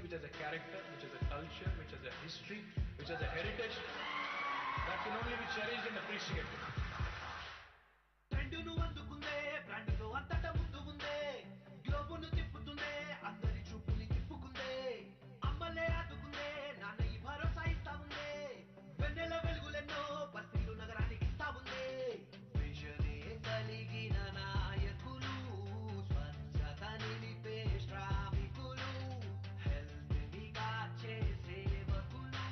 which has a character, which has a culture, which has a history, which has a heritage that can only be cherished and appreciated. ట్రెండును అందుకుందే బ్రాండుతో అంతట ముందు ఉందే గ్లోబును తిప్పుతుందే అందరి చూపుని తిప్పుకుందే అమ్మలే ఆదుకుందే నాన్న ఈ భరోసా ఇస్తా ఉందే వెన్నెల వెలుగులెన్నో బస్తీలు నగరానికి ఇస్తా ఉందే విజనే కలిగిన నాయకులు స్వచ్ఛత నిలిపే శ్రామికులు హెల్త్ ని కాచే సేవకులు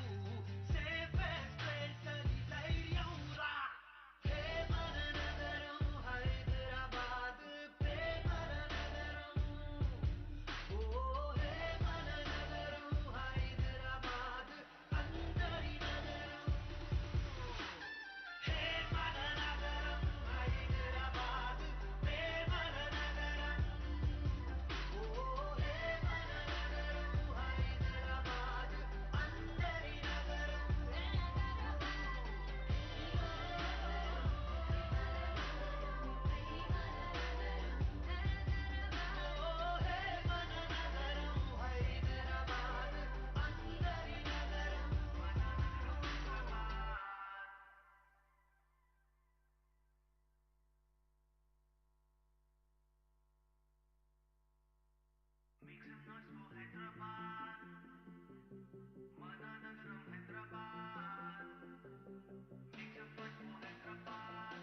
సేఫెస్ట్ ప్లేస్ అని ధైర్యం రా హే మన నగరం హైదరాబాద్ ప్రేమల నగరం ఓ హే మన నగరం హైదరాబాద్ అందరి నగరం హే మన నగరం హైదరాబాద్ ప్రేమల నగరం ఓ హే మన నగరం హైదరాబాద్ అందరి నగరం ఓ హే మన నగరం హైదరాబాద్ అందరి నగరం Make some noise for Hyderabad. Mana nagaram Hyderabad. Make some noise for Hyderabad.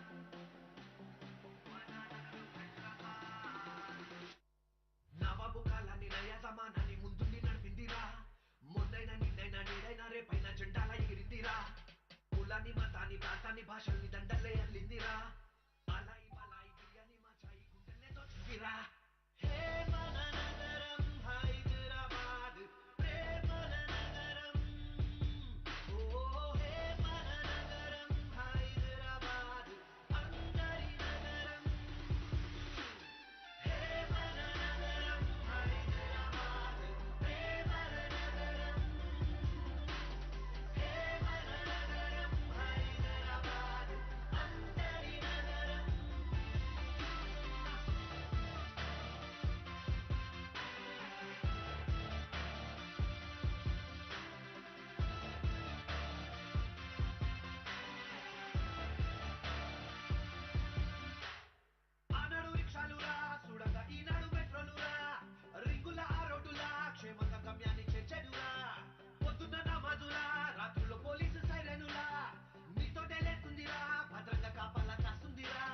Mana nagaram Hyderabad. నవాబు కాలాన్ని నయ జమానాన్ని ముందుండి నడిపిందిరా మొన్నైనా నిన్నైనా నేడైనా రేపైనా జెండాల ఎగిరిందిరా కులాన్ని మతాన్ని ప్రాంతాన్ని భాషల్ని దండలే అల్లిందిరా అలాయి బలాయి బిర్యానీ మా చాయి గుండెల్నే దోచిందిరా హే మన నగరం హైదరాబాద్ ప్రేమల నగరం ఓ హే మన నగరం హైదరాబాద్ అందరి నగరం హే మన నగరం హైదరాబాద్ ప్రేమల నగరం హే మన నగరం హైదరాబాద్ అందరి నగరం ఆనాడు రిక్షాలురా చూడంగా ఈనాడు మెట్రోలురా రింగుల ఆ రోడ్డులా క్షేమంగా గమ్యాన్ని చేర్చెడురా పొద్దున్న నమాజులా రాత్రుల్లో పోలీసు సైరనులా నీతోటే లేస్తుందిరా భద్రంగా కాపలా కాస్తుందిరా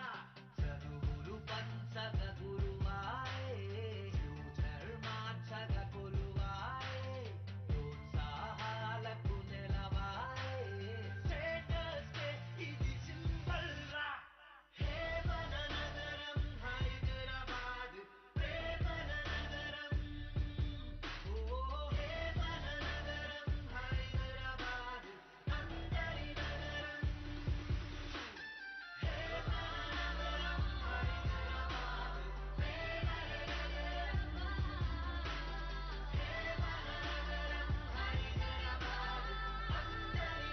చదువులు పంచగ గురువాయే ఫ్యూచర్ మార్చగ కొలువాయే ప్రోత్సాహాలకు నెలవాయే స్టేటస్ కే ఇది సింబల్ రా హే మన నగరం హైదరాబాద్ ప్రేమల నగరం ఓ హే మన నగరం హైదరాబాద్ అందరి నగరం హే మన నగరం హైదరాబాద్ ప్రేమల నగరం హే మన నగరం హైదరాబాద్ అందరి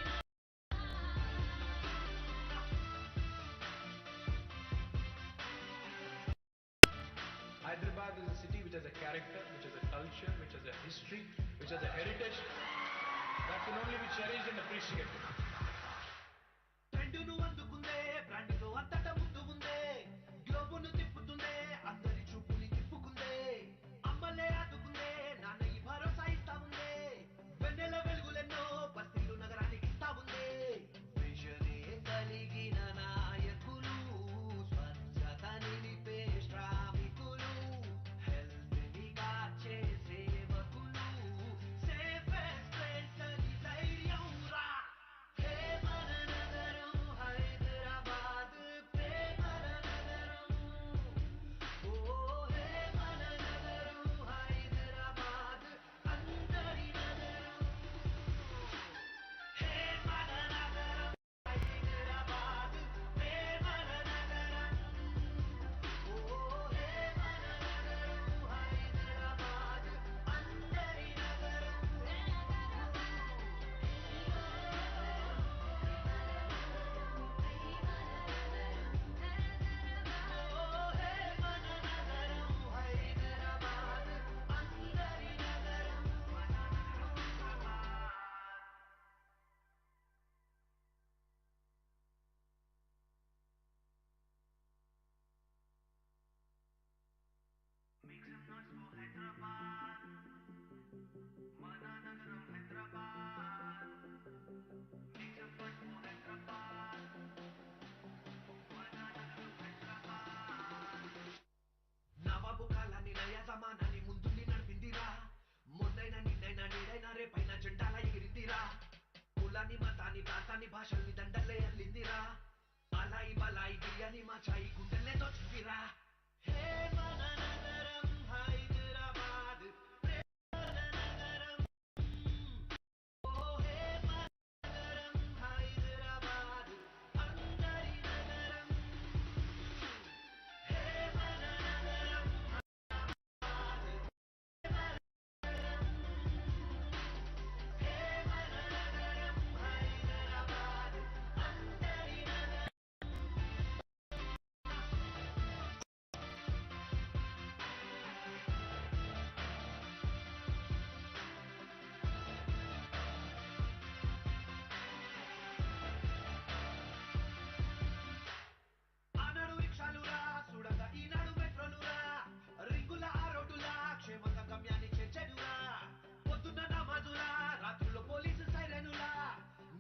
Hyderabad is a city which has a character, which has a culture, which has a history, which has a heritage that can only be cherished and appreciated. ట్రెండును అందుకుందే బ్రాండుతో అంతట ముందు ఉందే గ్లోబును తిప్పుతుందే అందరి చూపుని తిప్పుకుందే అమ్మలే ఆదుకుందే నాన్న ఈ భరోసా ఇస్తా ఉందే వెన్నెల వెలుగులెన్నో బస్తీలు నగరానికి ఇస్తా ఉందే విజనే కలిగిన నాయకులు స్వచ్ఛత నిలిపే శ్రామికులు హెల్త్ ని కాచే సేవకులు సేఫెస్ట్ ప్లేస్ అని ధైర్యం రా కులాన్ని మతాన్ని ప్రాంతాన్ని భాషల్ని దండల్లే అల్లిందిరా అలాయి బలాయి బిర్యానీ మా చాయి గుండెల్లే దోచిందిరా హే మన నగరం హైదరాబాద్ ప్రేమల నగరం ఓ హే మన నగరం హైదరాబాద్ అందరి నగరం హే మన నగరం హే మన నగరం హైదరాబాద్ అందరి నగరం ఆనాడు రిక్షాలురా చూడగా ఈనాడు మెట్రోలురా రింగుల ఆ రోడ్డులా క్షేమంగా గమ్యాన్ని చేర్చెనురా పొద్దున్న నమాజులా రాత్రుల్లో పోలీసు సైరనులా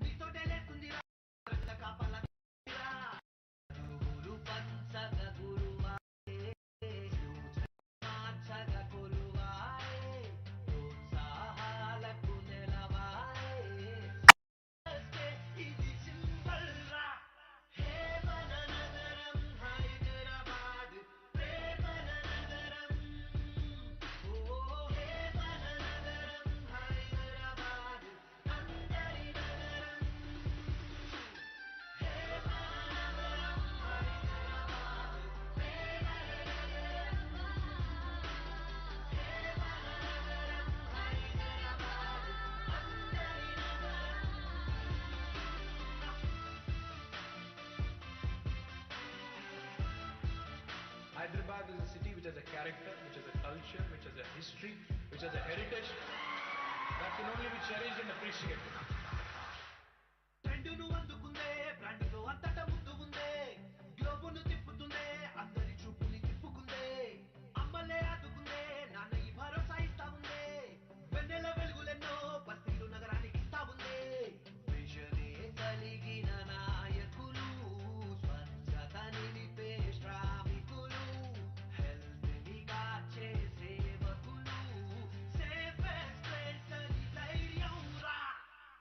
నీతోటే లేస్తుందిరా రంగ కాపలా తీరా. గురువులు పంచగ గురువాయే మార్చగ కొలువాయే ప్రోత్సాహాలకు నెలవాయే ఇది సింబల్ రా హే మన నగరం హైదరాబాద్ ప్రేమల నగరం ఓ హే మన నగరం హైదరాబాద్ అందరి నగరం హే మన నగరం హైదరాబాద్ ప్రేమల నగరం హే మన నగరం హైదరాబాద్ అందరి నగరం Hyderabad is a city which has a character, which has a culture, which has a history, which has a heritage that can only be cherished and appreciated. ట్రెండును అందుకుందే బ్రాండులో అంతటా ముందు ఉందే గ్లోబును తిప్పుతుందే అందరి చూపుని తిప్పుకుందే అమ్మలే ఆదుకుందే నాన్న ఈ భరోసా ఇస్తా ఉందే వెన్నెల వెలుగులెన్నో బస్తీలు నగరానికి ఇస్తా ఉందే విజనే కలిగిన నాయకులు స్వచ్ఛత నిలిపే శ్రామికులు హెల్త్ ని కాచే సేవకులు సేఫెస్ట్ ప్లేస్ అని ధైర్యం రా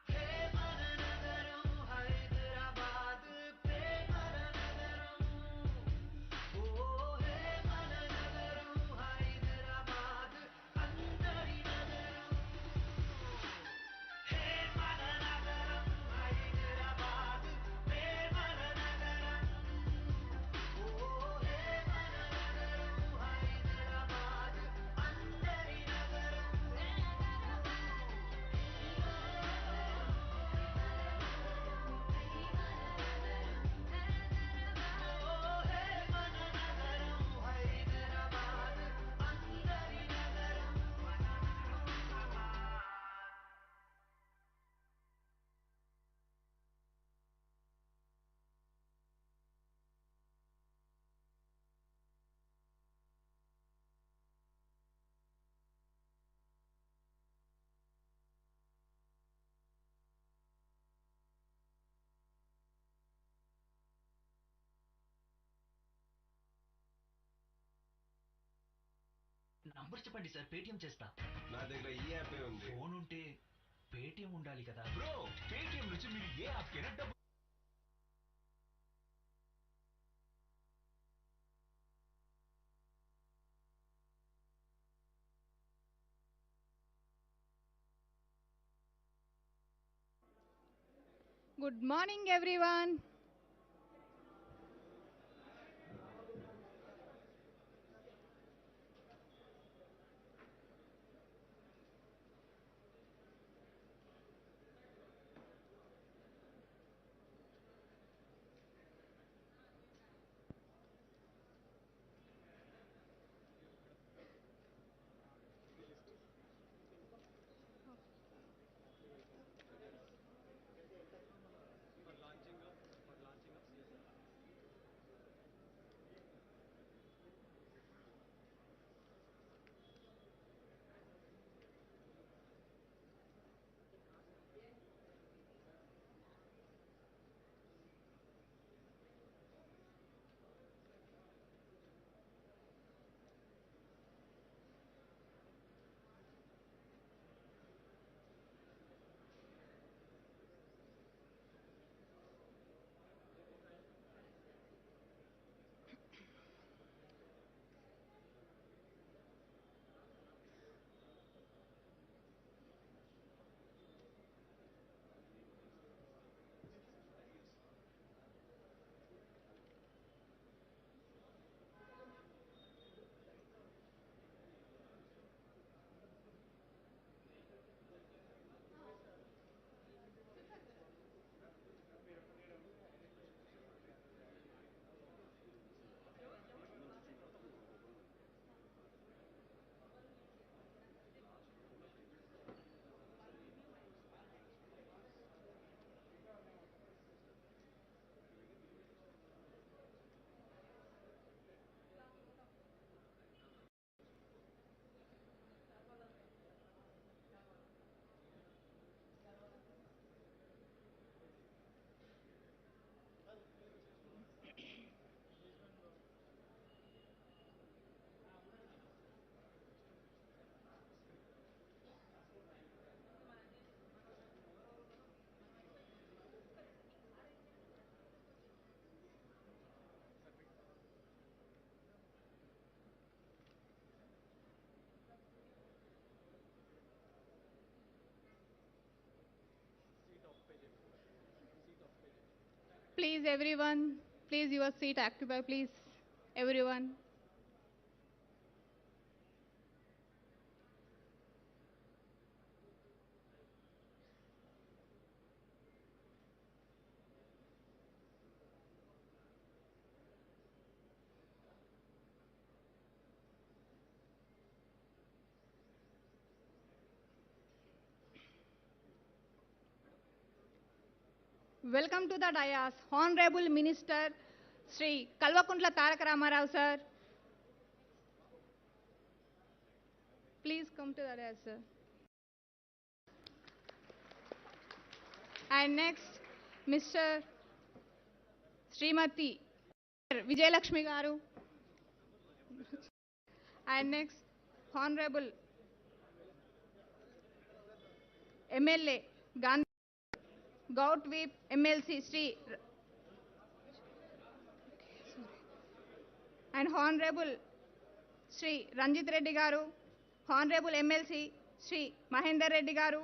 హే మన నగరం హైదరాబాద్ ప్రేమల నగరం ఓ హే మన నగరం హైదరాబాద్ అందరి నగరం హే మన నగరం హైదరాబాద్ ప్రేమల నగరం ఓ హే మన నగరం హైదరాబాద్ అందరి నగరం ఓ హే మన నగరం హైదరాబాద్ అందరి నగరం నంబర్ చెప్పండి సార్ పేటిఎం చేస్తా నా దగ్గర ఈ యాపే ఉంది. ఫోన్ ఉంటే పేటిఎం ఉండాలి కదా బ్రో, పేటిఎం నుంచి మీరు ఏ యాప్కైనా డబ్బు Good morning, everyone. please everyone, please your seat occupy, please everyone. Welcome to the dais, Honorable Minister Sri Kalvakuntla Tarak Ramarao sir. Please come to the dais, sir. And next, Mr. Srimati Vijayalakshmi Garu. And next, Honorable MLA Gandhi Gout Whip MLC Sri and Honorable Sri Ranjit Reddy Garu, Honorable MLC Sri Mahendra Reddy Garu,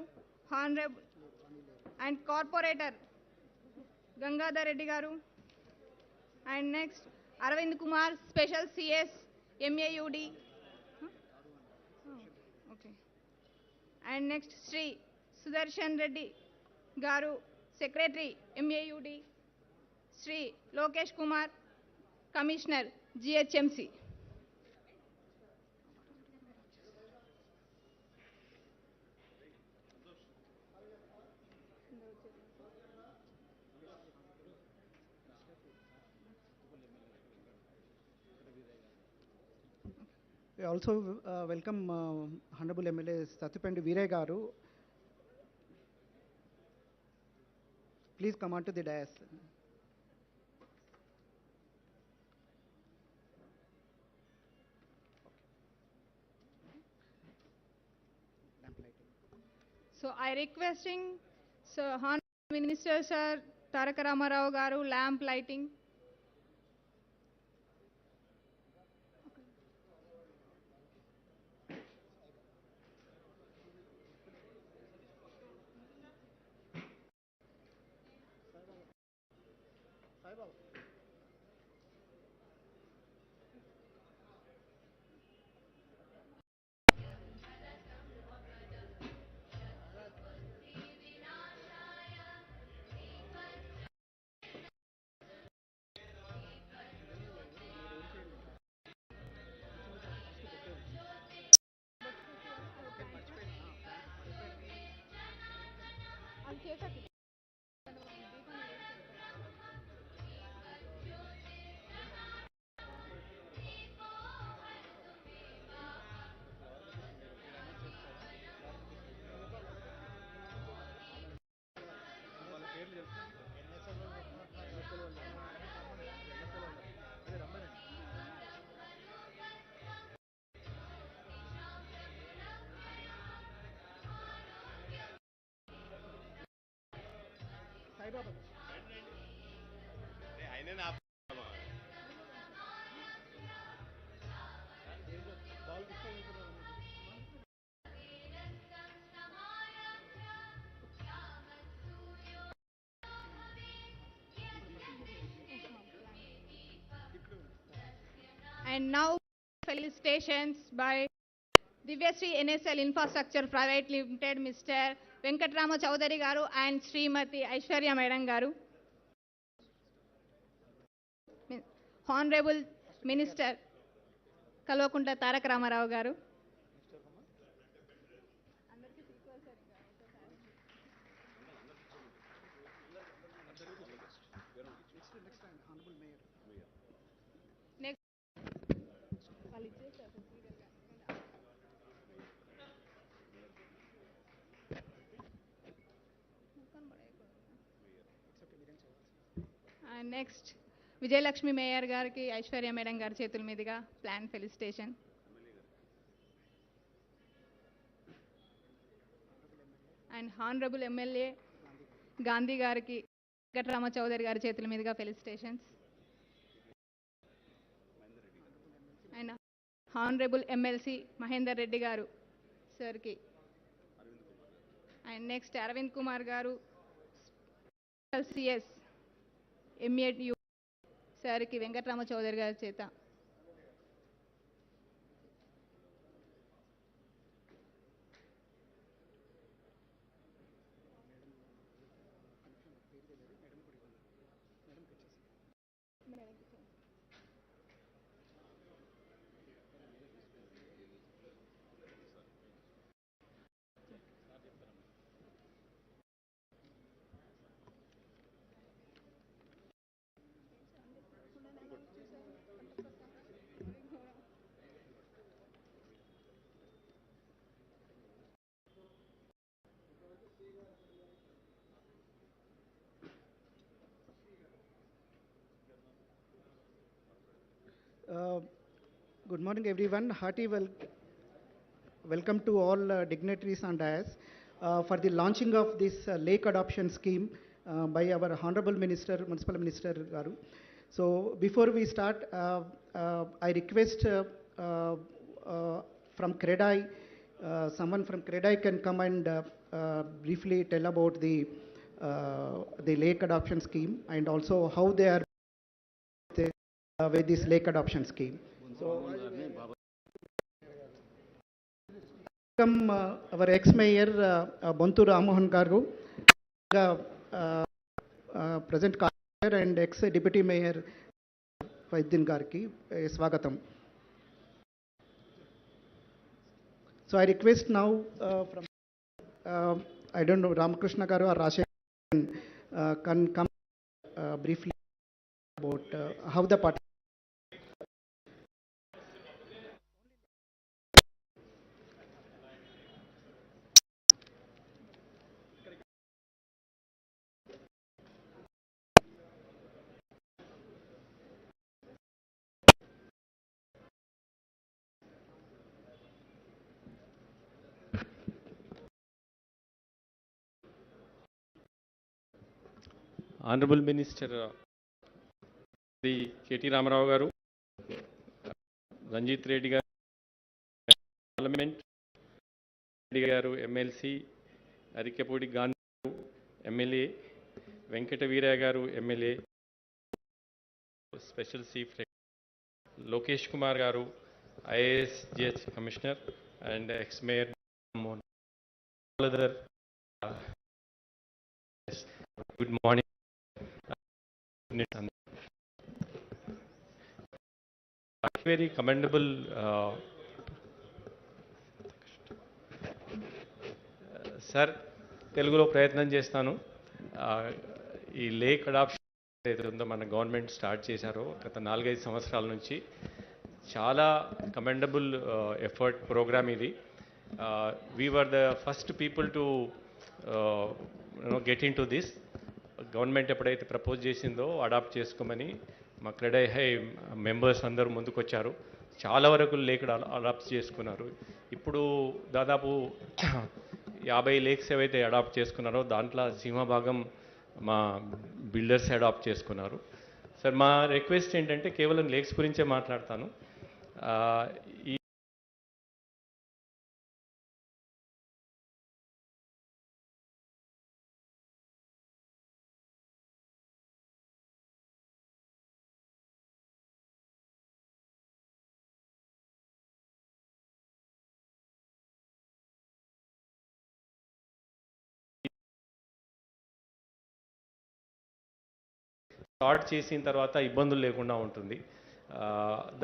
Honorable and Corporator Gangadhar Reddy Garu. And next, Arvind Kumar, Special CS MAUD. Huh? Oh, okay. And next, Sri Sudarshan Reddy Garu, Secretary MAUD. Sri Lokesh Kumar, Commissioner GHMC. We also welcome Honorable MLA Satupandi Veeray Garu. Please come on to the dais. So I requesting, so Honorable Minister Sir Tarak Ramarao Garu, lamp lighting. And now felicitations by Divyasri NSL Infrastructure Private Limited, Mr. Venkatrama Chaudhary Garu and Srimati Aishwarya Madam Garu. Honorable Minister Kalvakunta Tarak Ramarao Garu. Next. And next, Vijayalakshmi Mayor Garki, Aishwarya Madam Garu చేతుల మీదుగా plan felicitation. And Honorable MLA Gandhi Garki, Venkatrama Chaudhary Garu చేతుల మీదుగా felicitations. And Honorable MLC Mahendra Reddy Garu sir ki. And next Arvind Kumar Garu, CS ఎంఏయు సార్కి వెంకటరామ చౌదరి గారి చేత Good morning, everyone. Hearty welcome to all dignitaries and dais for the launching of this lake adoption scheme by our Honorable Minister, Municipal Minister Garu. So before we start, I request from CREDAI, someone from CREDAI can come and briefly tell about the lake adoption scheme and also how they are with this lake adoption scheme. So, welcome our ex-mayor Bontu Ramohan Garu, present Mayor and ex-deputy mayor Vaidyan Garki, Swagatam. So I request now from I don't know Ramakrishna Garu or Rashek can come briefly about how the party. Honorable Minister the KT Ramarao garu, Ranjit Reddy garu, Parliament, Reddy garu, MLC, Arikapudi Gandhi garu, MLA, Venkata Veera garu, MLA, Special Chief Lokesh Kumar garu, IAS GH Commissioner, and ex-mayor Mohan. All other, good morning. Very commendable sir తెలుగులో ప్రయత్నం చేస్తాను. ఈ lake adoption ఏదైతే ఉందో మన government start చేశారో గత 4-5 సంవత్సరాల నుంచి చాలా కమెండబుల్ ఎఫర్ట్ ప్రోగ్రామ్ ఇది. We were the first people to get in to this. Government ఎప్పుడైతే ప్రపోజ్ చేసిందో అడాప్ట్ చేసుకోమని మా క్రెడై హై మెంబర్స్ అందరూ ముందుకొచ్చారు. చాలా వరకు లేక్ అడాప్ట్ చేసుకున్నారు. ఇప్పుడు దాదాపు 50 లేక్స్ ఏవైతే అడాప్ట్ చేసుకున్నారో దాంట్లో సింహభాగం మా బిల్డర్స్ అడాప్ట్ చేసుకున్నారు. సార్ మా రిక్వెస్ట్ ఏంటంటే కేవలం లేక్స్ గురించే మాట్లాడతాను. ఈ స్టార్ట్ చేసిన తర్వాత ఇబ్బందులు లేకుండా ఉంటుంది.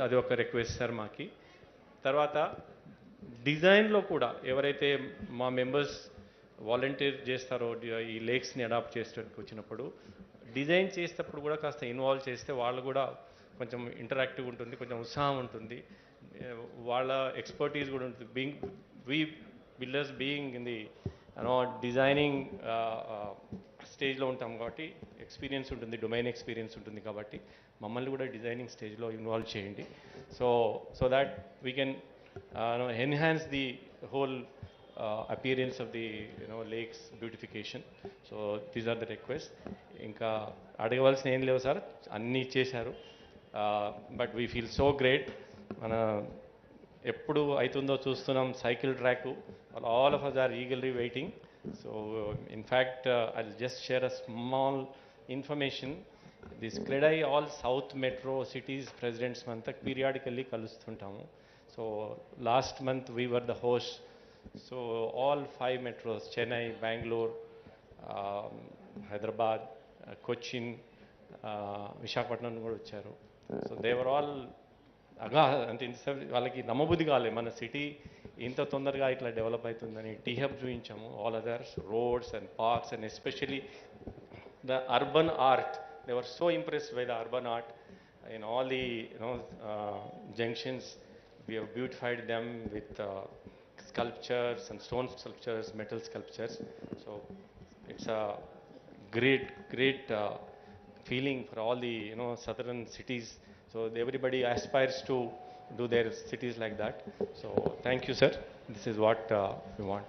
అది ఒక రిక్వెస్ట్ సార్ మాకి. తర్వాత డిజైన్లో కూడా ఎవరైతే మా మెంబర్స్ వాలంటీర్ చేస్తారో ఈ లేక్స్ని అడాప్ట్ చేసేటప్పుడు వచ్చినప్పుడు డిజైన్ చేసేటప్పుడు కూడా కాస్త ఇన్వాల్వ్ చేస్తే వాళ్ళు కూడా కొంచెం ఇంటరాక్టివ్ ఉంటుంది, కొంచెం ఉత్సాహం ఉంటుంది, వాళ్ళ ఎక్స్పర్టీస్ కూడా ఉంటుంది. Being we builders being in the designing స్టేజ్లో ఉంటాం కాబట్టి ఎక్స్పీరియన్స్ ఉంటుంది, డొమైన్ ఎక్స్పీరియన్స్ ఉంటుంది కాబట్టి మమ్మల్ని కూడా డిజైనింగ్ స్టేజ్లో ఇన్వాల్వ్ చేయండి. So that we can enhance the whole appearance of the lakes beautification. So these are the requests. ఇంకా అడగవలసిన ఏం లేవు సార్, అన్నీ ఇచ్చేశారు. But we feel so great. మన ఎప్పుడు అవుతుందో చూస్తున్నాం cycle track. All of us are eagerly waiting. So in fact I just share a small information. This CREDAI all south metro cities presidents అంతా పీరియాడికల్లీ కలుస్తుంటాము. So last month we were the host. So all 5 metros, Chennai, Bengaluru, Hyderabad, Cochin, Visakhapatnam కూడా వచ్చారు. So they were all అంటే వాళ్ళకి నమ్మబుద్ధి కాలే మన city ఇంత తొందరగా ఇట్లా డెవలప్ అవుతుందని. టీ హబ్ చూపించాము, all others roads and parks and especially the urban art. They were so impressed by the urban art in all the junctions. We have beautified them with sculptures and stone sculptures, metal sculptures. So it's a great feeling for all the southern cities. So everybody aspires to do their cities like that. So thank you, sir. This is what we want.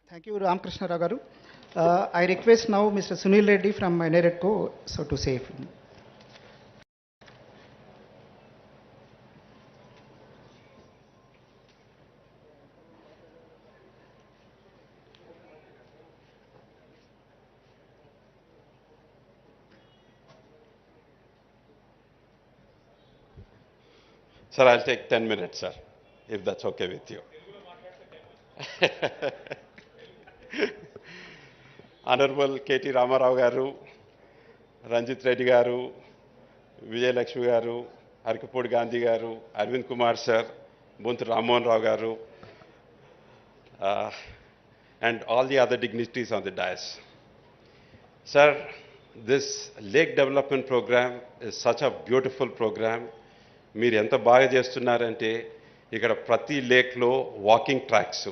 Thank you, Ramakrishna Rao garu. I request now Mr. Sunil Reddy from Mineretco so to say. Sir, I'll take 10 minutes, sir, if that's okay with you. Honorable KT Ramarao garu, Ranjit Reddy garu, Vijay Lakshmi garu, Harkapudi Gandhi garu, Arvind Kumar sir, Buntu Rammohan Rao garu, and all the other dignitaries on the dais. Sir, this lake development program is such a beautiful program. మీరు ఎంత బాగా చేస్తున్నారంటే ఇక్కడ ప్రతి లేక్లో walking tracks,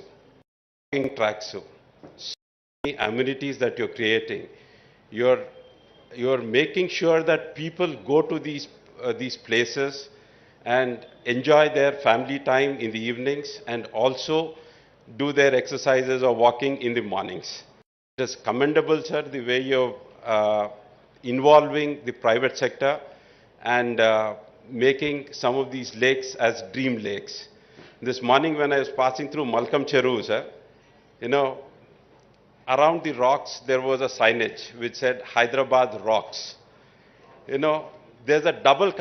amenities that you're creating. You're making sure that people go to these places and enjoy their family time in the evenings and also do their exercises or walking in the mornings. It is commendable, sir, the way you're involving the private sector and making some of these lakes as dream lakes. This morning when I was passing through Malkam Cheru, sir, around the rocks there was a signage which said Hyderabad rocks. There's a double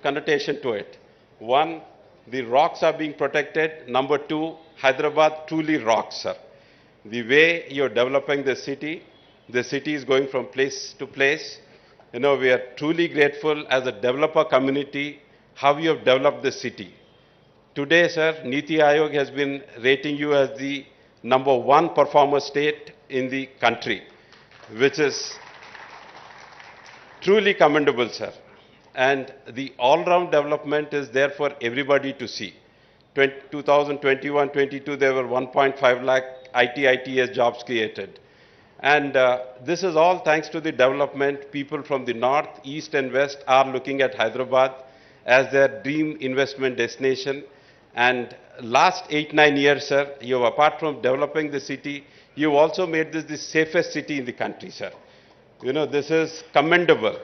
connotation to it. One, the rocks are being protected. Number two, Hyderabad truly rocks, sir. The way you're developing the city is going from place to place. We are truly grateful as a developer community how you have developed the city. Today, sir, Niti Aayog has been rating you as the #1 performer state in the country, which is truly commendable, sir. And the all-round development is there for everybody to see. 2021-22, there were 1.5 lakh ITS jobs created. And this is all thanks to the development. People from the north, east and west are looking at Hyderabad as their dream investment destination. And last 8-9 years, sir, apart from developing the city, you've also made this the safest city in the country, sir. This is commendable.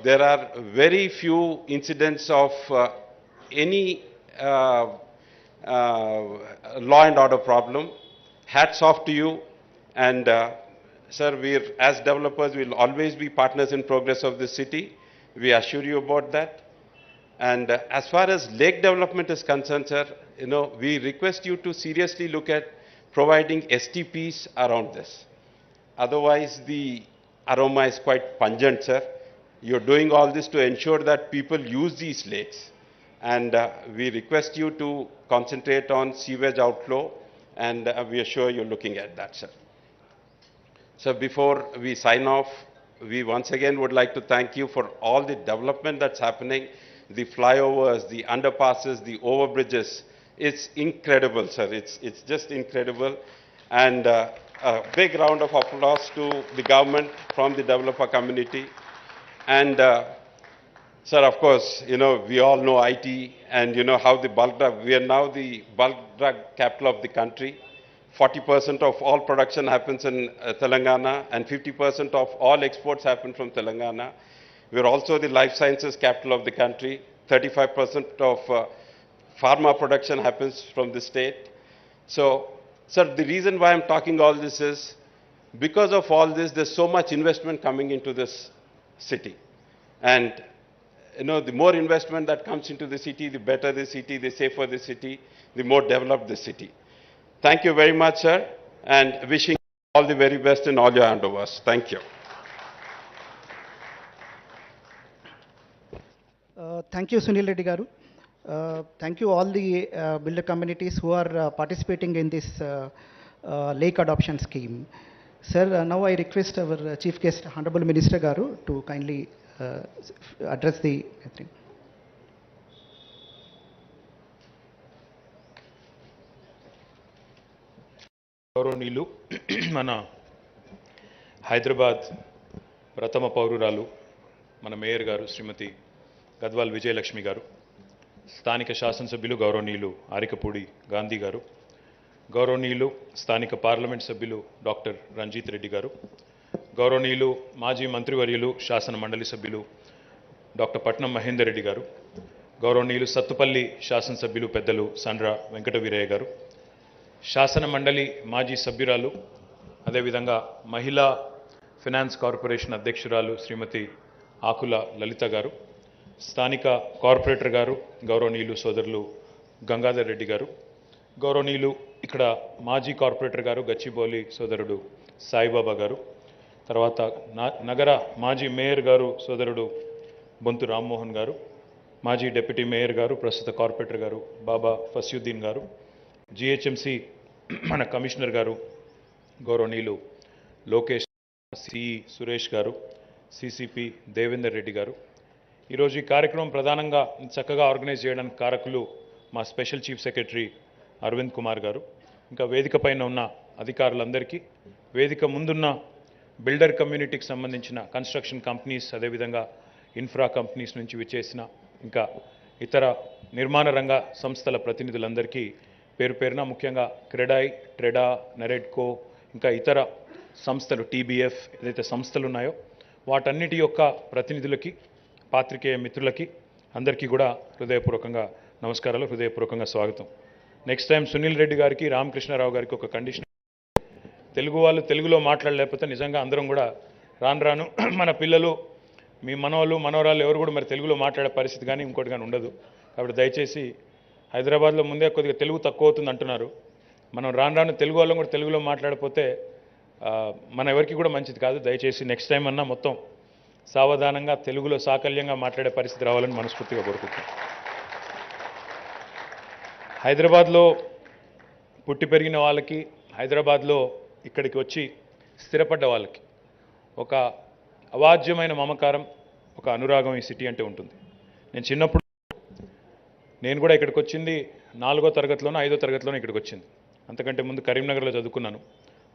There are very few incidents of any law and order problem. Hats off to you. And sir, as developers, we'll always be partners in progress of this city. We assure you about that. And as far as lake development is concerned, sir, we request you to seriously look at providing STPs around this. Otherwise, the aroma is quite pungent, sir. You're doing all this to ensure that people use these lakes. And we request you to concentrate on sewage outflow, and we are sure you're looking at that, sir. So before we sign off, we once again would like to thank you for all the development that's happening, the flyovers, the underpasses, the overbridges. It's incredible, sir. It's just incredible. And a big round of applause to the government from the developer community. And sir, of course, we all know IT and how the bulk drug, we are now the bulk drug capital of the country. 40% of all production happens in Telangana and 50% of all exports happen from Telangana. We're also the life sciences capital of the country. 35% of pharma production happens from the state. So Sir, the reason why I'm talking all this is, because of all this, there's so much investment coming into this city. And, the more investment that comes into the city, the better the city, the safer the city, the more developed the city. Thank you very much, sir, and wishing all the very best in all your endeavors. Thank you. Thank you, Sunil Reddy Garu. Thank you all the builder communities who are participating in this lake adoption scheme. Sir, now I request our Chief Guest, Honorable Minister Garu, to kindly address the thing. గౌరవనీయులు మన హైదరాబాద్ ప్రథమ పౌరురాలు మన mayor గారు శ్రీమతి గద్వాల్ విజయలక్ష్మి గారు, స్థానిక శాసనసభ్యులు గౌరవనీయులు ఆరికపూడి గాంధీ గారు, గౌరవనీయులు స్థానిక పార్లమెంట్ సభ్యులు డాక్టర్ రంజిత్ రెడ్డి గారు, గౌరవనీయులు మాజీ మంత్రివర్యులు శాసన మండలి సభ్యులు డాక్టర్ పట్నం మహేందర్ రెడ్డి గారు, గౌరవనీయులు సత్తుపల్లి శాసనసభ్యులు పెద్దలు సండ్ర వెంకట వీరయ్య గారు, శాసన మండలి మాజీ సభ్యురాలు, అదేవిధంగా మహిళా ఫైనాన్స్ కార్పొరేషన్ అధ్యక్షురాలు శ్రీమతి ఆకుల లలిత గారు, స్థానిక కార్పొరేటర్ గారు గౌరవనీయులు సోదరులు గంగాధర్ రెడ్డి గారు, గౌరవనీయులు ఇక్కడ మాజీ కార్పొరేటర్ గారు గచ్చిబౌలి సోదరుడు సాయిబాబా గారు, తర్వాత నగర మాజీ మేయర్ గారు సోదరుడు బొంతు రామ్మోహన్ గారు, మాజీ డిప్యూటీ మేయర్ గారు ప్రస్తుత కార్పొరేటర్ గారు బాబా ఫస్యుద్దీన్ గారు, జిహెచ్ఎంసి మన కమిషనర్ గారు గౌరవనీయులు లోకేష్, సిఈ సురేష్ గారు, సిసిపి దేవేందర్ రెడ్డి గారు. ఈరోజు ఈ కార్యక్రమం ప్రధానంగా చక్కగా ఆర్గనైజ్ చేయడానికి కారకులు మా special chief secretary Arvind Kumar garu, ఇంకా వేదిక పైన ఉన్న అధికారులందరికీ, వేదిక ముందున్న బిల్డర్ కమ్యూనిటీకి సంబంధించిన కన్స్ట్రక్షన్ కంపెనీస్, అదేవిధంగా ఇన్ఫ్రా కంపెనీస్ నుంచి విచ్చేసిన ఇంకా ఇతర నిర్మాణ రంగ సంస్థల ప్రతినిధులందరికీ పేరు పేరున, ముఖ్యంగా క్రెడాయ్, ట్రెడా, నెరెడ్కో, ఇంకా ఇతర సంస్థలు టీబీఎఫ్ ఏదైతే సంస్థలు ఉన్నాయో వాటన్నిటి యొక్క ప్రతినిధులకి, పాత్రికేయ మిత్రులకి అందరికీ కూడా హృదయపూర్వకంగా నమస్కారాలు, హృదయపూర్వకంగా స్వాగతం. నెక్స్ట్ టైం సునీల్ రెడ్డి గారికి, రామకృష్ణారావు గారికి ఒక కండిషన్, తెలుగు వాళ్ళు తెలుగులో మాట్లాడలేకపోతే నిజంగా అందరం కూడా రాను రాను మన పిల్లలు, మీ మనవాళ్ళు మనవరాళ్ళు ఎవరు కూడా మరి తెలుగులో మాట్లాడే పరిస్థితి కానీ ఇంకోటి కానీ ఉండదు. కాబట్టి దయచేసి హైదరాబాద్లో ముందే కొద్దిగా తెలుగు తక్కువ అవుతుంది అంటున్నారు, మనం రాను రాను తెలుగు వాళ్ళం కూడా తెలుగులో మాట్లాడకపోతే మన ఎవరికి కూడా మంచిది కాదు. దయచేసి నెక్స్ట్ టైం అన్నా మొత్తం సావధానంగా తెలుగులో సాకల్యంగా మాట్లాడే పరిస్థితి రావాలని మనస్ఫూర్తిగా కోరుకుంటున్నాను. హైదరాబాద్లో పుట్టి పెరిగిన వాళ్ళకి, హైదరాబాద్లో ఇక్కడికి వచ్చి స్థిరపడ్డ వాళ్ళకి ఒక అవాజ్యమైన మమకారం, ఒక అనురాగం ఈ సిటీ అంటే ఉంటుంది. నేను చిన్నప్పుడు, నేను కూడా ఇక్కడికి వచ్చింది 4వ తరగతిలోనో 5వ తరగతిలోనో ఇక్కడికి వచ్చింది. అంతకంటే ముందు కరీంనగర్లో చదువుకున్నాను.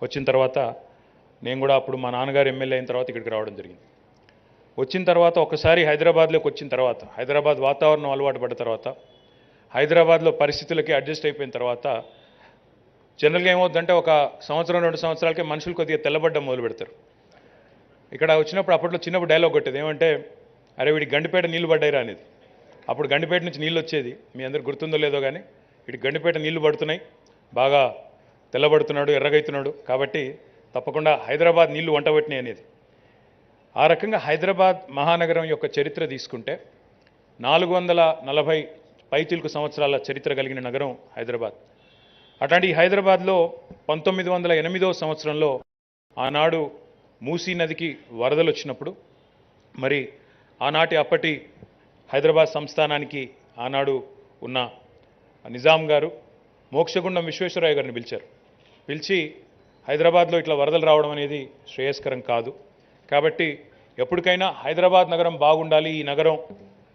వచ్చిన తర్వాత నేను కూడా అప్పుడు మా నాన్నగారు ఎమ్మెల్యే అయిన తర్వాత ఇక్కడికి రావడం జరిగింది. వచ్చిన తర్వాత ఒకసారి హైదరాబాద్లోకి వచ్చిన తర్వాత, హైదరాబాద్ వాతావరణం అలవాటు పడ్డ తర్వాత, హైదరాబాద్లో పరిస్థితులకి అడ్జస్ట్ అయిపోయిన తర్వాత జనరల్గా ఏమవుతుందంటే ఒక సంవత్సరం 2 సంవత్సరాలకే మనుషులు కొద్దిగా తెల్లబడ్డం మొదలు పెడతారు. ఇక్కడ వచ్చినప్పుడు అప్పట్లో చిన్నప్పుడు డైలాగ్ కొట్టేది ఏమంటే, అరే వీడికి గండిపేట నీళ్లు పడ్డాయిరా అనేది. అప్పుడు గండిపేట నుంచి నీళ్ళు వచ్చేది, మీ అందరు గుర్తుందో లేదో కానీ వీడికి గండిపేట నీళ్లు పడుతున్నాయి, బాగా తెల్లబడుతున్నాడు, ఎర్రగైతున్నాడు, కాబట్టి తప్పకుండా హైదరాబాద్ నీళ్లు వంటబట్టినాయి అనేది. ఆ రకంగా హైదరాబాద్ మహానగరం యొక్క చరిత్ర తీసుకుంటే 440 పైచిలుకు సంవత్సరాల చరిత్ర కలిగిన నగరం హైదరాబాద్. అట్లాంటి హైదరాబాద్లో 1908వ సంవత్సరంలో ఆనాడు మూసీ నదికి వరదలు వచ్చినప్పుడు మరి ఆనాటి అప్పటి హైదరాబాద్ సంస్థానానికి ఆనాడు ఉన్న నిజాం గారు మోక్షగుండం విశ్వేశ్వరయ్య గారిని పిలిచారు. పిలిచి హైదరాబాద్లో ఇట్లా వరదలు రావడం అనేది శ్రేయస్కరం కాదు, కాబట్టి ఎప్పటికైనా హైదరాబాద్ నగరం బాగుండాలి, ఈ నగరం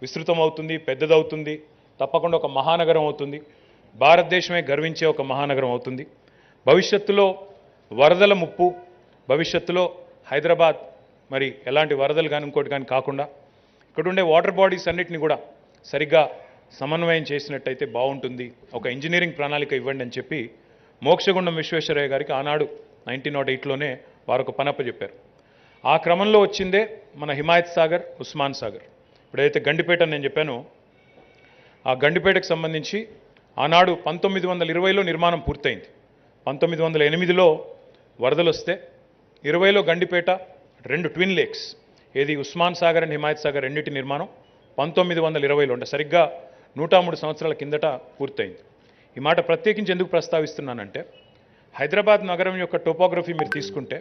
విస్తృతం అవుతుంది, పెద్దదవుతుంది, తప్పకుండా ఒక మహానగరం అవుతుంది, భారతదేశమే గర్వించే ఒక మహానగరం అవుతుంది. భవిష్యత్తులో వరదల ముప్పు, భవిష్యత్తులో హైదరాబాద్ మరి ఎలాంటి వరదలు కానీ ఇంకోటి కానీ కాకుండా ఇక్కడ ఉండే వాటర్ బాడీస్ అన్నిటిని కూడా సరిగ్గా సమన్వయం చేసినట్టయితే బాగుంటుంది, ఒక ఇంజనీరింగ్ ప్రణాళిక ఇవ్వండి అని చెప్పి మోక్షగుండం విశ్వేశ్వరయ్య గారికి ఆనాడు 1908లోనే వారు ఒక పనప్ప చెప్పారు. ఆ క్రమంలో వచ్చిందే మన హిమాయత్ సాగర్, ఉస్మాన్ సాగర్. ఇప్పుడైతే గండిపేట నేను చెప్పానో ఆ గండిపేటకు సంబంధించి ఆనాడు 1920లో నిర్మాణం పూర్తయింది. 1908లో వరదలు వస్తే 20లో గండిపేట 2 ట్విన్ లేక్స్ ఏది ఉస్మాన్ సాగర్ అండ్ హిమాయత్ సాగర్ రెండింటి నిర్మాణం 1920లో అంటే సరిగ్గా 103 సంవత్సరాల కిందట పూర్తయింది. ఈ మాట ప్రత్యేకించి ఎందుకు ప్రస్తావిస్తున్నానంటే హైదరాబాద్ నగరం యొక్క టోపోగ్రఫీ మీరు తీసుకుంటే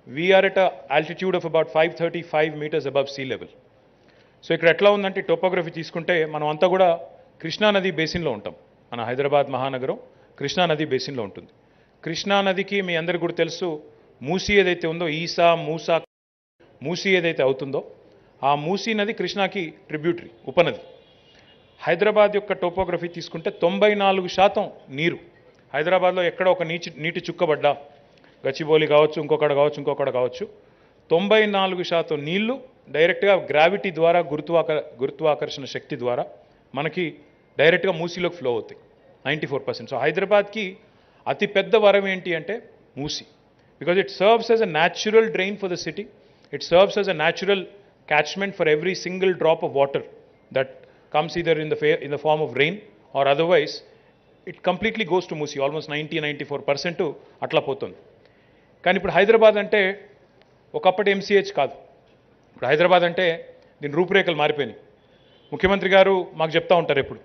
we are at altitude of about 535 metres above sea level. So ఇక్కడ ఎట్లా ఉందంటే టోపోగ్రఫీ తీసుకుంటే మనం అంతా కూడా కృష్ణానది బేసిన్లో ఉంటాం. మన హైదరాబాద్ మహానగరం కృష్ణానది బేసిన్లో ఉంటుంది. కృష్ణానదికి మీ అందరికీ కూడా తెలుసు మూసీ ఏదైతే ఉందో మూసీ ఏదైతే అవుతుందో ఆ మూసీ నది కృష్ణాకి ట్రిబ్యూటరీ ఉపనది. హైదరాబాద్ యొక్క టోపోగ్రఫీ తీసుకుంటే 94% నీరు. హైదరాబాద్లో ఎక్కడ ఒక నీటి చుక్కబడ్డా గచ్చిబౌలి కావచ్చు ఇంకొకటి కావచ్చు 94% నీళ్లు డైరెక్ట్గా గ్రావిటీ ద్వారా గురుత్వాకర్షణ శక్తి ద్వారా మనకి డైరెక్ట్గా మూసీలోకి ఫ్లో అవుతాయి 94%. సో హైదరాబాద్కి అతి పెద్ద వరం ఏంటి అంటే Musi, because it serves as a natural drain for the city. It serves as a natural catchment for every single drop of water that comes either in the form of rain or otherwise it completely goes to Musi, almost 94% అట్లా పోతుంది. కానీ ఇప్పుడు హైదరాబాద్ అంటే ఒకప్పటి MCH కాదు. ఇప్పుడు హైదరాబాద్ అంటే దీని రూపురేఖలు మారిపోయినాయి. ముఖ్యమంత్రి గారు మాకు చెప్తా ఉంటారు ఎప్పుడు,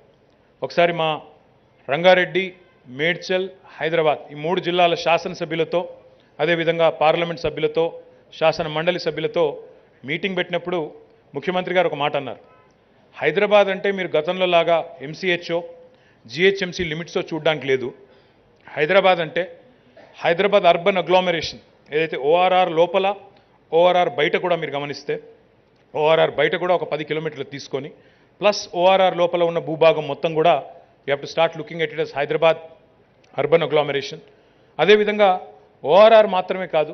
ఒకసారి మా రంగారెడ్డి, మేడ్చల్, హైదరాబాద్ ఈ 3 జిల్లాల శాసనసభ్యులతో అదేవిధంగా పార్లమెంట్ సభ్యులతో శాసన మండలి సభ్యులతో మీటింగ్ పెట్టినప్పుడు ముఖ్యమంత్రి గారు ఒక మాట అన్నారు, హైదరాబాద్ అంటే మీరు గతంలో లాగా MCHO GHMC లిమిట్స్తో చూడడానికి లేదు. హైదరాబాద్ అంటే హైదరాబాద్ అర్బన్ అగ్లామరేషన్ ఏదైతే ORR లోపల ORR బయట కూడా మీరు గమనిస్తే ORR బయట కూడా ఒక 10 కిలోమీటర్లు తీసుకొని ప్లస్ ORR లోపల ఉన్న భూభాగం మొత్తం కూడా you have to start looking at it as Hyderabad urban agglomeration. అదేవిధంగా ORR మాత్రమే కాదు,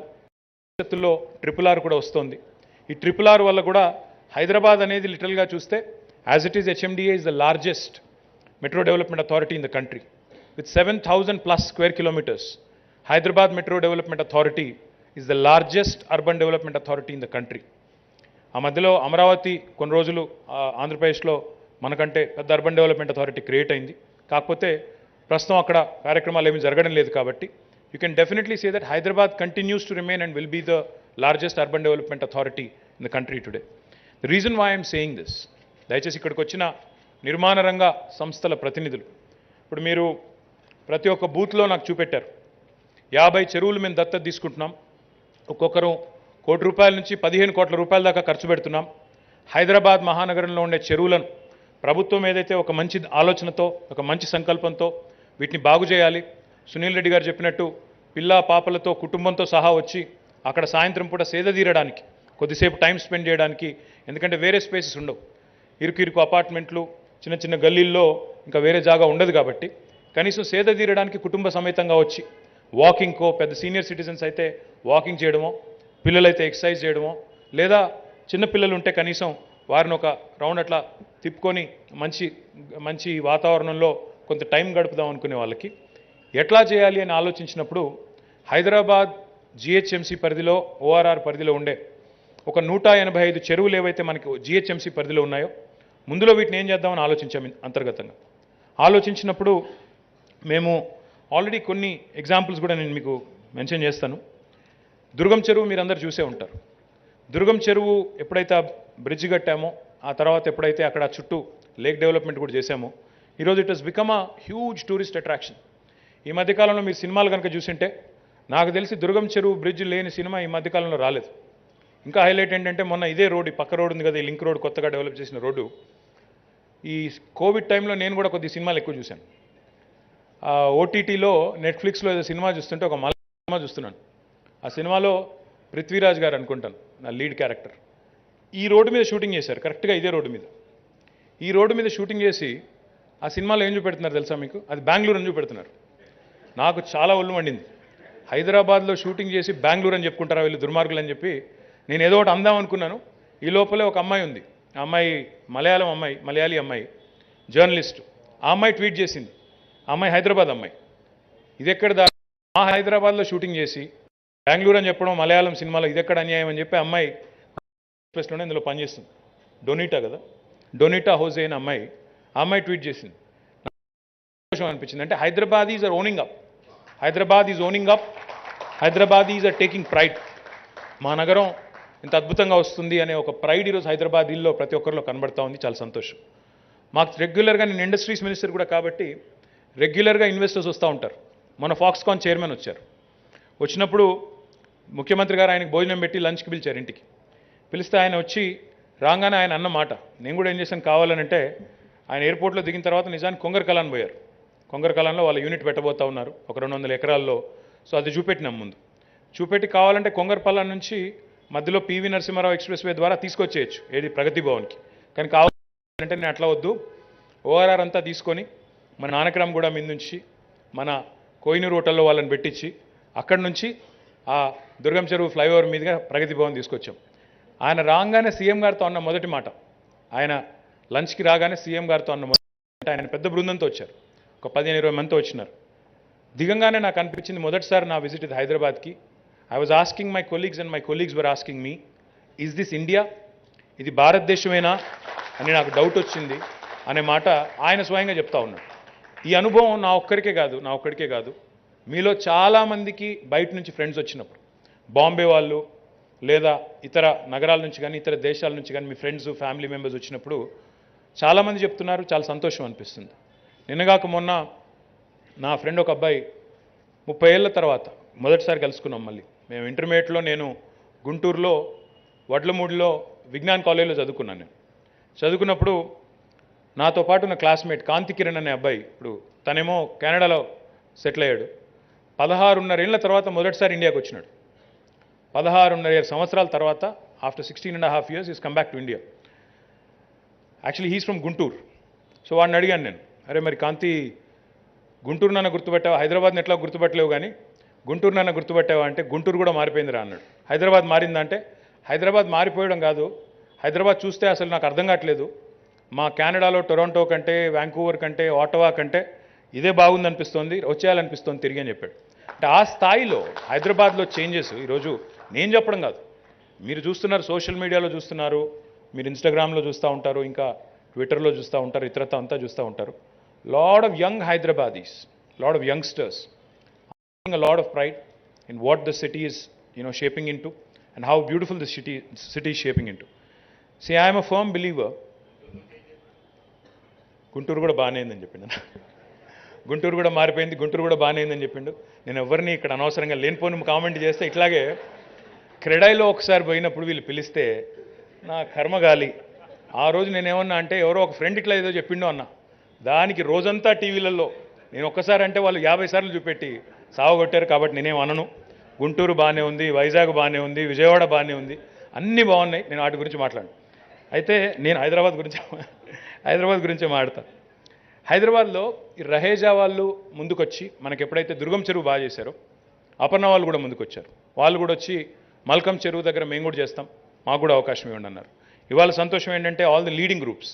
భవిష్యత్తులో RRR కూడా వస్తుంది. ఈ RRR వల్ల కూడా హైదరాబాద్ అనేది లిటరల్గా చూస్తే as it is HMDA is the largest metro development authority in the country with 7,000+ square kilometers. Hyderabad Metro Development Authority is the largest urban development authority in the country. ఆ మధ్యలో అమరావతి కొన్ని రోజులు ఆంధ్రప్రదేశ్లో మనకంటే పెద్ద అర్బన్ డెవలప్మెంట్ అథారిటీ క్రియేట్ అయింది. కాకపోతే ప్రస్తుతం అక్కడ కార్యక్రమాలు ఏమీ జరగడం లేదు. కాబట్టి you can definitely say that Hyderabad continues to remain and will be the largest urban development authority in the country today. The reason why I'm saying this, దయచేసి ఇక్కడికి వచ్చిన నిర్మాణ రంగ సంస్థల ప్రతినిధులు ఇప్పుడు మీరు ప్రతి ఒక్క బూత్లో నాకు చూపెట్టారు 50 చెరువులు మేము దత్తత తీసుకుంటున్నాం, ఒక్కొక్కరు ₹1 కోటి నుంచి 15 కోట్ల రూపాయల దాకా ఖర్చు పెడుతున్నాం. హైదరాబాద్ మహానగరంలో ఉండే చెరువులను ప్రభుత్వం ఏదైతే ఒక మంచి ఆలోచనతో ఒక మంచి సంకల్పంతో వీటిని బాగు చేయాలి, సునీల్ రెడ్డి గారు చెప్పినట్టు పిల్ల పాపలతో కుటుంబంతో సహా వచ్చి అక్కడ సాయంత్రం పూట సేద తీరడానికి కొద్దిసేపు టైం స్పెండ్ చేయడానికి, ఎందుకంటే వేరే స్పేసెస్ ఉండవు, ఇరుకు అపార్ట్మెంట్లు చిన్న చిన్న గల్లీల్లో ఇంకా వేరే జాగా ఉండదు. కాబట్టి కనీసం సేద తీరడానికి కుటుంబ సమేతంగా వచ్చి వాకింగ్కో, పెద్ద సీనియర్ సిటిజన్స్ అయితే వాకింగ్ చేయడమో, పిల్లలైతే ఎక్సర్సైజ్ చేయడమో, లేదా చిన్న పిల్లలు ఉంటే కనీసం వారిని ఒక రౌండ్ అట్లా తిప్పుకొని మంచి వాతావరణంలో కొంత టైం గడుపుదాం అనుకునే వాళ్ళకి ఎట్లా చేయాలి అని ఆలోచించినప్పుడు హైదరాబాద్ GHMC పరిధిలో ORR పరిధిలో ఉండే ఒక 185 చెరువులు ఏవైతే మనకి GHMC పరిధిలో ఉన్నాయో ముందులో వీటిని ఏం చేద్దామని ఆలోచించాము. అంతర్గతంగా ఆలోచించినప్పుడు మేము ఆల్రెడీ కొన్ని ఎగ్జాంపుల్స్ కూడా నేను మీకు మెన్షన్ చేస్తాను. దుర్గం చెరువు మీరందరూ చూసే ఉంటారు. దుర్గం చెరువు ఎప్పుడైతే బ్రిడ్జ్ కట్టామో ఆ తర్వాత ఎప్పుడైతే అక్కడ చుట్టూ లేక్ డెవలప్మెంట్ కూడా చేశామో ఈరోజు it has become a huge tourist attraction. ఈ మధ్యకాలంలో మీరు సినిమాలు కనుక చూసింటే నాకు తెలిసి దుర్గం చెరువు బ్రిడ్జ్ లేని సినిమా ఈ మధ్యకాలంలో రాలేదు. ఇంకా హైలైట్ ఏంటంటే మొన్న ఇదే రోడ్డు పక్క రోడ్డు ఉంది కదా, ఈ లింక్ రోడ్ కొత్తగా డెవలప్ చేసిన రోడ్డు, ఈ కోవిడ్ టైంలో నేను కూడా కొద్ది సినిమాలు ఎక్కువ చూశాను. OTTలో నెట్ఫ్లిక్స్లో ఏదో సినిమా చూస్తుంటే ఒక మలయాళం సినిమా చూస్తున్నాను. ఆ సినిమాలో పృథ్వీరాజ్ గారు అనుకుంటాను నా లీడ్ క్యారెక్టర్. ఈ రోడ్డు మీద షూటింగ్ చేశారు, కరెక్ట్గా ఇదే రోడ్డు మీద. ఈ రోడ్డు మీద షూటింగ్ చేసి ఆ సినిమాలో ఏం చూపెడుతున్నారు తెలుసా మీకు? అది బెంగళూరు అని చూపెడుతున్నారు. నాకు చాలా ఒళ్ళు మండింది. హైదరాబాద్లో షూటింగ్ చేసి బెంగళూరు అని చెప్పుకుంటారా వీళ్ళు దుర్మార్గులు అని చెప్పి నేను ఏదో ఒకటి అందాం అనుకున్నాను. ఈ లోపలే ఒక అమ్మాయి ఉంది, ఆ అమ్మాయి మలయాళీ అమ్మాయి, జర్నలిస్టు. ఆ అమ్మాయి ట్వీట్ చేసింది, ఆ అమ్మాయి హైదరాబాద్ అమ్మాయి, ఇది ఎక్కడ మా హైదరాబాద్లో షూటింగ్ చేసి బెంగళూరు అని చెప్పడం మలయాళం సినిమాలో ఇదెక్కడ అన్యాయం అని చెప్పి అమ్మాయి ఎక్స్ప్రెస్లోనే ఇందులో పనిచేస్తుంది. డొనిటా కదా, డొనిటా హోజే అని అమ్మాయి ట్వీట్ చేసింది. సంతోషం అనిపించింది. అంటే Hyderabadis are owning up. Hyderabad is owning up, Hyderabad is taking pride. మా నగరం ఇంత అద్భుతంగా వస్తుంది అనే ఒక ప్రైడ్ ఈరోజు హైదరాబాదీల్లో ప్రతి ఒక్కరిలో కనబడతా ఉంది. చాలా సంతోషం. మాకు రెగ్యులర్గా, నేను ఇండస్ట్రీస్ మినిస్టర్ కూడా కాబట్టి రెగ్యులర్గా ఇన్వెస్టర్స్ వస్తూ ఉంటారు. మన ఫాక్స్కాన్ చైర్మన్ వచ్చారు. వచ్చినప్పుడు ముఖ్యమంత్రి గారు ఆయనకు భోజనం పెట్టి లంచ్కి పిలిచారు ఇంటికి. పిలిస్తే ఆయన వచ్చి రాగానే ఆయన అన్న మాట, నేను కూడా ఏం చేశాను కావాలనంటే, ఆయన ఎయిర్పోర్ట్లో దిగిన తర్వాత నిజానికి కొంగరకలాన్ పోయారు. కొంగరకలాన్లో వాళ్ళ యూనిట్ పెట్టబోతా ఉన్నారు ఒక 200 ఎకరాల్లో. సో అది చూపెట్టినాం ముందు. చూపెట్టి కావాలంటే కొంగరపల్లాన్ నుంచి మధ్యలో పివి నరసింహారావు ఎక్స్ప్రెస్ వే ద్వారా తీసుకొచ్చేయచ్చు ఏది ప్రగతి భవన్కి. కానీ కావాలంటే నేను అట్లా వద్దు, ఓఆర్ఆర్ అంతా తీసుకొని మన నానక్రామ్ కూడా మీద నుంచి మన కోయినూరు హోటల్లో వాళ్ళని పెట్టించి అక్కడి నుంచి ఆ దుర్గం చెరువు ఫ్లైఓవర్ మీదుగా ప్రగతి భవన్ తీసుకొచ్చాం. ఆయన రాగానే సీఎం గారితో అన్న మొదటి మాట, ఆయన లంచ్కి రాగానే సీఎం గారితో అన్న మొదటి మాట, ఆయన పెద్ద బృందంతో వచ్చారు, ఒక 15-20 మందితో వచ్చినారు. దిగంగానే నాకు అనిపించింది మొదటిసారి నా విజిట్ ఇది హైదరాబాద్కి. I was asking my colleagues and my colleagues were asking me, is this India, ఇది భారతదేశమేనా అని నాకు డౌట్ వచ్చింది అనే మాట ఆయన స్వయంగా చెప్తా ఉన్నాడు. ఈ అనుభవం నా ఒక్కడికే కాదు మీలో చాలామందికి బయట నుంచి ఫ్రెండ్స్ వచ్చినప్పుడు, బాంబే వాళ్ళు లేదా ఇతర నగరాల నుంచి కానీ ఇతర దేశాల నుంచి కానీ మీ ఫ్రెండ్స్ ఫ్యామిలీ మెంబర్స్ వచ్చినప్పుడు చాలామంది చెప్తున్నారు, చాలా సంతోషం అనిపిస్తుంది. నిన్నగాక మొన్న నా ఫ్రెండ్ ఒక అబ్బాయి 30 ఏళ్ల తర్వాత మొదటిసారి కలుసుకున్నాం మళ్ళీ. మేము ఇంటర్మీడియట్లో నేను గుంటూరులో వడ్లమూడిలో విజ్ఞాన్ కాలేజీలో చదువుకున్నాను. నేను చదువుకున్నప్పుడు నాతో పాటు నా క్లాస్మేట్ కాంతి కిరణ్ అనే అబ్బాయి, ఇప్పుడు తనేమో కెనడాలో సెటిల్ అయ్యాడు. 16.5 ఏళ్ల తర్వాత మొదటిసారి ఇండియాకి వచ్చినాడు. 16.5 సంవత్సరాల తర్వాత after 16.5 years is come back to India. Actually he's from Guntur. So వాడిని అడిగాను నేను, అరే మరి కాంతి, గుంటూరు నన్ను గుర్తుపెట్టావా, హైదరాబాద్ని ఎట్లా గుర్తుపెట్టలేవు కానీ గుంటూరు నన్ను గుర్తుపెట్టావా అంటే, గుంటూరు కూడా మారిపోయిందిరా అన్నాడు. హైదరాబాద్ మారిందంటే, హైదరాబాద్ మారిపోయడం కాదు, హైదరాబాద్ చూస్తే అసలు నాకు అర్థం కావట్లేదు, మా కెనడాలో టొరంటో కంటే వ్యాంకూవర్ కంటే ఆటవా కంటే ఇదే బాగుందనిపిస్తోంది, వచ్చేయాలనిపిస్తోంది తిరిగి అని చెప్పాడు. అంటే ఆ స్థాయిలో హైదరాబాద్లో చేంజెస్ ఈరోజు నేను చెప్పడం కాదు, మీరు చూస్తున్నారు, సోషల్ మీడియాలో చూస్తున్నారు, మీరు ఇన్స్టాగ్రామ్లో చూస్తూ ఉంటారు, ఇంకా ట్విట్టర్లో చూస్తూ ఉంటారు, ఇతరత అంతా చూస్తూ ఉంటారు. Lot of young Hyderabadis, lot of youngsters a lot of pride in what the city is shaping into and how beautiful the city is shaping into. See, I am a firm believer. Guntur కూడా బాగానే అయిందని చెప్పిండు, గుంటూరు కూడా మారిపోయింది, గుంటూరు కూడా బాగానే అయిందని చెప్పిండు. నేను ఎవరిని ఇక్కడ అనవసరంగా లేనిపోని కామెంట్ చేస్తే, ఇట్లాగే క్రెడాయిలో ఒకసారి పోయినప్పుడు వీళ్ళు పిలిస్తే నా కర్మగాలి. ఆ రోజు నేనేమన్నా అంటే, ఎవరో ఒక ఫ్రెండ్ ఇట్లా ఏదో చెప్పిండో అన్న, దానికి రోజంతా టీవీలలో నేను ఒక్కసారి అంటే వాళ్ళు 50 సార్లు చూపెట్టి సావగొట్టారు. కాబట్టి నేనేం అనను. గుంటూరు బాగానే ఉంది, వైజాగ్ బాగానే ఉంది, విజయవాడ బాగానే ఉంది, అన్నీ బాగున్నాయి, నేను వాటి గురించి మాట్లాడను. అయితే నేను హైదరాబాద్ గురించే మాట్లాడతాను. హైదరాబాద్లో ఈ రహేజా వాళ్ళు ముందుకొచ్చి మనకి ఎప్పుడైతే దుర్గం చెరువు బాగా చేశారో, అపర్ణ వాళ్ళు కూడా ముందుకొచ్చారు. వాళ్ళు కూడా వచ్చి మల్కం చెరువు దగ్గర మేము కూడా చేస్తాం, మాకు కూడా అవకాశం ఇవ్వండి అన్నారు. ఇవాళ సంతోషం ఏంటంటే all the leading groups,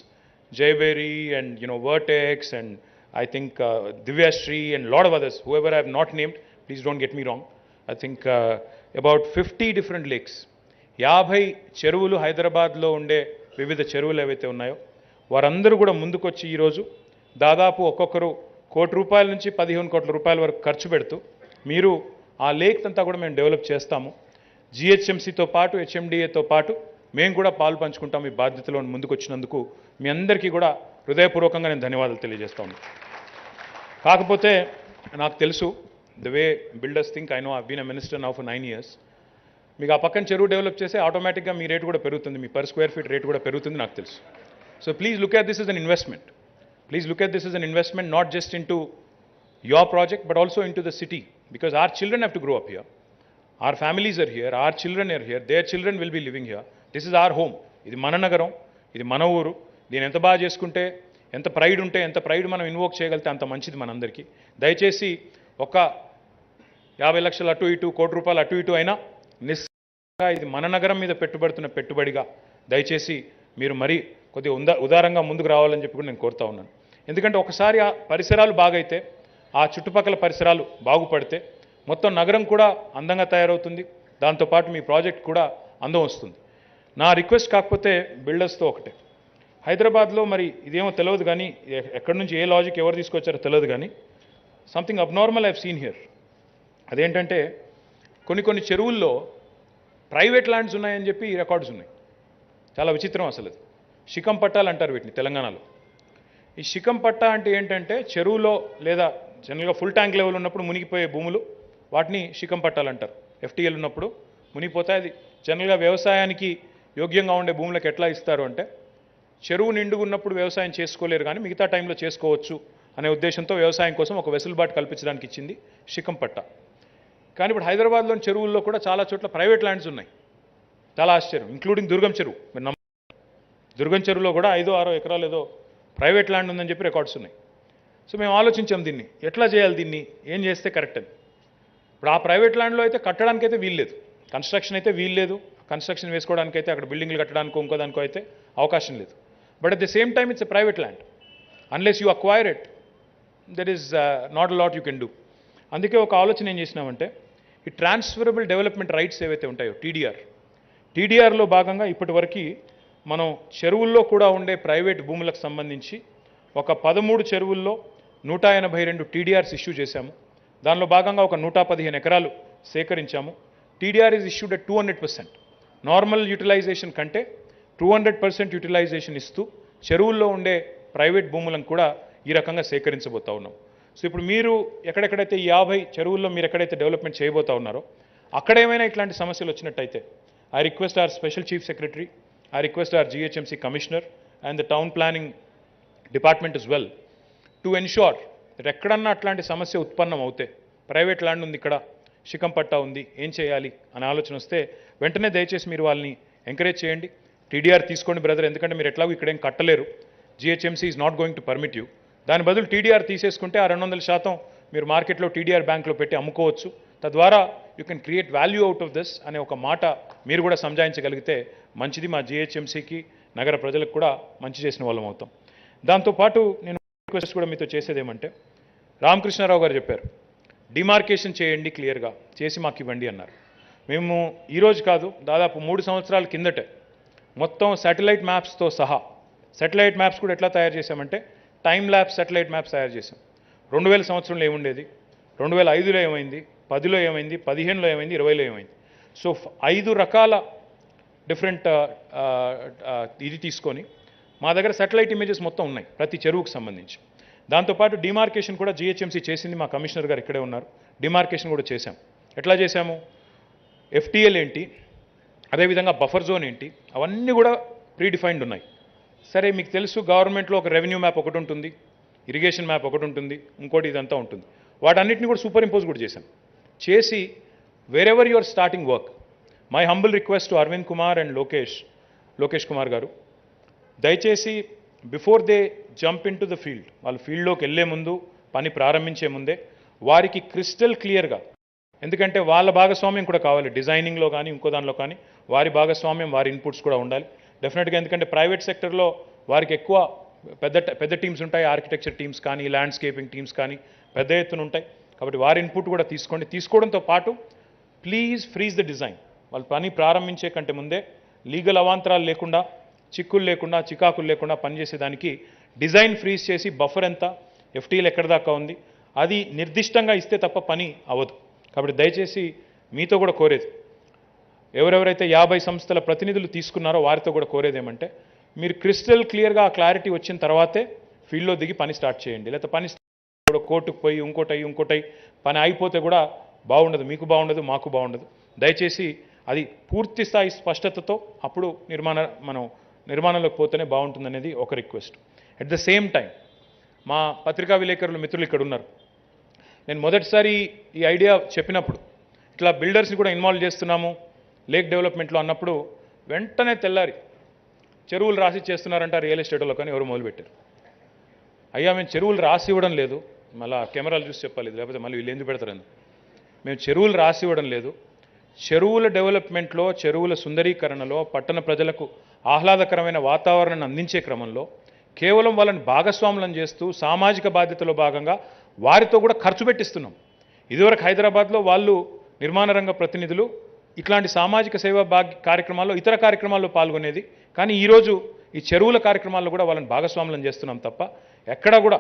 Jayabheri and vertex and I think Divyashree and a lot of others, whoever I have not named, please don't get me wrong. I think about 50 different lakes, 50 చెరువులు హైదరాబాద్లో ఉండే వివిధ చెరువులు ఏవైతే ఉన్నాయో వారందరూ కూడా ముందుకొచ్చి ఈరోజు దాదాపు ఒక్కొక్కరు ₹1 నుంచి 15 కోట్ల వరకు ఖర్చు పెడుతూ మీరు ఆ లేక్ అంతా కూడా మేము డెవలప్ చేస్తాము. జిహెచ్ఎంసీతో పాటు హెచ్ఎండిఏతో పాటు మేము కూడా పాలు పంచుకుంటాం ఈ బాధ్యతలో ముందుకొచ్చినందుకు మీ అందరికీ కూడా హృదయపూర్వకంగా నేను ధన్యవాదాలు తెలియజేస్తా ఉన్నాను. కాకపోతే నాకు తెలుసు, the way builders think, I know I been a minister now for 9 years. మీకు ఆ పక్కన చెరువు డెవలప్ చేస్తే ఆటోమేటిక్గా మీ రేటు కూడా పెరుగుతుంది, మీ పర్ స్క్వేర్ ఫీట్ రేటు కూడా పెరుగుతుంది నాకు తెలుసు. So please look at this is an investment. Please look at this as an investment not just into your project but also into the city, because our children have to grow up here. Our families are here, our children are here, their children will be living here. This is our home. ఇది మన నగరం, ఇది మన ఊరు. దీని ఎంత బాగా చేసుకుంటే, ఎంత ప్రైడ్ ఉంటే, ఎంత ప్రైడ్ మనం ఇన్వోక్ చేయగలిగితే అంత మంచిది మనందరికీ. దయచేసి ఒక 50 లక్షలు అటు ఇటు, ₹1 అటు ఇటు అయినా నిశ్చయంగా ఇది మన నగరం మీద పెట్టుబడుతున్న పెట్టుబడిగా దయచేసి మీరు మరీ కొద్దిగా ఉదారంగా ముందుకు రావాలని చెప్పి కూడా నేను కోరుతా ఉన్నాను. ఎందుకంటే ఒకసారి ఆ పరిసరాలు బాగైతే, ఆ చుట్టుపక్కల పరిసరాలు బాగుపడితే మొత్తం నగరం కూడా అందంగా తయారవుతుంది, దాంతోపాటు మీ ప్రాజెక్ట్ కూడా అందం వస్తుంది. నా రిక్వెస్ట్ కాకపోతే బిల్డర్స్తో ఒకటే, హైదరాబాద్లో మరి ఇదేమో తెలియదు కానీ, ఎక్కడి నుంచి ఏ లాజిక్ ఎవరు తీసుకొచ్చారో తెలియదు కానీ, something abnormal I've seen here. అదేంటంటే కొన్ని చెరువుల్లో ప్రైవేట్ ల్యాండ్స్ ఉన్నాయని చెప్పి రికార్డ్స్ ఉన్నాయి. చాలా విచిత్రం అసలు. అది శిఖం పట్టాలు అంటారు వీటిని తెలంగాణలో. ఈ శిఖం పట్టా అంటే ఏంటంటే చెరువులో లేదా జనరల్గా ఫుల్ ట్యాంక్ లెవెల్ ఉన్నప్పుడు మునిగిపోయే భూములు, వాటిని శిఖం పట్టాలు అంటారు. ఎఫ్టీఎల్ ఉన్నప్పుడు మునిగిపోతాయి. అది జనరల్గా వ్యవసాయానికి యోగ్యంగా ఉండే భూములకు ఎట్లా ఇస్తారు అంటే, చెరువు నిండుగున్నప్పుడు వ్యవసాయం చేసుకోలేరు కానీ మిగతా టైంలో చేసుకోవచ్చు అనే ఉద్దేశంతో వ్యవసాయం కోసం ఒక వెసులుబాటు కల్పించడానికి ఇచ్చింది శిఖం పట్టా. కానీ ఇప్పుడు హైదరాబాద్లోని చెరువుల్లో కూడా చాలా చోట్ల ప్రైవేట్ ల్యాండ్స్ ఉన్నాయి. చాలా ఆశ్చర్యం. ఇంక్లూడింగ్ దుర్గం చెరువు. మీరు దుర్గం చెరువులో కూడా 5-6 ఎకరాలు ఏదో ప్రైవేట్ ల్యాండ్ ఉందని చెప్పి రికార్డ్స్ ఉన్నాయి. సో మేము ఆలోచించాం దీన్ని ఎట్లా చేయాలి, దీన్ని ఏం చేస్తే కరెక్ట్ అని. ఇప్పుడు ఆ ప్రైవేట్ ల్యాండ్లో అయితే కట్టడానికైతే వీల్లేదు, కన్స్ట్రక్షన్ అయితే వీల్లేదు. కన్స్ట్రక్షన్ వేసుకోవడానికైతే అక్కడ బిల్డింగ్లు కట్టడానికో ఇంకోదానికో అయితే అవకాశం లేదు. But at the same time it's a private land. Unless you acquire it, that is not a lot you can do. అందుకే ఒక ఆలోచన ఏం చేసినామంటే, ఈ ట్రాన్స్ఫరబుల్ డెవలప్మెంట్ రైట్స్ ఏవైతే ఉంటాయో టీడీఆర్లో భాగంగా ఇప్పటివరకు మనం చెరువుల్లో కూడా ఉండే ప్రైవేట్ భూములకు సంబంధించి ఒక 13 చెరువుల్లో 182 టీడీఆర్స్ ఇష్యూ చేశాము. దానిలో భాగంగా ఒక 115 ఎకరాలు సేకరించాము. TDR is issued at 200%. Normal utilization కంటే 200% యూటిలైజేషన్ ఇస్తూ చెరువుల్లో ఉండే ప్రైవేట్ భూములను కూడా ఈ రకంగా సేకరించబోతా ఉన్నాం. సో ఇప్పుడు మీరు ఎక్కడెక్కడైతే ఈ 50 చెరువుల్లో మీరు ఎక్కడైతే డెవలప్మెంట్ చేయబోతా ఉన్నారో అక్కడ ఏమైనా ఇట్లాంటి సమస్యలు వచ్చినట్టయితే I request our special chief secretary, I request our GHMC Commissioner and the Town Planning Department as well to ensure that ఎక్కడన్నా అట్లాంటి సమస్య ఉత్పన్నం అవుతే, ప్రైవేట్ ల్యాండ్ ఉంది ఇక్కడ, శిఖం పట్టా ఉంది, ఏం చేయాలి అనే ఆలోచన వస్తే వెంటనే దయచేసి మీరు వాళ్ళని ఎంకరేజ్ చేయండి. టీడీఆర్ తీసుకోండి బ్రదర్, ఎందుకంటే మీరు ఎట్లాగో ఇక్కడేం కట్టలేరు, GHMC is not going to permit you. దాని బదులు టీడీఆర్ తీసేసుకుంటే ఆ 200% మీరు మార్కెట్లో టీడీఆర్ బ్యాంక్లో పెట్టి అమ్ముకోవచ్చు. తద్వారా you can create value out of this అనే ఒక మాట మీరు కూడా సంజాయించగలిగితే మంచిది. మా జిహెచ్ఎంసీకి, నగర ప్రజలకు కూడా మంచి చేసిన వాళ్ళం అవుతాం. దాంతోపాటు నేను రిక్వెస్ట్ కూడా మీతో చేసేది ఏమంటే, రామకృష్ణారావు గారు చెప్పారు డిమార్కేషన్ చేయండి, క్లియర్గా చేసి మాకు ఇవ్వండి అన్నారు. మేము ఈరోజు కాదు, దాదాపు 3 సంవత్సరాల కిందటే మొత్తం శాటిలైట్ మ్యాప్స్తో సహా, శాటిలైట్ మ్యాప్స్ కూడా ఎట్లా తయారు చేశామంటే టైమ్ ల్యాబ్స్ శాటిలైట్ మ్యాప్స్ తయారు చేశాం. 2000 సంవత్సరంలో ఏముండేది, 2005లో ఏమైంది, 10లో ఏమైంది, 15లో ఏమైంది, 20లో ఏమైంది. సో 5 రకాల డిఫరెంట్ ఇది తీసుకొని మా దగ్గర శాటిలైట్ ఇమేజెస్ మొత్తం ఉన్నాయి ప్రతి చెరువుకు సంబంధించి. దాంతోపాటు డిమార్కేషన్ కూడా జిహెచ్ఎంసీ చేసింది, మా కమిషనర్ గారు ఇక్కడే ఉన్నారు. డిమార్కేషన్ కూడా చేశాం. ఎట్లా చేశాము, ఎఫ్టీఎల్ ఏంటి, అదేవిధంగా బఫర్ జోన్ ఏంటి, అవన్నీ కూడా ప్రీడిఫైన్డ్ ఉన్నాయి. సరే మీకు తెలుసు గవర్నమెంట్లో ఒక రెవెన్యూ మ్యాప్ ఒకటి ఉంటుంది, ఇరిగేషన్ మ్యాప్ ఒకటి ఉంటుంది, ఇంకోటి ఇదంతా ఉంటుంది. వాటన్నిటిని కూడా సూపర్ ఇంపోజ్ కూడా చేశాం. చేసి wherever your starting work, my humble request to Arvind Kumar and Lokesh Kumar garu, దయచేసి before they jump in to the field, వాళ్ళు ఫీల్డ్లోకి వెళ్ళే ముందు, పని ప్రారంభించే ముందే వారికి క్రిస్టల్ క్లియర్గా, ఎందుకంటే వాళ్ళ భాగస్వామ్యం కూడా కావాలి డిజైనింగ్లో కానీ ఇంకో దానిలో కానీ, వారి భాగస్వామ్యం, వారి ఇన్పుట్స్ కూడా ఉండాలి డెఫినెట్గా. ఎందుకంటే ప్రైవేట్ సెక్టర్లో వారికి ఎక్కువ పెద్ద టీమ్స్ ఉంటాయి, ఆర్కిటెక్చర్ టీమ్స్ కానీ ల్యాండ్స్కేపింగ్ టీమ్స్ కానీ పెద్ద ఎత్తున ఉంటాయి. కాబట్టి వారి ఇన్పుట్ కూడా తీసుకోండి. తీసుకోవడంతో పాటు ప్లీజ్ ఫ్రీజ్ ద డిజైన్. వాళ్ళు పని ప్రారంభించే కంటే ముందే లీగల్ అవాంతరాలు లేకుండా, చిక్కులు లేకుండా, చికాకులు లేకుండా పనిచేసేదానికి డిజైన్ ఫ్రీజ్ చేసి బఫర్ ఎంత, ఎఫ్టీలు ఎక్కడి దాకా ఉంది, అది నిర్దిష్టంగా ఇస్తే తప్ప పని అవ్వదు. కాబట్టి దయచేసి మీతో కూడా కోరేది, ఎవరెవరైతే 50 సంస్థల ప్రతినిధులు తీసుకున్నారో వారితో కూడా కోరేది ఏమంటే, మీరు క్రిస్టల్ క్లియర్గా ఆ క్లారిటీ వచ్చిన తర్వాతే ఫీల్డ్లో దిగి పని స్టార్ట్ చేయండి. లేకపోతే పని కూడా కోర్టుకు పోయి ఇంకోటై పని అయిపోతే కూడా బాగుండదు, మీకు బాగుండదు, మాకు బాగుండదు. దయచేసి అది పూర్తి స్థాయి స్పష్టతతో అప్పుడు నిర్మాణంలోకి పోతేనే బాగుంటుందనేది ఒక request. At the same time మా పత్రికా విలేకరులు మిత్రులు ఇక్కడ ఉన్నారు. నేను మొదటిసారి ఈ ఐడియా చెప్పినప్పుడు ఇట్లా బిల్డర్స్ని కూడా ఇన్వాల్వ్ చేస్తున్నాము లేక్ డెవలప్మెంట్లో అన్నప్పుడు వెంటనే తెల్లారి చెరువులు రాసి చేస్తున్నారంట రియల్ ఎస్టేట్లో, కానీ ఎవరు మొదలుపెట్టారు. అయ్యా మేము చెరువులు రాసి ఇవ్వడం లేదు, మళ్ళీ కెమెరాలు చూసి చెప్పాలి, లేకపోతే మళ్ళీ వీళ్ళు ఎందుకు పెడతారని. మేము చెరువులు రాసి ఇవ్వడం లేదు, చెరువుల డెవలప్మెంట్లో, చెరువుల సుందరీకరణలో, పట్టణ ప్రజలకు ఆహ్లాదకరమైన వాతావరణాన్ని అందించే క్రమంలో కేవలం వాళ్ళని భాగస్వాములను చేస్తూ సామాజిక బాధ్యతలో భాగంగా వారితో కూడా ఖర్చు పెట్టిస్తున్నాం. ఇదివరకు హైదరాబాద్లో వాళ్ళు నిర్మాణ రంగ ప్రతినిధులు ఇట్లాంటి సామాజిక సేవా కార్యక్రమాల్లో, ఇతర కార్యక్రమాల్లో పాల్గొనేది. కానీ ఈరోజు ఈ చెరువుల కార్యక్రమాల్లో కూడా వాళ్ళని భాగస్వాములను చేస్తున్నాం తప్ప ఎక్కడా కూడా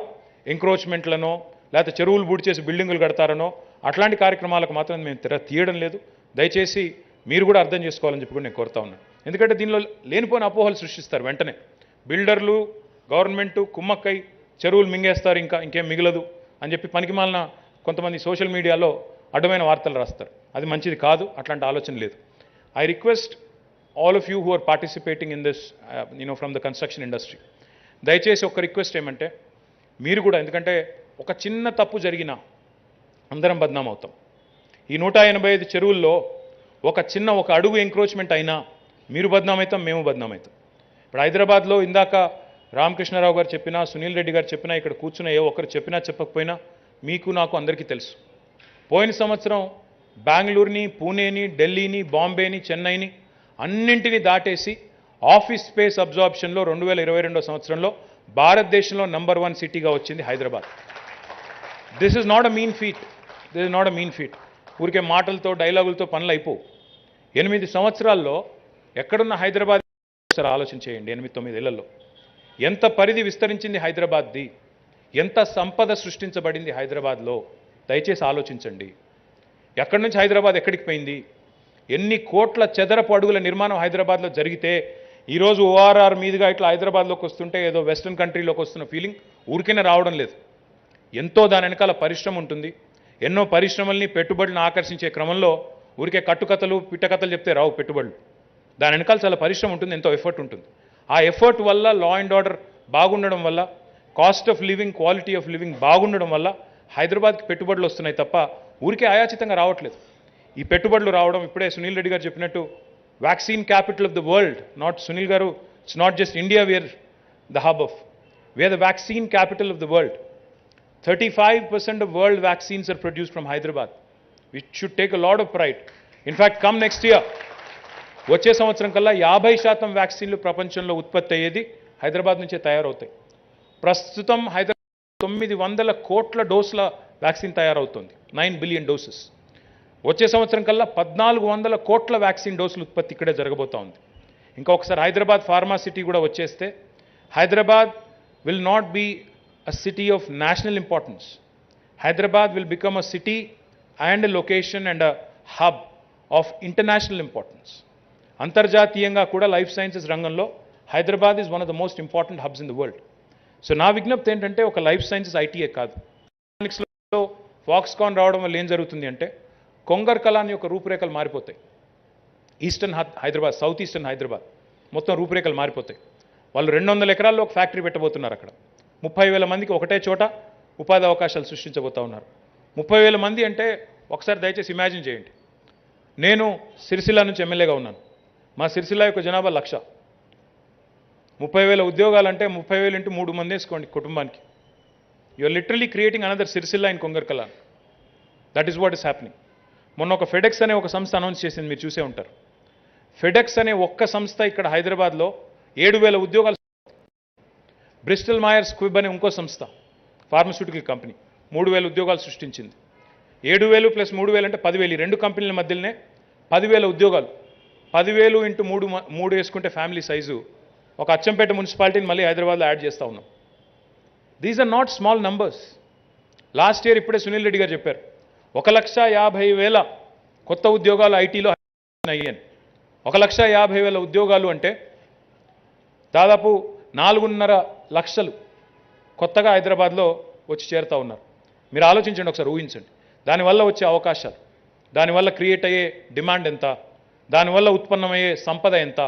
ఎంక్రోచ్మెంట్లనో లేకపోతే చెరువులు బూడి చేసి బిల్డింగులు కడతారనో అట్లాంటి కార్యక్రమాలకు మాత్రం మేము తీయడం లేదు. దయచేసి మీరు కూడా అర్థం చేసుకోవాలని చెప్పి కూడా నేను కోరుతా ఉన్నాను. ఎందుకంటే దీనిలో లేనిపోయిన అపోహలు సృష్టిస్తారు వెంటనే. బిల్డర్లు గవర్నమెంటు కుమ్మక్కై చెరువులు మింగేస్తారు, ఇంకేం మిగలదు అని చెప్పి పనికిమాలిన కొంతమంది సోషల్ మీడియాలో అడ్డమైన వార్తలు రాస్తారు. అది మంచిది కాదు, అట్లాంటి ఆలోచన లేదు. I request all of you who are participating in this from the construction industry, దయచేసి ఒక రిక్వెస్ట్ ఏమంటే మీరు కూడా, ఎందుకంటే ఒక చిన్న తప్పు జరిగినా అందరం బద్నాం అవుతాం. ఈ 185 చెరువుల్లో ఒక అడుగు ఎంక్రోచ్మెంట్ అయినా మీరు బద్నాం అవుతాం, మేము బద్నాం అవుతాం. ఇప్పుడు హైదరాబాద్లో ఇందాక రామకృష్ణారావు గారు చెప్పినా, సునీల్ రెడ్డి గారు చెప్పినా, ఇక్కడ కూర్చున్న ఏ ఒక్కరు చెప్పినా చెప్పకపోయినా మీకు నాకు అందరికీ తెలుసు. పోయిన సంవత్సరం బెంగళూరుని, పూణేని, ఢిల్లీని, బాంబేని, చెన్నైని అన్నింటినీ దాటేసి ఆఫీస్ స్పేస్ అబ్జార్ప్షన్లో 2022 సంవత్సరంలో భారతదేశంలో నంబర్ 1 సిటీగా వచ్చింది Hyderabad. This is not a mean feet. ఊరికే మాటలతో డైలాగులతో పనులు అయిపోవు. 8 సంవత్సరాల్లో ఎక్కడున్న హైదరాబాద్ ఒకసారి ఆలోచన చేయండి. 8-9 ఏళ్లలో ఎంత పరిధి విస్తరించింది హైదరాబాద్ది, ఎంత సంపద సృష్టించబడింది హైదరాబాద్లో, దయచేసి ఆలోచించండి. ఎక్కడి నుంచి హైదరాబాద్ ఎక్కడికి పోయింది, ఎన్ని కోట్ల చదరపు అడుగుల నిర్మాణం హైదరాబాద్లో జరిగితే ఈరోజు ఓఆర్ఆర్ మీదుగా ఇట్లా హైదరాబాద్లోకి వస్తుంటే ఏదో వెస్ట్రన్ కంట్రీలోకి వస్తున్న ఫీలింగ్ ఊరికైనా రావడం లేదు. ఎంతో దాని వెనకాల పరిశ్రమ ఉంటుంది. ఎన్నో పరిశ్రమల్ని, పెట్టుబడులను ఆకర్షించే క్రమంలో ఊరికే కట్టుకథలు, పిట్టకథలు చెప్తే రావు పెట్టుబడులు. దాని వెనకాల చాలా పరిశ్రమ ఉంటుంది, ఎంతో ఎఫర్ట్ ఉంటుంది. ఆ ఎఫర్ట్ వల్ల లా అండ్ ఆర్డర్ బాగుండడం వల్ల, cost of living, quality of living బాగుండడం వల్ల హైదరాబాద్కి పెట్టుబడులు వస్తున్నాయి తప్ప ఊరికే ఆయాచితంగా రావట్లేదు. ఈ పెట్టుబడులు రావడం, ఇప్పుడే సునీల్ రెడ్డి గారు చెప్పినట్టు vaccine capital of the world, not Sunil గారు, it's not just India we're the hub of, we're the vaccine capital of the world. 35% of world vaccines are produced from Hyderabad. We should take a lot of pride. In fact, come next year, వచ్చే సంవత్సరం కల్లా 50% వ్యాక్సిన్లు ప్రపంచంలో ఉత్పత్తి అయ్యేది హైదరాబాద్ నుంచే తయారవుతాయి. ప్రస్తుతం హైదరాబాద్ 900 కోట్ల డోసుల వ్యాక్సిన్ తయారవుతుంది, 9 బిలియన్ డోసెస్. వచ్చే సంవత్సరం కల్లా 1400 కోట్ల వ్యాక్సిన్ డోసులు ఉత్పత్తి ఇక్కడే జరగబోతా ఉంది. ఇంకా ఒకసారి హైదరాబాద్ ఫార్మా సిటీ కూడా వచ్చేస్తే Hyderabad will not be a city of national importance. Hyderabad will become a city and a location and a hub of international importance. అంతర్జాతీయంగా కూడా లైఫ్ సైన్సెస్ రంగంలో Hyderabad is one of the most important hubs in the world. So నా విజ్ఞప్తి ఏంటంటే ఒక life sciences ITA కాదు, ఎలక్ట్రానిక్స్లో Foxconn రావడం వల్ల ఏం జరుగుతుంది అంటే కొంగర్ కలాని యొక్క రూపురేఖలు మారిపోతాయి. Eastern Hyderabad, south eastern Hyderabad మొత్తం రూపురేఖలు మారిపోతాయి. వాళ్ళు 200 ఎకరాల్లో ఒక ఫ్యాక్టరీ పెట్టబోతున్నారు. అక్కడ 30,000 మందికి ఒకటే చోట ఉపాధి అవకాశాలు సృష్టించబోతా ఉన్నారు. 30,000 మంది అంటే ఒకసారి దయచేసి ఇమాజిన్ చేయండి. నేను సిరిసిల్ల నుంచి ఎమ్మెల్యేగా ఉన్నాను. మా సిరిసిల్ల యొక్క జనాభా 1,00,000. 30,000 ఉద్యోగాలు అంటే 30,000 ఇంటూ 3 మంది వేసుకోండి కుటుంబానికి. You are literally creating another Sircilla in Kongarkalan. That is what is happening. మొన్న ఒక ఫెడెక్స్ అనే ఒక సంస్థ అనౌన్స్ చేసింది, మీరు చూసే ఉంటారు. ఫెడెక్స్ అనే ఒక్క సంస్థ ఇక్కడ హైదరాబాద్లో 7,000 ఉద్యోగాలు. బ్రిస్టల్ మాయర్స్ క్విబ్ అనే ఇంకో సంస్థ, ఫార్మస్యూటికల్ కంపెనీ, 3,000 ఉద్యోగాలు సృష్టించింది. 7,000 ప్లస్ 3,000 అంటే 10,000. ఈ 2 కంపెనీల మధ్యలోనే 10,000 ఉద్యోగాలు. 10,000 ఇంటూ 3 వేసుకుంటే ఫ్యామిలీ సైజు ఒక అచ్చంపేట మున్సిపాలిటీని మళ్ళీ హైదరాబాద్లో యాడ్ చేస్తూ ఉన్నాం. These are not small numbers. Last year ఇప్పుడే సునీల్ రెడ్డి గారు చెప్పారు 1,50,000 కొత్త ఉద్యోగాలు ఐటీలో అయ్యాను. 1,50,000 ఉద్యోగాలు అంటే దాదాపు 4.5 లక్షలు కొత్తగా హైదరాబాద్లో వచ్చి చేరుతూ ఉన్నారు. మీరు ఆలోచించండి, ఒకసారి ఊహించండి. దానివల్ల వచ్చే అవకాశాలు, దానివల్ల క్రియేట్ అయ్యే డిమాండ్ ఎంత, దానివల్ల ఉత్పన్నమయ్యే సంపద ఎంత,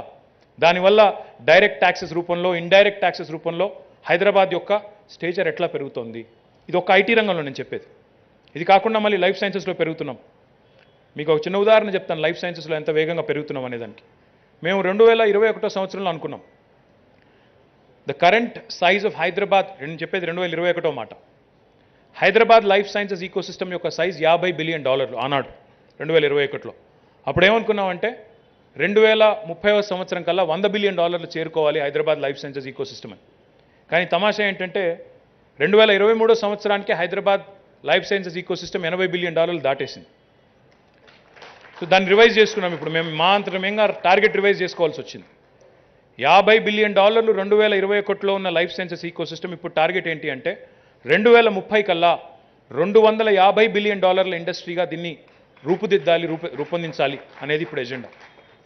దానివల్ల డైరెక్ట్ ట్యాక్సెస్ రూపంలో, ఇండైరెక్ట్ ట్యాక్సెస్ రూపంలో హైదరాబాద్ యొక్క స్టేచర్ ఎట్లా పెరుగుతోంది. ఇది ఒక ఐటీ రంగంలో నేను చెప్పేది. ఇది కాకుండా మళ్ళీ లైఫ్ సైన్సెస్లో పెరుగుతున్నాం. మీకు ఒక చిన్న ఉదాహరణ చెప్తాను, లైఫ్ సైన్సెస్లో ఎంత వేగంగా పెరుగుతున్నాం అనేదానికి. మేము 2021 సంవత్సరంలో అనుకున్నాం the current size of Hyderabad, నేను చెప్పేది 2021 మాట. హైదరాబాద్ లైఫ్ సైన్సెస్ ఈకోసిస్టమ్ యొక్క సైజ్ $50 బిలియన్ ఆనాడు 2021లో. అప్పుడు ఏమనుకున్నామంటే 2030వ సంవత్సరం కల్లా $100 బిలియన్ చేరుకోవాలి హైదరాబాద్ లైఫ్ సైన్సెస్ ఈకోసిస్టమ్ అని. కానీ తమాషా ఏంటంటే 2023 సంవత్సరానికి Hyderabad life sciences ecosystem $80 billion దాటేసింది. సో దాన్ని రివైజ్ చేసుకున్నాం. ఇప్పుడు మేము మా అంతరంగా టార్గెట్ రివైజ్ చేసుకోవాల్సి వచ్చింది. $50 బిలియన్ 2021లో ఉన్న లైఫ్ సైన్సెస్ ఈకోసిస్టమ్ ఇప్పుడు టార్గెట్ ఏంటి అంటే 2030 కల్లా $250 బిలియన్ ఇండస్ట్రీగా దీన్ని రూపుదిద్దాలి, రూపొందించాలి అనేది ఇప్పుడు ఎజెండా.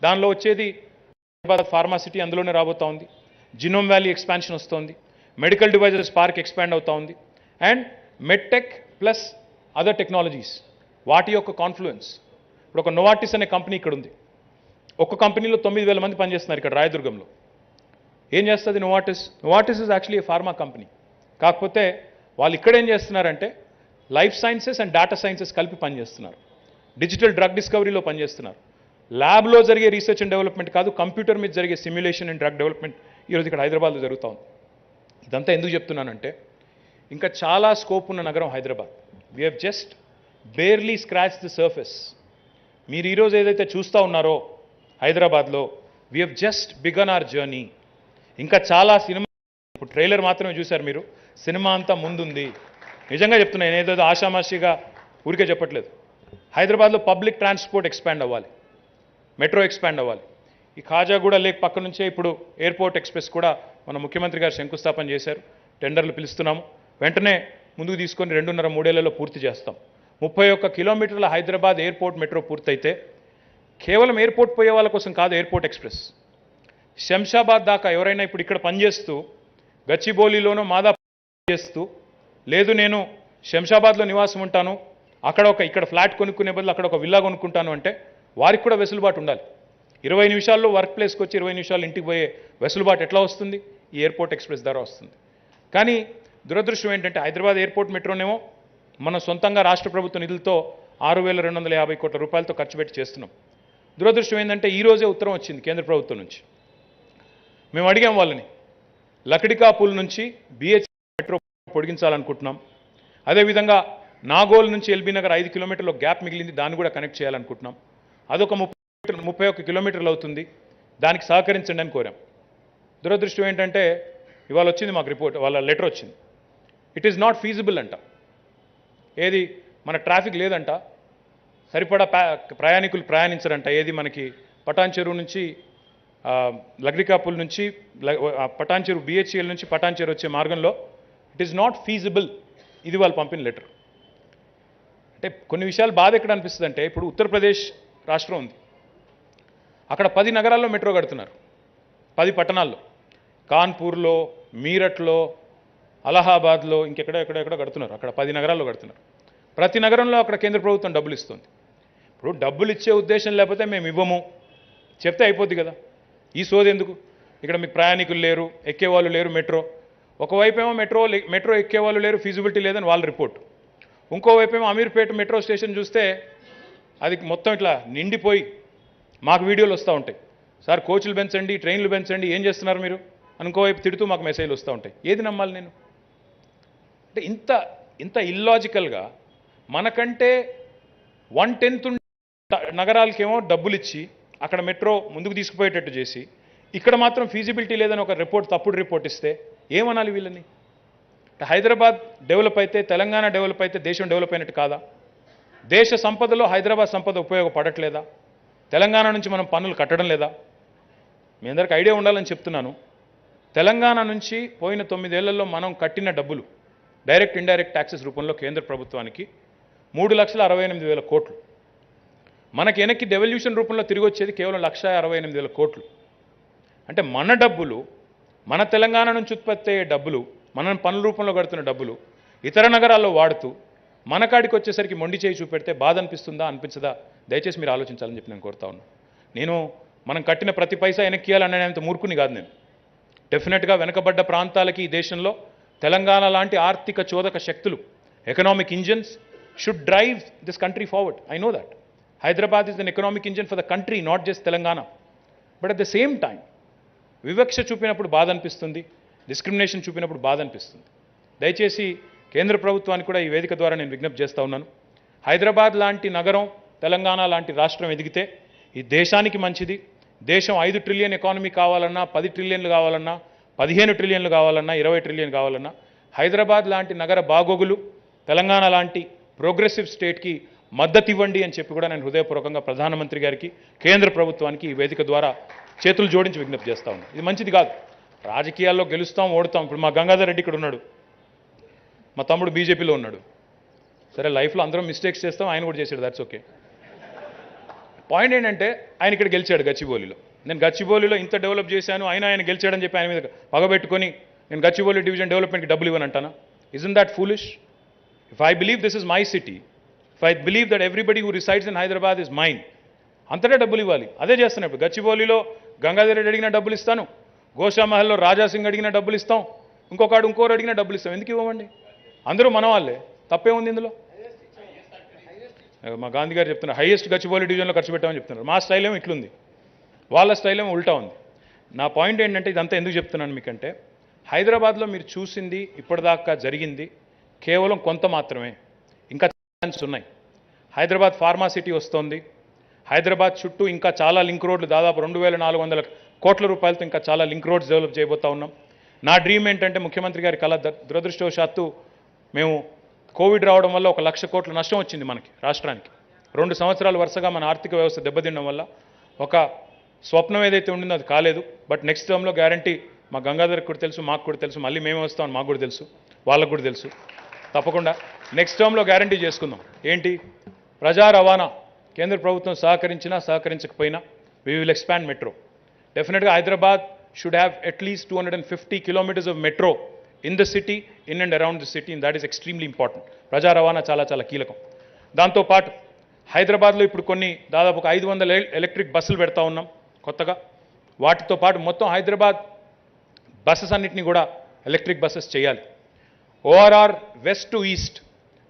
దానిలో వచ్చేది ఫార్మాసిటీ అందులోనే రాబోతా ఉంది, జినోమ్ వ్యాలీ ఎక్స్పాన్షన్ వస్తోంది, మెడికల్ డివైజెస్ పార్క్ ఎక్స్పాండ్ అవుతా ఉంది, and medtech plus other technologies వాటి యొక్క కాన్ఫ్లుయెన్స్. ఇప్పుడు ఒక నోవార్టిస్ అనే కంపెనీ ఇక్కడ ఉంది. ఒక్క కంపెనీలో 9,000 మంది పనిచేస్తున్నారు ఇక్కడ రాయదుర్గంలో. ఏం చేస్తుంది Novartis? Novartis is actually A pharma company. కాకపోతే వాళ్ళు ఇక్కడ ఏం చేస్తున్నారంటే life sciences and data sciences కలిపి పనిచేస్తున్నారు. డిజిటల్ డ్రగ్ డిస్కవరీలో పనిచేస్తున్నారు. ల్యాబ్లో జరిగే రీసెర్చ్ అండ్ డెవలప్మెంట్ కాదు, కంప్యూటర్ మీద జరిగే సిమ్యులేషన్ అండ్ డ్రగ్ డెవలప్మెంట్ ఈరోజు ఇక్కడ హైదరాబాద్లో జరుగుతూ ఉంది. ఇదంతా ఎందుకు చెప్తున్నానంటే ఇంకా చాలా స్కోప్ ఉన్న నగరం Hyderabad. We have just barely scratch the surface. మీరు ఈరోజు ఏదైతే చూస్తూ ఉన్నారో హైదరాబాద్లో, we have just begun our journey. ఇంకా చాలా సినిమా, ఇప్పుడు ట్రైలర్ మాత్రమే చూశారు మీరు, సినిమా అంతా ముందుంది. నిజంగా చెప్తున్నాను, నేనేదో ఆషామాషిగా ఊరికే చెప్పట్లేదు. హైదరాబాద్లో పబ్లిక్ ట్రాన్స్పోర్ట్ ఎక్స్పాండ్ అవ్వాలి, మెట్రో ఎక్స్పాండ్ అవ్వాలి. ఈ ఖాజాగూడ లేక్ పక్క నుంచే ఇప్పుడు ఎయిర్పోర్ట్ ఎక్స్ప్రెస్ కూడా మన ముఖ్యమంత్రి గారు శంకుస్థాపన చేశారు. టెండర్లు పిలుస్తున్నాము, వెంటనే ముందుకు తీసుకొని 2.5-3 ఏళ్లలో పూర్తి చేస్తాం. 31 కిలోమీటర్ల హైదరాబాద్ ఎయిర్పోర్ట్ మెట్రో పూర్తయితే కేవలం ఎయిర్పోర్ట్ పోయే వాళ్ళ కోసం కాదు ఎయిర్పోర్ట్ ఎక్స్ప్రెస్. శంషాబాద్ దాకా ఎవరైనా ఇప్పుడు ఇక్కడ పనిచేస్తూ గచ్చిబౌలిలోనో మాదా చేస్తూ, లేదు నేను శంషాబాద్లో నివాసం ఉంటాను, ఇక్కడ ఫ్లాట్ కొనుక్కునే బదులు అక్కడ ఒక విల్లా కొనుక్కుంటాను అంటే వారికి కూడా వెసులుబాటు ఉండాలి. 20 నిమిషాల్లో వర్క్ ప్లేస్కి వచ్చి 20 నిమిషాలు ఇంటికి పోయే వెసులుబాటు ఎట్లా వస్తుంది? ఈ ఎయిర్పోర్ట్ ఎక్స్ప్రెస్ ద్వారా వస్తుంది. కానీ దురదృష్టం ఏంటంటే హైదరాబాద్ ఎయిర్పోర్ట్ మెట్రోనేమో మన సొంతంగా రాష్ట్ర ప్రభుత్వ నిధులతో 6,250 కోట్ల రూపాయలతో ఖర్చు పెట్టి చేస్తున్నాం. దురదృష్టం ఏంటంటే ఈరోజే ఉత్తరం వచ్చింది కేంద్ర ప్రభుత్వం నుంచి. మేము అడిగాం వాళ్ళని, లకడికాపూల్ నుంచి బిహెచ్ మెట్రో పొడిగించాలనుకుంటున్నాం. అదేవిధంగా నాగోల్ నుంచి ఎల్బీ నగర్ 5 కిలోమీటర్ల గ్యాప్ మిగిలింది, దాన్ని కూడా కనెక్ట్ చేయాలనుకుంటున్నాం. అదొక 31 కిలోమీటర్లు అవుతుంది, దానికి సహకరించండి అని కోరాం. దురదృష్టం ఏంటంటే ఇవాళ వచ్చింది మాకు రిపోర్ట్, వాళ్ళ లెటర్ వచ్చింది. ఇట్ ఈస్ నాట్ ఫీజిబుల్ అంట. ఏది మన ట్రాఫిక్ లేదంట, సరిపడా ప్రయాణికులు ప్రయాణించరంట. ఏది మనకి పటాన్ చెరువు నుంచి లగ్రికాపుల్ నుంచి పటాన్ చెరువు బిహెచ్ఎల్ నుంచి పటాన్ చెరువు వచ్చే మార్గంలో ఇట్ ఈస్ నాట్ ఫీజిబుల్. ఇది వాళ్ళు పంపిన లెటర్. అంటే కొన్ని విషయాలు బాధ ఎక్కడ అనిపిస్తుంది అంటే, ఇప్పుడు ఉత్తరప్రదేశ్ రాష్ట్రం ఉంది, అక్కడ 10 నగరాల్లో మెట్రో కడుతున్నారు, 10 పట్టణాల్లో, కాన్పూర్లో, మీరట్లో, అలహాబాద్లో, ఎక్కడెక్కడ కడుతున్నారు. అక్కడ 10 నగరాల్లో కడుతున్నారు. ప్రతి నగరంలో అక్కడ కేంద్ర ప్రభుత్వం డబ్బులు ఇస్తుంది. ఇప్పుడు డబ్బులు ఇచ్చే ఉద్దేశం లేకపోతే మేము ఇవ్వము చెప్తే అయిపోద్ది కదా. ఈ సోది ఎందుకు? ఇక్కడ మీకు ప్రయాణికులు లేరు, ఎక్కేవాళ్ళు లేరు మెట్రో. ఒకవైపేమో మెట్రో ఎక్కేవాళ్ళు లేరు, ఫీజిబిలిటీ లేదని వాళ్ళ రిపోర్ట్. ఇంకోవైపేమో అమీర్పేట మెట్రో స్టేషన్ చూస్తే అది మొత్తం ఇట్లా నిండిపోయి మాకు వీడియోలు వస్తూ ఉంటాయి, సార్ కోచ్లు పెంచండి, ట్రైన్లు పెంచండి, ఏం చేస్తున్నారు మీరు అని ఇంకోవైపు తిడుతూ మాకు మెసేజ్లు వస్తూ ఉంటాయి. ఏది నమ్మాలి నేను? అంటే ఇంత ఇల్లాజికల్గా మనకంటే 1/10 నగరాలకేమో డబ్బులు ఇచ్చి అక్కడ మెట్రో ముందుకు తీసుకుపోయేటట్టు చేసి, ఇక్కడ మాత్రం ఫీజిబిలిటీ లేదని ఒక రిపోర్ట్, తప్పుడు రిపోర్ట్ ఇస్తే ఏమనాలి వీళ్ళని? హైదరాబాద్ డెవలప్ అయితే, తెలంగాణ డెవలప్ అయితే దేశం డెవలప్ అయినట్టు కాదా? దేశ సంపదలో హైదరాబాద్ సంపద ఉపయోగపడట్లేదా? తెలంగాణ నుంచి మనం పన్నులు కట్టడం లేదా? మీ అందరికీ ఐడియా ఉండాలని చెప్తున్నాను. తెలంగాణ నుంచి పోయిన 9 ఏళ్లలో మనం కట్టిన డబ్బులు డైరెక్ట్ ఇండైరెక్ట్ ట్యాక్సెస్ రూపంలో కేంద్ర ప్రభుత్వానికి 3,68,000 కోట్లు. మనకి వెనక్కి డెవల్యూషన్ రూపంలో తిరిగి వచ్చేది కేవలం 1,68,000 కోట్లు. అంటే మన డబ్బులు, మన తెలంగాణ నుంచి ఉత్పత్తి అయ్యే డబ్బులు, మనం పన్నుల రూపంలో కడుతున్న డబ్బులు ఇతర నగరాల్లో వాడుతూ మన కాడికి వచ్చేసరికి మొండి చేయి చూపెడితే బాధ అనిపిస్తుందా, అనిపించదా? దయచేసి మీరు ఆలోచించాలని చెప్పి నేను కోరుతా ఉన్నాను. మనం కట్టిన ప్రతి పైసా వెనక్కియాలనేంత మూర్ఖుని కాదు నేను. డెఫినెట్గా వెనకబడ్డ ప్రాంతాలకి ఈ దేశంలో తెలంగాణ లాంటి ఆర్థిక చోదక శక్తులు, economic engines should drive this country forward. I know that Hyderabad is an economic engine for the country, not just Telangana. But at the same time వివక్ష చూపినప్పుడు బాధ అనిపిస్తుంది, డిస్క్రిమినేషన్ చూపినప్పుడు బాధ అనిపిస్తుంది. దయచేసి కేంద్ర ప్రభుత్వానికి కూడా ఈ వేదిక ద్వారా నేను విజ్ఞప్తి చేస్తూ ఉన్నాను. హైదరాబాద్ లాంటి నగరం, తెలంగాణ లాంటి రాష్ట్రం ఎదిగితే ఈ దేశానికి మంచిది. దేశం 5 ట్రిలియన్ ఎకానమీ కావాలన్నా, 10 ట్రిలియన్లు కావాలన్నా, 15 ట్రిలియన్లు కావాలన్నా, 20 ట్రిలియన్ కావాలన్నా హైదరాబాద్ లాంటి నగర బాగోగులు, తెలంగాణ లాంటి ప్రోగ్రెసివ్ స్టేట్కి మద్దతు ఇవ్వండి అని చెప్పి కూడా నేను హృదయపూర్వకంగా ప్రధానమంత్రి గారికి, కేంద్ర ప్రభుత్వానికి ఈ వేదిక ద్వారా చేతులు జోడించి విజ్ఞప్తి చేస్తా ఉన్నాను. ఇది మంచిది కాదు. రాజకీయాల్లో గెలుస్తాం, ఓడుతాం. ఇప్పుడు మా గంగాధర్ రెడ్డి ఇక్కడ ఉన్నాడు, మా తమ్ముడు బీజేపీలో ఉన్నాడు. సరే లైఫ్లో అందరం మిస్టేక్స్ చేస్తాం, ఆయన కూడా చేశాడు, దట్స్ ఓకే. పాయింట్ ఏంటంటే ఆయన ఇక్కడ గెలిచాడు గచ్చిబౌలిలో. నేను గచ్చిబౌలిలో ఇంత డెవలప్ చేశాను, ఆయన గెలిచాడని చెప్పి ఆయన మీద పగబెట్టుకొని నేను గచ్చిబౌలి డివిజన్ డెవలప్మెంట్కి డబ్బులు ఇవ్వను అంటానా? Isn't that foolish? If I believe this is my city, if I believe that everybody who resides in Hyderabad is mine, అంతటా డబ్బులు ఇవ్వాలి. అదే చేస్తాను. ఇప్పుడు గచ్చిబౌలిలో గంగాధర్ రెడ్డి అడిగిన డబ్బులు ఇస్తాను, గోషామహల్లో రాజాసింగ్ అడిగిన డబ్బులు ఇస్తాం, ఇంకోరు అడిగిన డబ్బులు ఇస్తాం. ఎందుకు ఇవ్వమండి? అందరూ మన వాళ్ళే, తప్పే ఉంది ఇందులో? మా గాంధీ గారు చెప్తున్నారు హైయెస్ట్ గచ్చిబౌలి డివిజన్లో ఖర్చు పెట్టామని చెప్తున్నారు. మా స్టైల్ ఏమో ఇట్లుంది, వాళ్ళ స్టైల్ ఏమో ఉల్టా ఉంది. నా పాయింట్ ఏంటంటే ఇదంతా ఎందుకు చెప్తున్నాను మీకంటే, హైదరాబాద్లో మీరు చూసింది ఇప్పటిదాకా జరిగింది కేవలం కొంత మాత్రమే, ఇంకా ఛాన్స్ ఉన్నాయి. హైదరాబాద్ ఫార్మా సిటీ వస్తోంది. హైదరాబాద్ చుట్టూ ఇంకా చాలా లింక్ రోడ్లు, దాదాపు 2400 కోట్ల రూపాయలతో ఇంకా చాలా లింక్ రోడ్స్ డెవలప్ చేయబోతా ఉన్నాం. నా డ్రీమ్ ఏంటంటే ముఖ్యమంత్రి గారి కళ, దురదృష్టవశాత్తు మేము కోవిడ్ రావడం వల్ల 1 లక్ష కోట్ల నష్టం వచ్చింది మనకి రాష్ట్రానికి. 2 సంవత్సరాలు వరుసగా మన ఆర్థిక వ్యవస్థ దెబ్బతినడం వల్ల ఒక స్వప్నం ఏదైతే ఉండిందో అది కాలేదు. బట్ నెక్స్ట్ టర్మ్లో గ్యారంటీ మా గంగాధర్కి కూడా తెలుసు, మాకు కూడా తెలుసు, మళ్ళీ మేమే వస్తామని మాకు కూడా తెలుసు, వాళ్ళకు కూడా తెలుసు. తప్పకుండా నెక్స్ట్ టర్మ్లో గ్యారంటీ చేసుకుందాం. ఏంటి? ప్రజా రవాణా కేంద్ర ప్రభుత్వం సహకరించినా సహకరించకపోయినా వీ విల్ ఎక్స్పాండ్ మెట్రో. డెఫినెట్గా Hyderabad should have at least 250 kilometers of metro in the city, in and around the city, and that is extremely important. ప్రజా రవాణా చాలా చాలా కీలకం. దాంతోపాటు హైదరాబాద్లో ఇప్పుడు కొన్ని దాదాపు 500 ఎలక్ట్రిక్ బస్సులు పెడతా ఉన్నాం కొత్తగా. వాటితో పాటు మొత్తం హైదరాబాద్ బస్సెస్ అన్నింటినీ కూడా ఎలక్ట్రిక్ బస్సెస్ చేయాలి. ORR west to east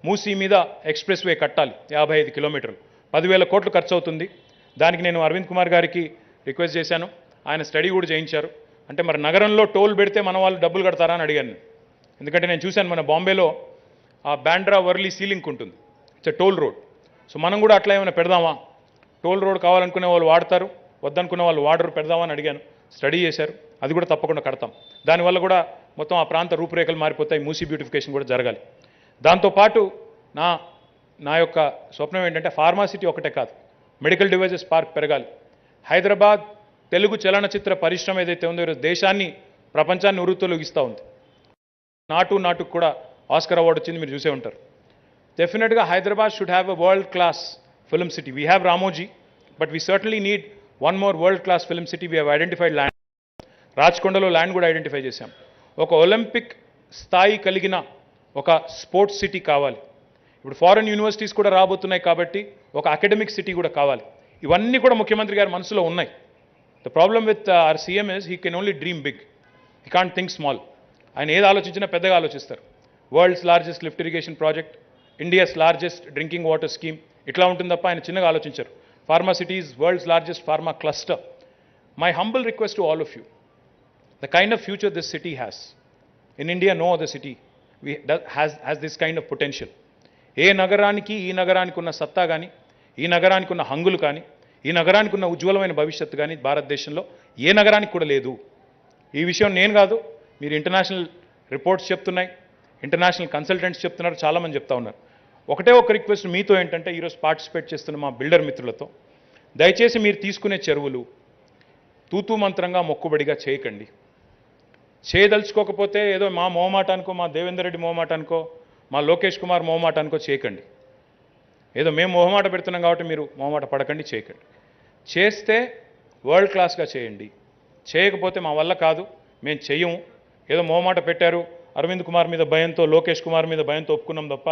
Musi మీద ఎక్స్ప్రెస్ వే కట్టాలి, 55 kilometers, 10,000 కోట్లు ఖర్చు అవుతుంది. దానికి నేను అరవింద్ కుమార్ గారికి రిక్వెస్ట్ చేశాను, ఆయన స్టడీ కూడా చేయించారు. అంటే మరి నగరంలో టోల్ పెడితే మన వాళ్ళు డబ్బులు కడతారా అని అడిగాను. ఎందుకంటే నేను చూశాను మన బాంబేలో ఆ బాండ్రా వర్లీ సీలింక్ ఉంటుంది, ఇట్స్ టోల్ రోడ్. సో మనం కూడా అట్లా ఏమైనా పెడదామా? టోల్ రోడ్ కావాలనుకునే వాళ్ళు వాడతారు, వద్దనుకునే వాళ్ళు వాడరు, పెడదామని అడిగాను. స్టడీ చేశారు, అది కూడా తప్పకుండా కడతాం. దానివల్ల కూడా మొత్తం ఆ ప్రాంత రూపురేఖలు మారిపోతాయి, మూసీ బ్యూటిఫికేషన్ కూడా జరగాలి. దాంతోపాటు నా యొక్క స్వప్నం ఏంటంటే ఫార్మాసిటీ ఒకటే కాదు, మెడికల్ డివైజెస్ పార్క్ పెరగాలి. హైదరాబాద్ తెలుగు చలనచిత్ర పరిశ్రమ ఏదైతే ఉందో ఈరోజు దేశాన్ని, ప్రపంచాన్ని ఉరుతొలగిస్తూ ఉంది. నాటుకు కూడా ఆస్కర్ అవార్డు వచ్చింది, మీరు చూసే ఉంటారు. డెఫినెట్గా Hyderabad should have a world class film city. We have Ramoji, but we certainly need one more world class film city. We have identified land, రాచకొండలో ల్యాండ్ కూడా ఐడెంటిఫై చేశాం. ఒక ఒలింపిక్ స్థాయి కలిగిన ఒక స్పోర్ట్స్ సిటీ కావాలి. ఇప్పుడు ఫారెన్ యూనివర్సిటీస్ కూడా రాబోతున్నాయి కాబట్టి ఒక అకాడమిక్ సిటీ కూడా కావాలి. ఇవన్నీ కూడా ముఖ్యమంత్రి గారి మనసులో ఉన్నాయి. The problem with our CM is he can only dream big, he can't think small. ఆయన ఏది ఆలోచించినా పెద్దగా ఆలోచిస్తారు. World's largest lift irrigation project, India's largest drinking water scheme, ఇట్లా ఉంటుంది తప్ప ఆయన చిన్నగా ఆలోచించారు. Pharma cities, world's largest pharma cluster. My humble request to all of you, the kind of future this city has. In India, no other city has this kind of potential. ఏ నగరానికి ఈ నగరానికి ఉన్న సత్తా కానీ, ఈ నగరానికి ఉన్న హంగులు కానీ, ఈ నగరానికి ఉన్న ఉజ్వలమైన భవిష్యత్తు కానీ భారతదేశంలో ఏ నగరానికి కూడా లేదు. ఈ విషయం నేను కాదు, మీరు ఇంటర్నేషనల్ రిపోర్ట్స్ చెప్తున్నాయి, ఇంటర్నేషనల్ కన్సల్టెంట్స్ చెప్తున్నారు, చాలామంది చెప్తా ఉన్నారు. ఒకటే ఒక రిక్వెస్ట్ మీతో ఏంటంటే, ఈరోజు పార్టిసిపేట్ చేస్తున్న మా బిల్డర్ మిత్రులతో, దయచేసి మీరు తీసుకునే చెరువులు తూతూ మంత్రంగా మొక్కుబడిగా చేయకండి. చేయదలుచుకోకపోతే ఏదో మా మొహమాటానికో, మా దేవేందర్ రెడ్డి మొహమాటానికో, మా లోకేష్ కుమార్ మొహమాటానికో చేయకండి. ఏదో మేము మొహమాట పెడుతున్నాం కాబట్టి మీరు మొహమాట పడకండి, చేయకండి. చేస్తే వరల్డ్ క్లాస్గా చేయండి. చేయకపోతే మా వల్ల కాదు, మేము చెయ్యము. ఏదో మొహమాట పెట్టారు, అరవింద్ కుమార్ మీద భయంతో, లోకేష్ కుమార్ మీద భయంతో ఒప్పుకున్నాం తప్ప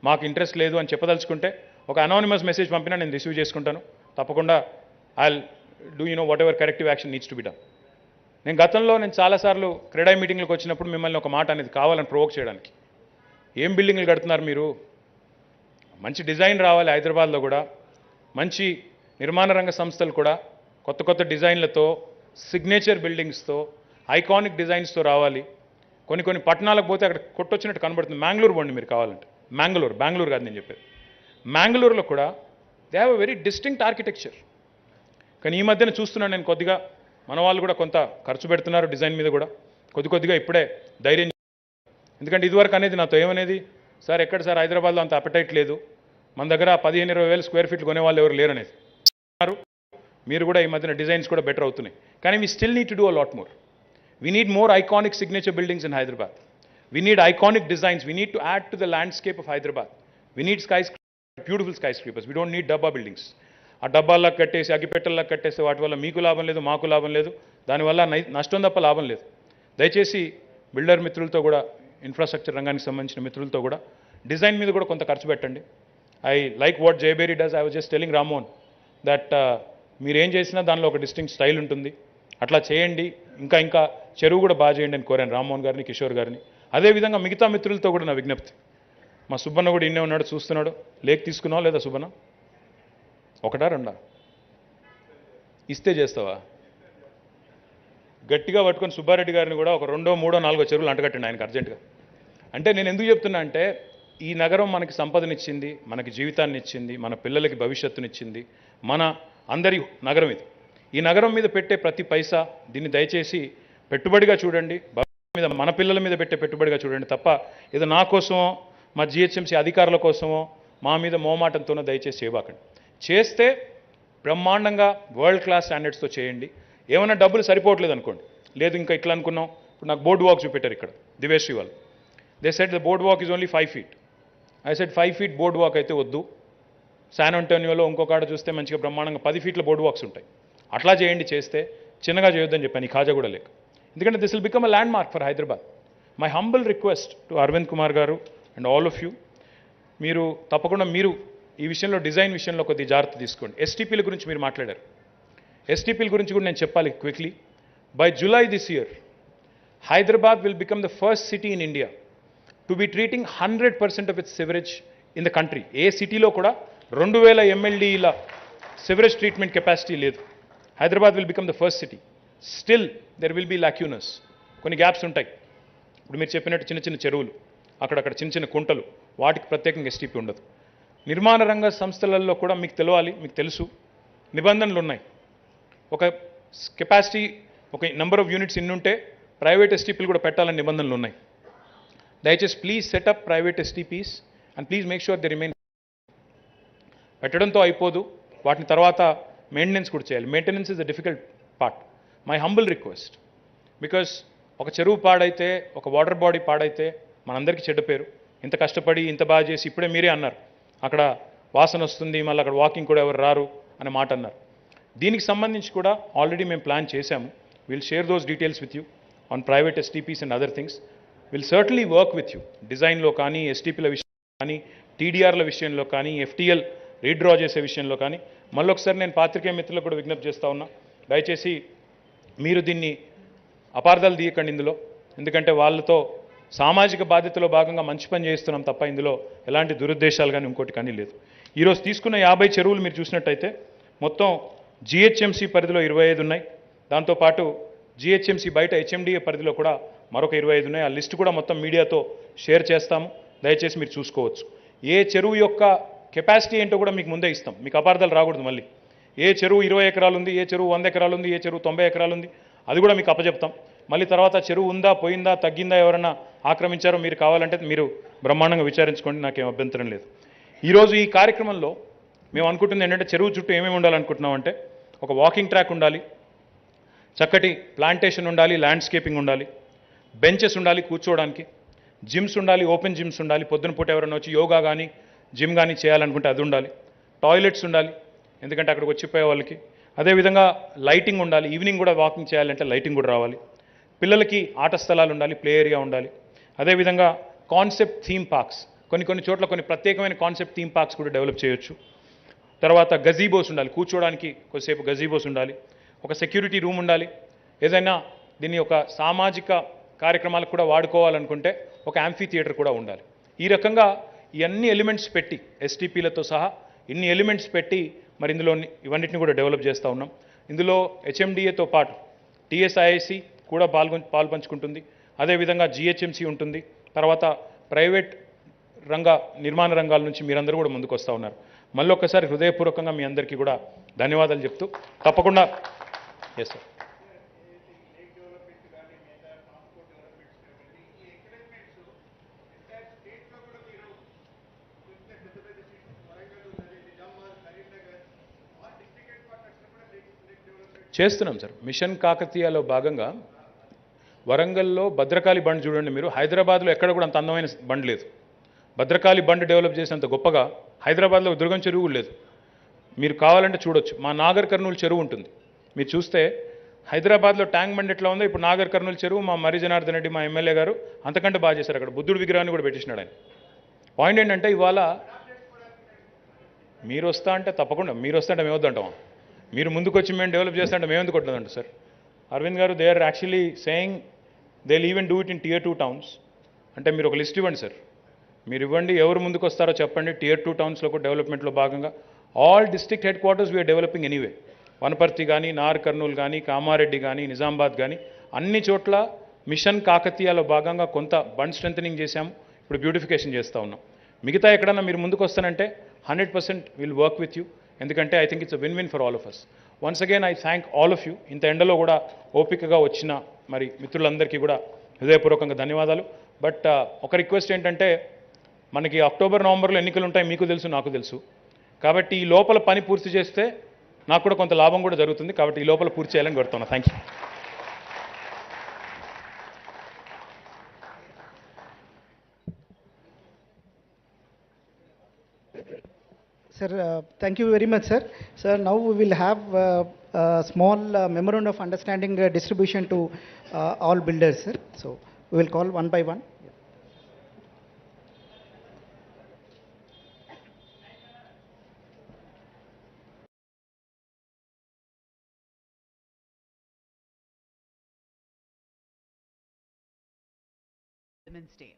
మాకు ఇంట్రెస్ట్ లేదు అని చెప్పదలుచుకుంటే ఒక అనానిమస్ మెసేజ్ పంపినా నేను రిసీవ్ చేసుకుంటాను. తప్పకుండా I will do what ever corrective action needs to be done. నేను గతంలో చాలాసార్లు క్రీడా మీటింగ్లకు వచ్చినప్పుడు మిమ్మల్ని ఒక మాట అనేది కావాలని ప్రొవోక్ చేయడానికి, ఏం బిల్డింగ్లు కడుతున్నారు మీరు, మంచి డిజైన్ రావాలి. హైదరాబాద్లో కూడా మంచి నిర్మాణ రంగ సంస్థలు కూడా కొత్త కొత్త డిజైన్లతో, సిగ్నేచర్ బిల్డింగ్స్తో, ఐకానిక్ డిజైన్స్తో రావాలి. కొన్ని పట్టణాలకు పోతే అక్కడ కొట్టొచ్చినట్టు కనబడుతుంది. మ్యాంగ్లూరు పోండి మీరు కావాలంటే, బెంగళూరు కాదు నేను చెప్పేది. మ్యాంగ్లూరులో కూడా they have a very distinct architecture. కానీ ఈ మధ్యన చూస్తున్నాను నేను, కొద్దిగా మన వాళ్ళు కూడా కొంత ఖర్చు పెడుతున్నారు డిజైన్ మీద కూడా, కొద్దిగా ఇప్పుడే ధైర్యం. ఎందుకంటే ఇదివరకు అనేది నాతో ఏమనేది, సార్ ఎక్కడ సార్ హైదరాబాద్లో అంత అపెటైట్ లేదు, మన దగ్గర 15-20 వేల స్క్వేర్ ఫీట్లు కొనేవాళ్ళు ఎవరు లేరు అనేది. మీరు కూడా ఈ మధ్యన డిజైన్స్ కూడా బెటర్ అవుతున్నాయి. కానీ we still need to do a lot more. We need more iconic signature buildings in Hyderabad. We need iconic designs. We need to add to the landscape of Hyderabad. We need beautiful skyscrapers. We don't need డబ్బా buildings. ఆ డబ్బాల్లో కట్టేసి అగ్గిపెట్టల్లో కట్టేస్తే వాటి వల్ల మీకు లాభం లేదు, మాకు లాభం లేదు, దానివల్ల నష్టం తప్ప లాభం లేదు. దయచేసి బిల్డర్ మిత్రులతో కూడా, ఇన్ఫ్రాస్ట్రక్చర్ రంగానికి సంబంధించిన మిత్రులతో కూడా డిజైన్ మీద కూడా కొంత ఖర్చు పెట్టండి. I like what Jayabheri does. I was just telling Ramohan that మీరేం చేసినా దానిలో ఒక డిస్టింక్ట్ స్టైల్ ఉంటుంది, అట్లా చేయండి, ఇంకా ఇంకా చెరువు కూడా బాగా చేయండి అని కోరాను రామ్మోహన్ గారిని, కిషోర్ గారిని. అదేవిధంగా మిగతా మిత్రులతో కూడా నా విజ్ఞప్తి. మా సుబ్బన్న కూడా ఇన్నే ఉన్నాడు, చూస్తున్నాడు. లేక్ తీసుకున్నావా లేదా సుబ్బన్న? ఒకటా రెండా? ఇస్తే చేస్తావా? గట్టిగా పట్టుకొని సుబ్బారెడ్డి గారిని కూడా ఒక 2, 3, 4 చెరువులు అంటగట్టండి ఆయనకు అర్జెంటుగా. అంటే నేను ఎందుకు చెప్తున్నా అంటే, ఈ నగరం మనకి సంపదనిచ్చింది, మనకి జీవితాన్ని ఇచ్చింది, మన పిల్లలకి భవిష్యత్తునిచ్చింది, మన అందరి నగరం ఇది. ఈ నగరం మీద పెట్టే ప్రతి పైసా దీన్ని దయచేసి పెట్టుబడిగా చూడండి, మీద మన పిల్లల మీద పెట్టే పెట్టుబడిగా చూడండి తప్ప ఏదో నా కోసమో మా జిహెచ్ఎంసీ అధికారుల కోసమో మా మీద మోమాటంతోనో దయచేసి చేయబాకండి. చేస్తే బ్రహ్మాండంగా వరల్డ్ క్లాస్ స్టాండర్డ్స్తో చేయండి. ఏమైనా డబ్బులు సరిపోవట్లేదు అనుకోండి, లేదు ఇంకా ఇట్లా అనుకున్నాం. ఇప్పుడు నాకు బోర్డ్ వాక్ చూపెట్టారు ఇక్కడ దివేశ్రీ వాళ్ళు. They said the board walk is only 5 feet. I said 5 feet board walk అయితే వద్దు. శాన్ అంటోనియోలో ఇంకొక ఆడ చూస్తే మంచిగా బ్రహ్మాండంగా 10 feet బోర్డ్ వాక్స్ ఉంటాయి. అట్లా చేయండి. చేస్తే చిన్నగా చేయొద్దని చెప్పాను, ఈ ఖాజా కూడా లేక. ఎందుకంటే this will become a landmark for Hyderabad. My humble request to Arvind Kumar garu and all of you, మీరు తప్పకుండా మీరు ఈ విషయంలో డిజైన్ విషయంలో కొద్దిగా జాగ్రత్త తీసుకోండి. ఎస్టీపీల గురించి మీరు మాట్లాడారు. ఎస్టీపీల గురించి కూడా నేను చెప్పాలి quickly. By July this year, Hyderabad will become the first city in India to be treating 100% of its sewerage in the country. ఏ సిటీలో కూడా 2000 MLDల sewerage treatment capacity లేదు. Hyderabad will become the first city. Still there will be lacunas. కొన్ని gaps ఉంటాయి. ఇప్పుడు మీరు చెప్పినట్టు చిన్న చిన్న చెరువులు, అక్కడక్కడ చిన్న చిన్న కుంటలు, వాటికి ప్రత్యేకంగా ఎస్టీపీ ఉండదు. నిర్మాణ రంగ సంస్థలలో కూడా మీకు తెలియాలి, మీకు తెలుసు, నిబంధనలు ఉన్నాయి. ఒక కెపాసిటీ, ఒక నెంబర్ ఆఫ్ యూనిట్స్ ఇన్నుంటే ప్రైవేట్ ఎస్టీపీలు కూడా పెట్టాలని నిబంధనలు ఉన్నాయి. దయచేసి please setup private STPs and please make sure they remain. పెట్టడంతో అయిపోదు, వాటిని తర్వాత మెయింటెనెన్స్ కూడా చేయాలి. Maintenance is the difficult part. My humble request, because ఒక చెరువు పాడైతే, ఒక వాటర్ బాడీ పాడైతే మనందరికీ చెడ్డ పేరు. ఇంత కష్టపడి ఇంత బాగా చేసి, ఇప్పుడే మీరే అన్నారు అక్కడ వాసన వస్తుంది, మళ్ళీ అక్కడ వాకింగ్ కూడా ఎవరు రారు అనే మాట అన్నారు. దీనికి సంబంధించి కూడా ఆల్రెడీ మేము ప్లాన్ చేశాము. Will share those details with you on private STPs and other things. Will certainly work with you డిజైన్లో కానీ, ఎస్టీపీల విషయంలో కానీ, టీడీఆర్ల విషయంలో కానీ, ఎఫ్టీఎల్ రీడ్రా చేసే విషయంలో కానీ. మళ్ళొకసారి నేను పాత్రికేయ మిత్రులకు కూడా విజ్ఞప్తి చేస్తూ ఉన్నా, దయచేసి మీరు దీన్ని అపార్థాలు తీయకండి ఇందులో. ఎందుకంటే వాళ్ళతో సామాజిక బాధ్యతలో భాగంగా మంచి పని చేస్తున్నాం తప్ప ఇందులో ఎలాంటి దురుద్దేశాలు కానీ ఇంకోటి కానీ లేదు. ఈరోజు తీసుకున్న 50 చెరువులు మీరు చూసినట్టయితే మొత్తం జిహెచ్ఎంసీ పరిధిలో 25 ఉన్నాయి. దాంతోపాటు జిహెచ్ఎంసీ బయట హెచ్ఎండిఏ పరిధిలో కూడా మరొక 25 ఉన్నాయి. ఆ లిస్టు కూడా మొత్తం మీడియాతో షేర్ చేస్తాము, దయచేసి మీరు చూసుకోవచ్చు. ఏ చెరువు యొక్క కెపాసిటీ ఏంటో కూడా మీకు ముందే ఇస్తాం, మీకు అపార్థాలు రాకూడదు. మళ్ళీ ఏ చెరువు 20 ఎకరాలు ఉంది, ఏ చెరువు 100 ఎకరాలు ఉంది, ఏ చెరువు 90 ఎకరాలు ఉంది, అది కూడా మీకు అప్పచెప్తాం. మళ్ళీ తర్వాత చెరువు ఉందా, పోయిందా, తగ్గిందా, ఎవరైనా ఆక్రమించారో మీరు కావాలంటే మీరు బ్రహ్మాండంగా విచారించుకోండి, నాకేం అభ్యంతరం లేదు. ఈరోజు ఈ కార్యక్రమంలో మేము అనుకుంటుంది ఏంటంటే, చెరువు చుట్టూ ఏమేమి ఉండాలనుకుంటున్నామంటే, ఒక వాకింగ్ ట్రాక్ ఉండాలి, చక్కటి ప్లాంటేషన్ ఉండాలి, ల్యాండ్స్కేపింగ్ ఉండాలి, బెంచెస్ ఉండాలి కూర్చోవడానికి, జిమ్స్ ఉండాలి, ఓపెన్ జిమ్స్ ఉండాలి, పొద్దున పూట ఎవరైనా వచ్చి యోగా కానీ జిమ్ కానీ చేయాలనుకుంటే అది ఉండాలి, టాయిలెట్స్ ఉండాలి ఎందుకంటే అక్కడికి వచ్చిపోయే వాళ్ళకి, అదేవిధంగా లైటింగ్ ఉండాలి, ఈవినింగ్ కూడా వాకింగ్ చేయాలంటే లైటింగ్ కూడా రావాలి, పిల్లలకి ఆట స్థలాలు ఉండాలి, ప్లే ఏరియా ఉండాలి, అదేవిధంగా కాన్సెప్ట్ థీమ్ పార్క్స్, కొన్ని చోట్ల కొన్ని ప్రత్యేకమైన కాన్సెప్ట్ థీమ్ పార్క్స్ కూడా డెవలప్ చేయొచ్చు. తర్వాత గజీబోస్ ఉండాలి, కూర్చోవడానికి కొద్దిసేపు గజీబోస్ ఉండాలి, ఒక సెక్యూరిటీ రూమ్ ఉండాలి, ఏదైనా దీన్ని ఒక సామాజిక కార్యక్రమాలకు కూడా వాడుకోవాలనుకుంటే ఒక యాంఫీ థియేటర్ కూడా ఉండాలి. ఈ రకంగా ఇవన్నీ ఎలిమెంట్స్ పెట్టి, ఎస్టీపీలతో సహా ఇన్ని ఎలిమెంట్స్ పెట్టి మరి ఇందులో ఇవన్నిటిని కూడా డెవలప్ చేస్తూ ఉన్నాం. ఇందులో హెచ్ఎండిఏతో పాటు టీఎస్ఐఐసి కూడా పాల్పంచుకుంటుంది, అదేవిధంగా జిహెచ్ఎంసీ ఉంటుంది, తర్వాత ప్రైవేట్ నిర్మాణ రంగాల నుంచి మీరందరూ కూడా ముందుకు వస్తూ ఉన్నారు. మళ్ళీ ఒక్కసారి హృదయపూర్వకంగా మీ అందరికీ కూడా ధన్యవాదాలు చెప్తూ తప్పకుండా ఎస్ సార్. చేస్తున్నాం సార్. మిషన్ కాకతీయలో భాగంగా వరంగల్లో భద్రకాళి బండ్ చూడండి మీరు, హైదరాబాద్లో ఎక్కడ కూడా అంత అందమైన బండ్ లేదు. భద్రకాళి బండ్ డెవలప్ చేసినంత గొప్పగా హైదరాబాద్లో దుర్గం చెరువు కూడా లేదు. మీరు కావాలంటే చూడొచ్చు. మా నాగర్ కర్నూలు చెరువు ఉంటుంది. మీరు చూస్తే హైదరాబాద్లో ట్యాంక్ బండ్ ఎట్లా ఉందో ఇప్పుడు నాగర్ కర్నూలు చెరువు మా మరి జనార్దన్ రెడ్డి మా ఎమ్మెల్యే గారు అంతకంటే బాగా చేశారు. అక్కడ బుద్ధుడు విగ్రహాన్ని కూడా పెట్టించినాడు ఆయన. పాయింట్ ఏంటంటే ఇవాళ మీరు వస్తా అంటే తప్పకుండా మీరు వస్తా అంటే మేము వద్దంటాం. మీరు ముందుకు వచ్చి మేము డెవలప్ చేస్తా అంటే మేము ఎందుకు కొట్టదంట sir. Arvind garu they are actually saying they will even do it in Tier 2 towns. అంటే మీరు ఒక లిస్ట్ ఇవ్వండి సార్. మీరు ఇవ్వండి ఎవరు ముందుకు వస్తారో చెప్పండి. Tier 2 టౌన్స్లో కూడా డెవలప్మెంట్లో భాగంగా all district headquarters we are developing anyway. Wanaparthy కానీ, నార్ కర్నూలు కానీ, కామారెడ్డి కానీ, నిజామాబాద్ కానీ అన్ని చోట్ల మిషన్ కాకతీయలో భాగంగా కొంత బండ్ స్ట్రెంథనింగ్ చేశాము. ఇప్పుడు బ్యూటిఫికేషన్ చేస్తూ ఉన్నాం. మిగతా ఎక్కడన్నా మీరు ముందుకు వస్తానంటే 100% విల్ వర్క్ విత్ యూ. ఎందుకంటే I think it's a win for all of us. Once again I thank all of you. ఇంత ఎండలో కూడా ఓపికగా వచ్చిన మరి మిత్రులందరికీ కూడా హృదయపూర్వకంగా ధన్యవాదాలు. బట్ ఒక రిక్వెస్ట్ ఏంటంటే మనకి అక్టోబర్ నవంబర్లో ఎన్నికలు ఉంటాయి, మీకు తెలుసు నాకు తెలుసు. కాబట్టి ఈ లోపల పని పూర్తి చేస్తే నాకు కూడా కొంత లాభం కూడా జరుగుతుంది. కాబట్టి ఈ లోపల పూర్తి చేయాలని కోరుతున్నా. Thank you. Sir, thank you very much, sir. Sir, now we will have a small memorandum of understanding distribution to all builders, sir. So we will call one by one. Women's Day.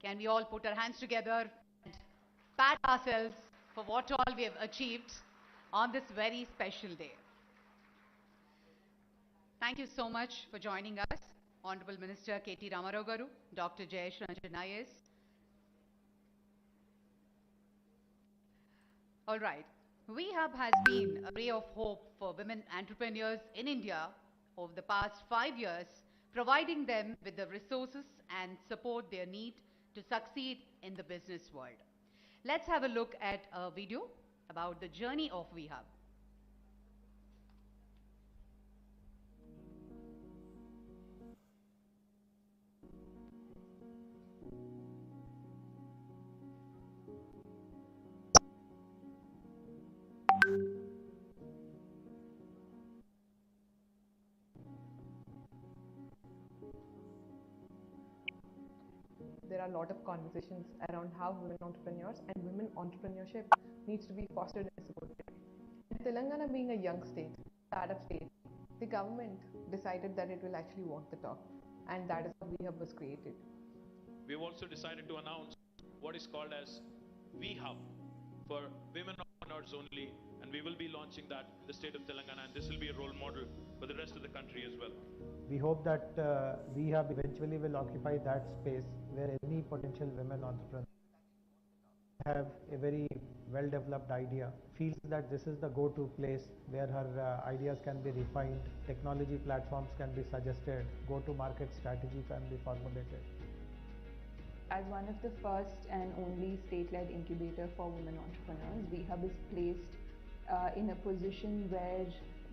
Can we all put our hands together and pat ourselves for what all we have achieved on this very special day? Thank you so much for joining us, Honorable Minister K.T. Ramarao Garu, Dr. Jayesh Ranjan IAS. All right. WeHub has been a ray of hope for women entrepreneurs in India over the past 5 years, providing them with the resources and support they need to succeed in the business world. Let's have a look at a video about the journey of WeHub. There are a lot of conversations around how women entrepreneurs and women entrepreneurship needs to be fostered and supported. Telangana being a young state, startup state, the government decided that it will actually walk the talk, and that is how WeHub was created. We've also decided to announce what is called as WeHub for women entrepreneurs only, and we will be launching that in the state of Telangana, and this will be a role model for the rest of the country as well. We hope that WeHub eventually will occupy that space where any potential women entrepreneur have a very well-developed idea, feels that this is the go-to place where her ideas can be refined, technology platforms can be suggested, go-to-market strategy can be formulated. As one of the first and only state-led incubator for women entrepreneurs, WeHub is placed in a position where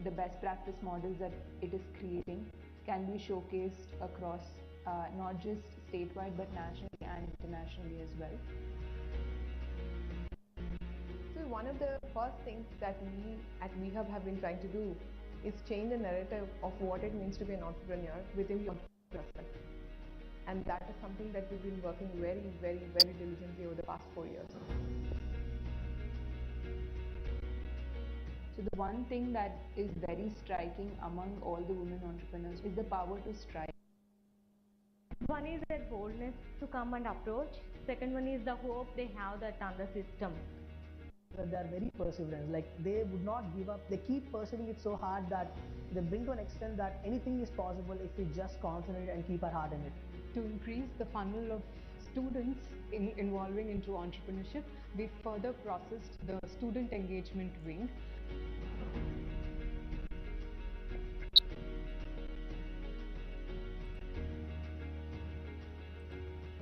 the best practice models that it is creating can be showcased across not just statewide but nationally and internationally as well. So one of the first things that we at WeHub have been trying to do is change the narrative of what it means to be an entrepreneur within the entrepreneur sector. And that is something that we've been working very, very, very diligently over the past 4 years. So the one thing that is very striking among all the women entrepreneurs is the power to strive. One is their boldness to come and approach. Second one is the hope they have that on the system. They are very perseverant, like they would not give up. They keep pursuing it so hard that they bring to an extent that anything is possible if we just concentrate and keep our heart in it. To increase the funnel of students involving into entrepreneurship, we further processed the student engagement wing.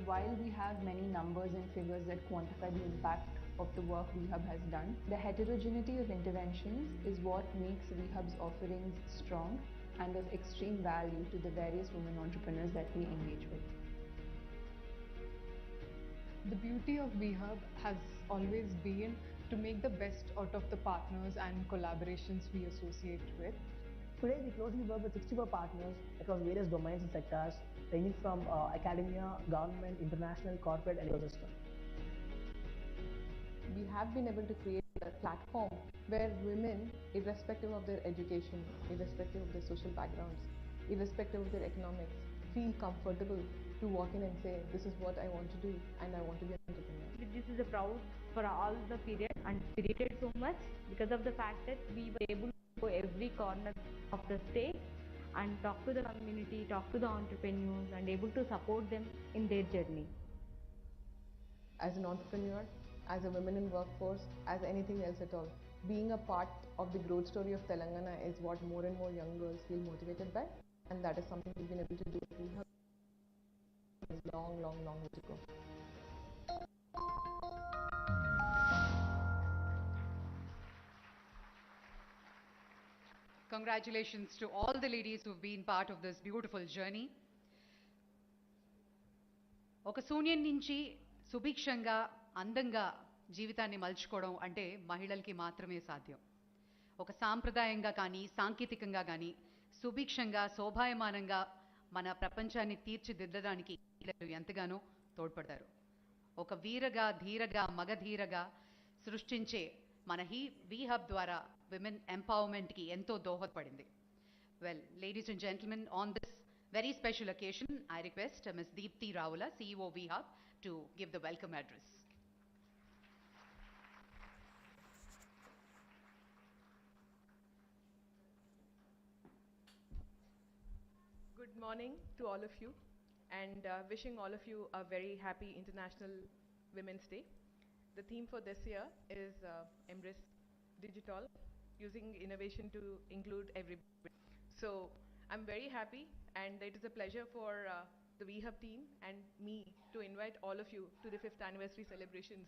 While we have many numbers and figures that quantify the impact of the work WeHub has done, the heterogeneity of interventions is what makes WeHub's offerings strong and of extreme value to the various women entrepreneurs that we engage with. The beauty of VHub has always been to make the best out of the partners and collaborations we associate with. Today, we closely work with 64 partners across various domains and sectors, ranging from academia, government, international, corporate, and ecosystem. We have been able to create a platform where women, irrespective of their education, irrespective of their social backgrounds, irrespective of their economics, feel comfortable to walk in and say, this is what I want to do and I want to be an entrepreneur. This is a proud for all the period, and we did so much because of the fact that we were able to go every corner of the state and talk to the community, talk to the entrepreneurs, and able to support them in their journey. As an entrepreneur, as a woman in workforce, as anything else at all, being a part of the growth story of Telangana is what more and more young girls feel motivated by, and that is something we've been able to do. We have a long, long, long way to go. Congratulations to all the ladies who've been part of this beautiful journey. ఒక శూన్యం నుంచి సుభిక్షంగా అందంగా జీవితాన్ని మలుచుకోవడం అంటే మహిళలకి మాత్రమే సాధ్యం. ఒక సాంప్రదాయంగా కానీ సాంకేతికంగా కానీ సుభిక్షంగా శోభాయమానంగా మన ప్రపంచాన్ని తీర్చిదిద్దడానికి మహిళలు ఎంతగానో తోడ్పడతారు. ఒక వీరగా ధీరగా మగధీరగా సృష్టించే మన VHub ద్వారా విమెన్ ఎంపవర్మెంట్కి ఎంతో దోహదపడింది. Well, ladies and gentlemen, on this very special occasion, I request Ms. Deepthi Rawala, CEO VHub, to give the welcome address. Good morning to all of you, and wishing all of you a very happy International Women's Day. The theme for this year is Embrace Digital, using innovation to include everybody. So I'm very happy, and it is a pleasure for the VHub team and me to invite all of you to the 5th anniversary celebrations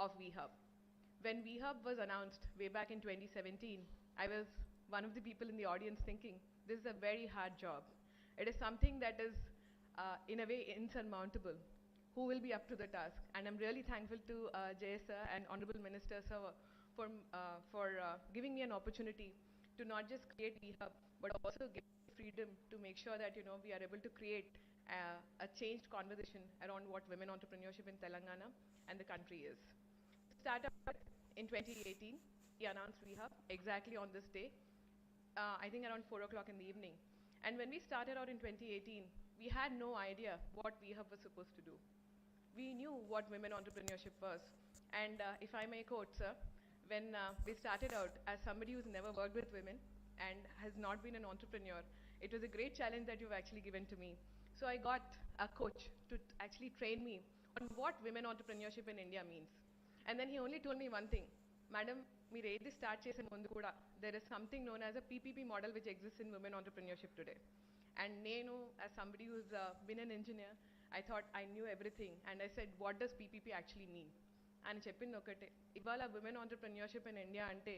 of VHub. When VHub was announced way back in 2017, I was one of the people in the audience thinking, this is a very hard job. It is something that is, in a way, insurmountable. Who will be up to the task? And I'm really thankful to Jay sir and Honorable Minister sir for giving me an opportunity to not just create VHub, but also give freedom to make sure that we are able to create a changed conversation around what women entrepreneurship in Telangana and the country is. To start out in 2018, we announced VHub exactly on this day, I think around 4 o'clock in the evening. And when we started out in 2018, we had no idea what VHub was supposed to do. We knew what women entrepreneurship was. And if I may quote, sir, when we started out, as somebody who's never worked with women and has not been an entrepreneur, it was a great challenge that you've actually given to me. So I got a coach to actually train me on what women entrepreneurship in India means. And then he only told me one thing, Madam, మీరు ఏది start చేసే ముందు కూడా there is something known as a PPP model which exists in women entrepreneurship today. And నేను, as somebody who's been an engineer, I thought I knew everything, and I said, what does PPP actually mean? అని చెప్పింది ఒకటే, ఇవాళ women entrepreneurship in India అంటే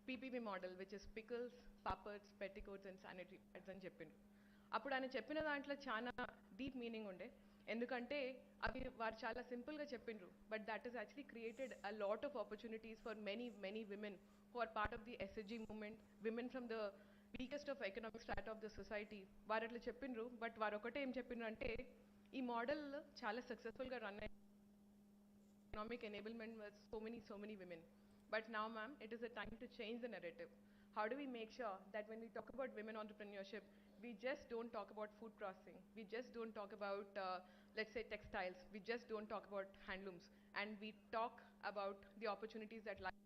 PPP model, which is pickles, papads, petticoats and sanitary pads అని చెప్పిండు. అప్పుడు ఆయన చెప్పిన దాంట్లో చాలా డీప్ మీనింగ్ ఉండే, ఎందుకంటే అవి వారు చాలా సింపుల్గా చెప్పిండ్రు, but that is actually created a lot of opportunities for many women who are part of the SHG movement, women from the weakest of economic strata of the society. వారు అట్లా చెప్పిండ్రు, బట్ వారు ఒకటే ఏం చెప్పిండ్రు అంటే ఈ మోడల్ చాలా సక్సెస్ఫుల్గా రన్ అయ్యి economic enablement with so many women. But now, ma'am, it is a time to change the narrative. How do we make sure that when we talk about women entrepreneurship, we just don't talk about food processing, we just don't talk about, let's say, textiles, we just don't talk about handlooms, and we talk about the opportunities that lie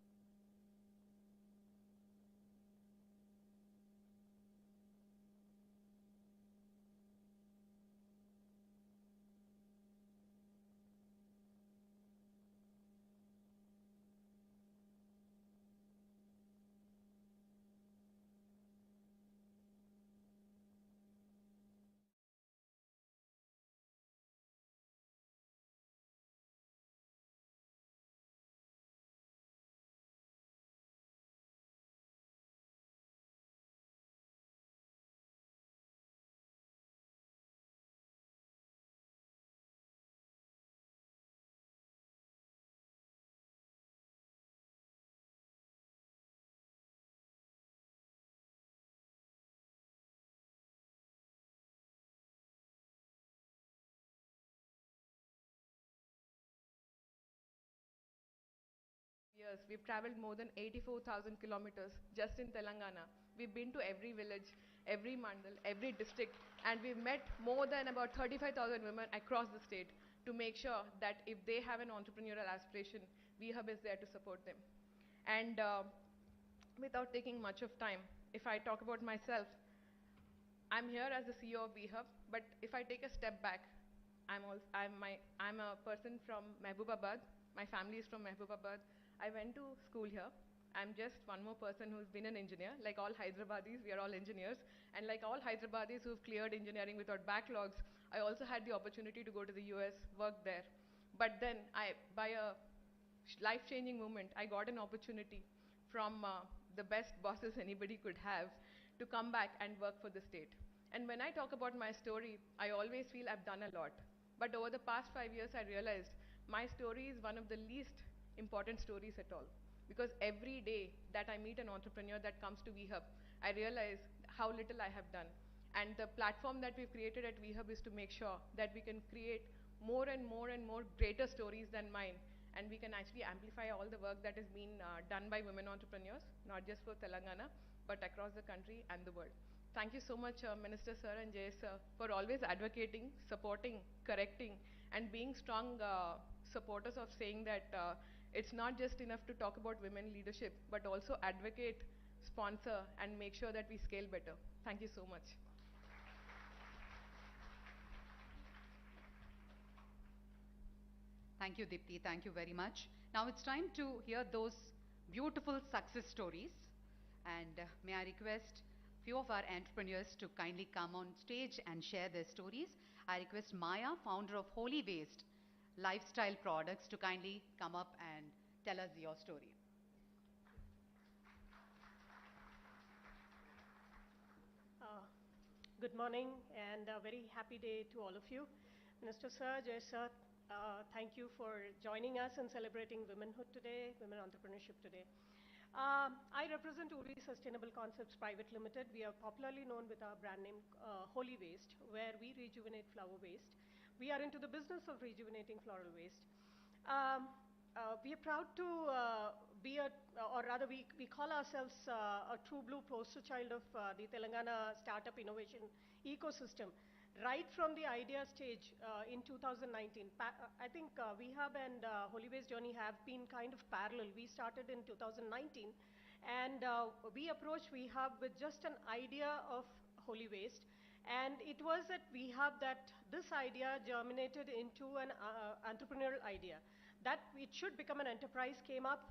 years, we've traveled more than 84,000 kilometers just in Telangana. We've been to every village, every mandal, every district, and we've met more than about 35,000 women across the state to make sure that if they have an entrepreneurial aspiration, VHub is there to support them. And without taking much of time, if I talk about myself, I'm here as the CEO of VHub, but if I take a step back, I'm a person from Mehboobabaad. My family is from Mehboobabaad. I went to school here. I'm just one more person who's been an engineer. Like all Hyderabadis, we are all engineers. And like all Hyderabadis who've cleared engineering without backlogs, I also had the opportunity to go to the US, work there. But then, by a life-changing moment, I got an opportunity from the best bosses anybody could have to come back and work for the state. And when I talk about my story, I always feel I've done a lot. But over the past 5 years, I realized my story is one of the least important stories at all. Because every day that I meet an entrepreneur that comes to VHub, I realize how little I have done. And the platform that we've created at VHub is to make sure that we can create more and more and more greater stories than mine. And we can actually amplify all the work that is being done by women entrepreneurs, not just for Telangana, but across the country and the world. Thank you so much, Minister Sir and Jay Sir, for always advocating, supporting, correcting, and being strong supporters of saying that it's not just enough to talk about women leadership, but also advocate, sponsor, and make sure that we scale better. Thank you so much. Thank you, Dipti. Thank you very much. Now it's time to hear those beautiful success stories. And may I request few of our entrepreneurs to kindly come on stage and share their stories. I request Maya, founder of Holy Waste Lifestyle Products, to kindly come up and tell us your story. Good morning and a very happy day to all of you. Minister Sir, Jay Sir, thank you for joining us in celebrating womenhood today, women entrepreneurship today. I represent Uri Sustainable Concepts Private Limited. We are popularly known with our brand name Holy Waste, where we rejuvenate flower waste. We are into the business of rejuvenating floral waste. We are proud to be or rather we call ourselves a true blue poster child of the Telangana startup innovation ecosystem. Right from the idea stage in 2019, I think VHub and Holy Waste journey have been kind of parallel. We started in 2019 and we approached VHub with just an idea of Holy Waste. And it was at VHub that this idea germinated into an entrepreneurial idea. That it should become an enterprise came up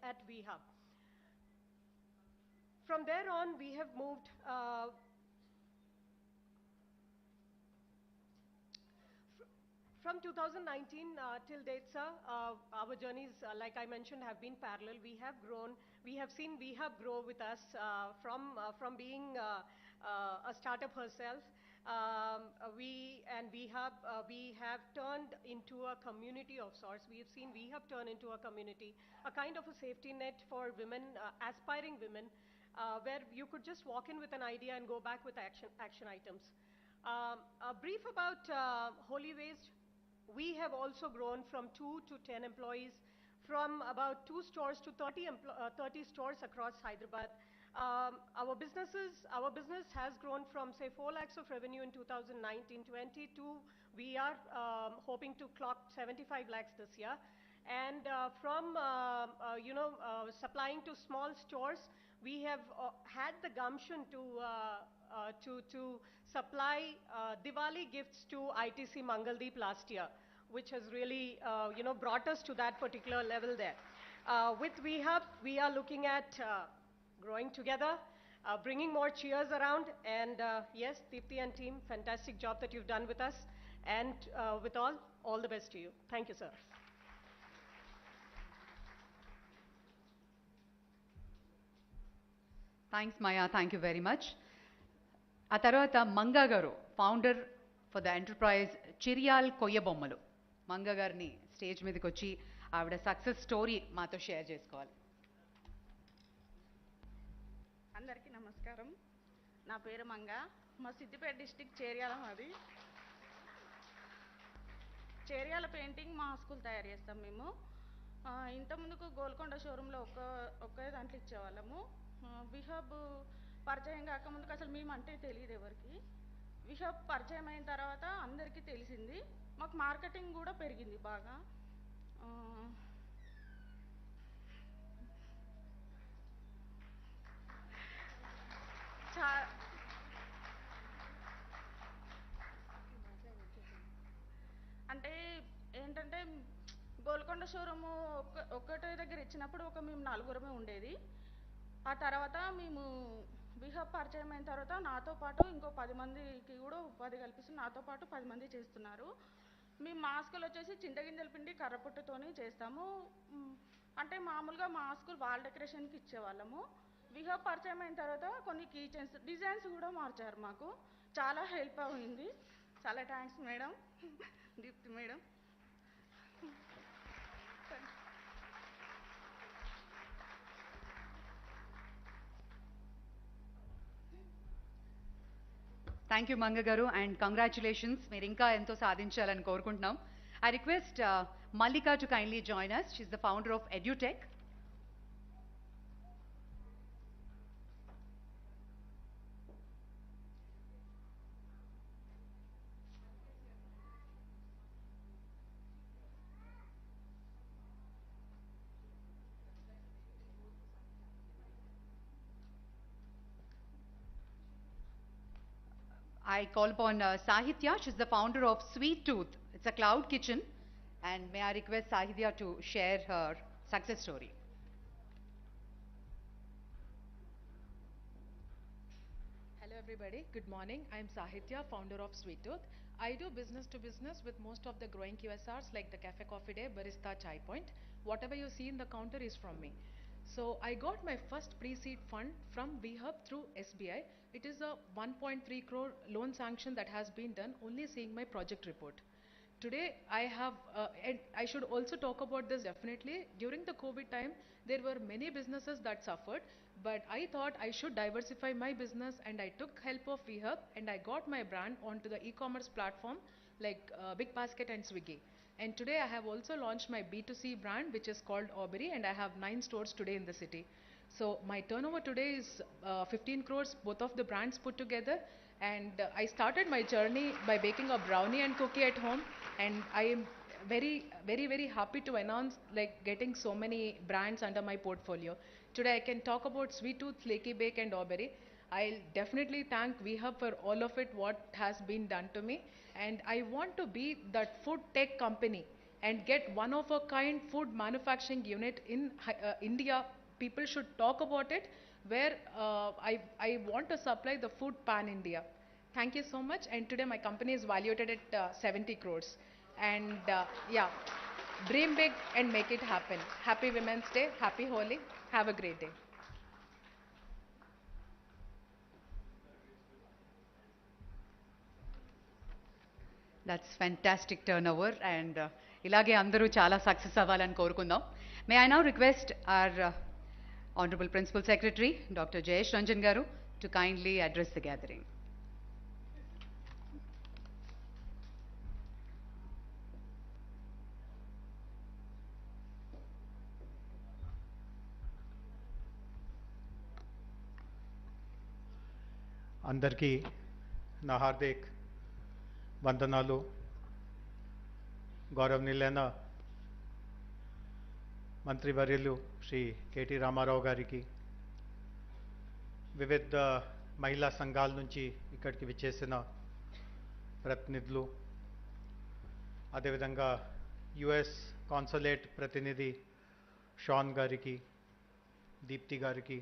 at VHub. From there on, we have moved from 2019 till date, sir, our journeys, like I mentioned, have been parallel. We have grown. We have seen VHub grow with us from being a startup herself. We have turned into a community of sorts. We have seen VHub turn into a community, a kind of a safety net for women, aspiring women, where you could just walk in with an idea and go back with action items. A brief about Holy Waste. We have also grown from 2 to 10 employees, from about 2 stores to 30 stores across Hyderabad. Our business has grown from say 4 lakhs of revenue in 2019-20 to we are hoping to clock 75 lakhs this year. And from supplying to small stores, we have had the gumption to supply Diwali gifts to ITC Mangaldeep last year, which has really brought us to that particular level there. With VHub, we are looking at growing together, bringing more cheers around, and yes, Deepthi and team, fantastic job that you've done with us, and with all the best to you. Thank you, sir. Thanks, Maya. Thank you very much. A tarvata Manga garu, founder for the enterprise Chiriyal Koyyabommalu. Manga garni stage మీదకి వచ్చి ఆవిడ success story మాతో share చేసుకోవాలి. అందరికీ నమస్కారం. నా పేరు మంగ. మా సిద్దిపేట డిస్ట్రిక్ట్ చేర్యాల మాది. చేర్యాల పెయింటింగ్ మా స్కూల్ తయారు చేస్తాం మేము. ఇంతకుముందుకు గోల్కొండ షోరూంలో ఒకే దాంట్లో ఇచ్చేవాళ్ళము. విహబ్ పరిచయం కాకముందుకు అసలు మేమంటే తెలియదు ఎవరికి. విహబ్ పరిచయం అయిన తర్వాత అందరికీ తెలిసింది. మాకు మార్కెటింగ్ కూడా పెరిగింది బాగా. అంటే ఏంటంటే గోల్కొండ షోరూము ఒక్కటే దగ్గర ఇచ్చినప్పుడు మేము నలుగురమే ఉండేది. ఆ తర్వాత మేము విహబ్ పరిచయం అయిన తర్వాత నాతో పాటు ఇంకో 10 మందికి కూడా ఉపాధి కల్పిస్తూ నాతో పాటు 10 మంది చేస్తున్నారు. మేము మాస్కులు వచ్చేసి చింతగింజల పిండి కర్రపుట్టుతోని చేస్తాము. అంటే మామూలుగా మాస్కులు వాల్ డెకరేషన్కి ఇచ్చేవాళ్ళము. విహబ్ పరిచయం అయిన తర్వాత కొన్ని కీచెన్స్ డిజైన్స్ కూడా మార్చారు. మాకు చాలా హెల్ప్ అయింది. చాలా thanks madam, Deepti madam. Thank you Manga garu and congratulations. మీరు ఇంకా ఎంతో సాధించాలని కోరుకుంటున్నాం. I request Mallika to kindly join us. She is the founder of edutech. I call upon Sahitya. She's the founder of Sweet Tooth. It's a cloud kitchen. And may I request Sahitya to share her success story. Hello everybody, good morning. I'm Sahitya, founder of Sweet Tooth. I do business to business with most of the growing QSRs like the Cafe Coffee Day, Barista, Chai Point. Whatever you see in the counter is from me. So I got my first pre-seed fund from VHub through SBI. It is a 1.3 crore loan sanction that has been done only seeing my project report. Today I have, and I should also talk about this definitely. During the COVID time, there were many businesses that suffered, but I thought I should diversify my business and I took help of VHub and I got my brand onto the e-commerce platform like Big Basket and Swiggy. And today I have also launched my B2C brand which is called Aubrey and I have 9 stores today in the city. So my turnover today is 15 crores, both of the brands put together. And I started my journey by baking a brownie and cookie at home. And I am very happy to announce like getting so many brands under my portfolio. Today I can talk about Sweet Tooth, Flaky Bake and Auberry. I'll definitely thank VHub for all of it, what has been done to me. And I want to be that food tech company and get one of a kind food manufacturing unit in India. People should talk about it, where I want to supply the food pan-India. Thank you so much. And today my company is valued at 70 crores. And yeah, dream big and make it happen. Happy Women's Day. Happy Holi. Have a great day. That's fantastic turnover and ilage andaru chala success avvalani korukundaam. May I now request our Honorable Principal Secretary Dr. Jayesh Ranjan garu to kindly address the gathering. అందరికీ నా హార్దిక్ వందనాలు. గౌరవనీయులైన మంత్రివర్యులు Shri KT Ramarao గారికి, వివిధ మహిళా సంఘాల నుంచి ఇక్కడికి విచ్చేసిన ప్రతినిధులు, అదేవిధంగా యుఎస్ కాన్సులేట్ ప్రతినిధి షాన్ గారికి, దీప్తి గారికి,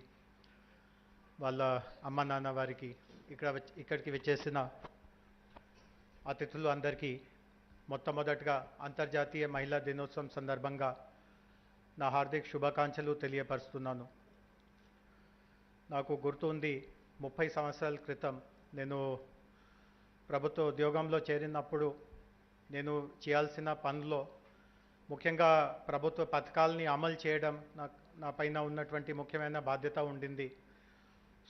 వాళ్ళ అమ్మ నాన్న వారికి, ఇక్కడికి విచ్చేసిన అతిథులు అందరికీ మొట్టమొదటిగా అంతర్జాతీయ మహిళా దినోత్సవం సందర్భంగా నా హార్దిక శుభాకాంక్షలు తెలియపరుస్తున్నాను. నాకు గుర్తుంది 30 సంవత్సరాల క్రితం నేను ప్రభుత్వ ఉద్యోగంలో చేరినప్పుడు నేను చేయాల్సిన పనుల్లో ముఖ్యంగా ప్రభుత్వ పథకాలని అమలు చేయడం నా పైన ఉన్నటువంటి ముఖ్యమైన బాధ్యత ఉండింది.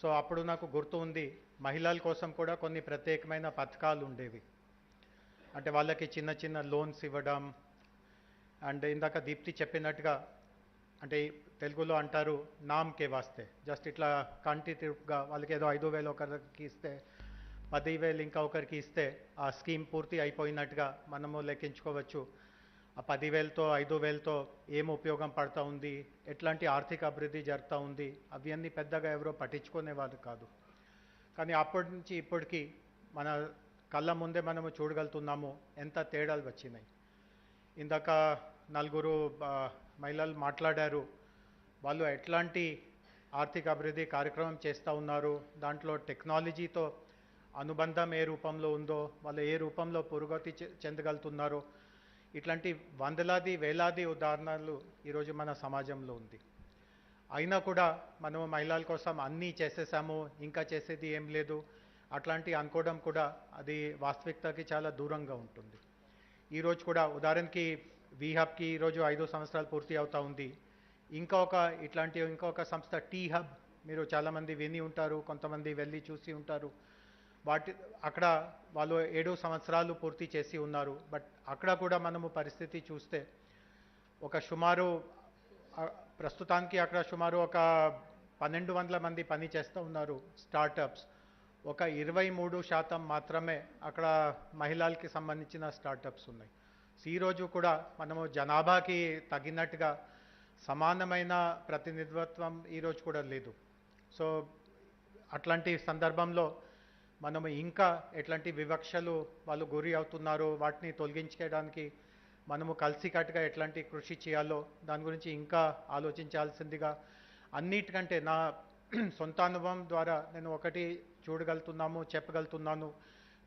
సో అప్పుడు నాకు గుర్తు ఉంది, మహిళల కోసం కూడా కొన్ని ప్రత్యేకమైన పథకాలు ఉండేవి. అంటే వాళ్ళకి చిన్న చిన్న లోన్స్ ఇవ్వడం, అండ్ ఇందాక దీప్తి చెప్పినట్టుగా అంటే తెలుగులో అంటారు నామ్కే వాస్తే, జస్ట్ ఇట్లా కంటి తిరుపుగా వాళ్ళకి ఏదో 5,000 ఒకరికి ఇస్తే 10,000 ఇంకా ఒకరికి ఇస్తే ఆ స్కీమ్ పూర్తి అయిపోయినట్టుగా మనము లెక్కించుకోవచ్చు. ఆ 10,000తో 5,000తో ఏం ఉపయోగం పడుతూ ఉంది, ఎట్లాంటి ఆర్థిక అభివృద్ధి జరుగుతూ ఉంది, అవన్నీ పెద్దగా ఎవరో పట్టించుకునేవాళ్ళు కాదు. కానీ అప్పటి నుంచి ఇప్పటికీ మన కళ్ళ ముందే మనము చూడగలుగుతున్నాము ఎంత తేడాలు వచ్చినాయి. ఇందాక నలుగురు మహిళలు మాట్లాడారు, వాళ్ళు ఎట్లాంటి ఆర్థిక అభివృద్ధి కార్యక్రమం చేస్తూ ఉన్నారు, దాంట్లో టెక్నాలజీతో అనుబంధం ఏ రూపంలో ఉందో, వాళ్ళు ఏ రూపంలో పురోగతి చెందగలుగుతున్నారో, ఇట్లాంటి వందలాది వేలాది ఉదాహరణలు ఈరోజు మన సమాజంలో ఉంది. అయినా కూడా మనము మహిళల కోసం అన్నీ చేసేసాము, ఇంకా చేసేది ఏం లేదు అట్లాంటి అనుకోవడం కూడా అది వాస్తవికతకి చాలా దూరంగా ఉంటుంది. ఈరోజు కూడా ఉదాహరణకి వీహబ్కి ఈరోజు 5 సంవత్సరాలు పూర్తి అవుతూ ఉంది. ఇంకొక సంస్థ టీ హబ్, మీరు చాలామంది విని ఉంటారు, కొంతమంది వెళ్ళి చూసి ఉంటారు. అక్కడ వాళ్ళు 7 సంవత్సరాలు పూర్తి చేసి ఉన్నారు. బట్ అక్కడ కూడా మనము పరిస్థితి చూస్తే ప్రస్తుతానికి అక్కడ సుమారు ఒక 1,200 మంది పని చేస్తూ ఉన్నారు స్టార్టప్స్. ఒక 23% మాత్రమే అక్కడ మహిళలకి సంబంధించిన స్టార్టప్స్ ఉన్నాయి. ఈరోజు కూడా మనము జనాభాకి తగినట్టుగా సమానమైన ప్రతినిధిత్వం ఈరోజు కూడా లేదు. సో అట్లాంటి సందర్భంలో మనము ఇంకా ఎట్లాంటి వివక్షలు వాళ్ళు గురి అవుతున్నారో వాటిని తొలగించడానికి మనము కలిసికట్టుగా ఎట్లాంటి కృషి చేయాలో దాని గురించి ఇంకా ఆలోచించాల్సిందిగా, అన్నిటికంటే నా సొంత అనుభవం ద్వారా నేను ఒకటి చెప్పగలుగుతున్నాను,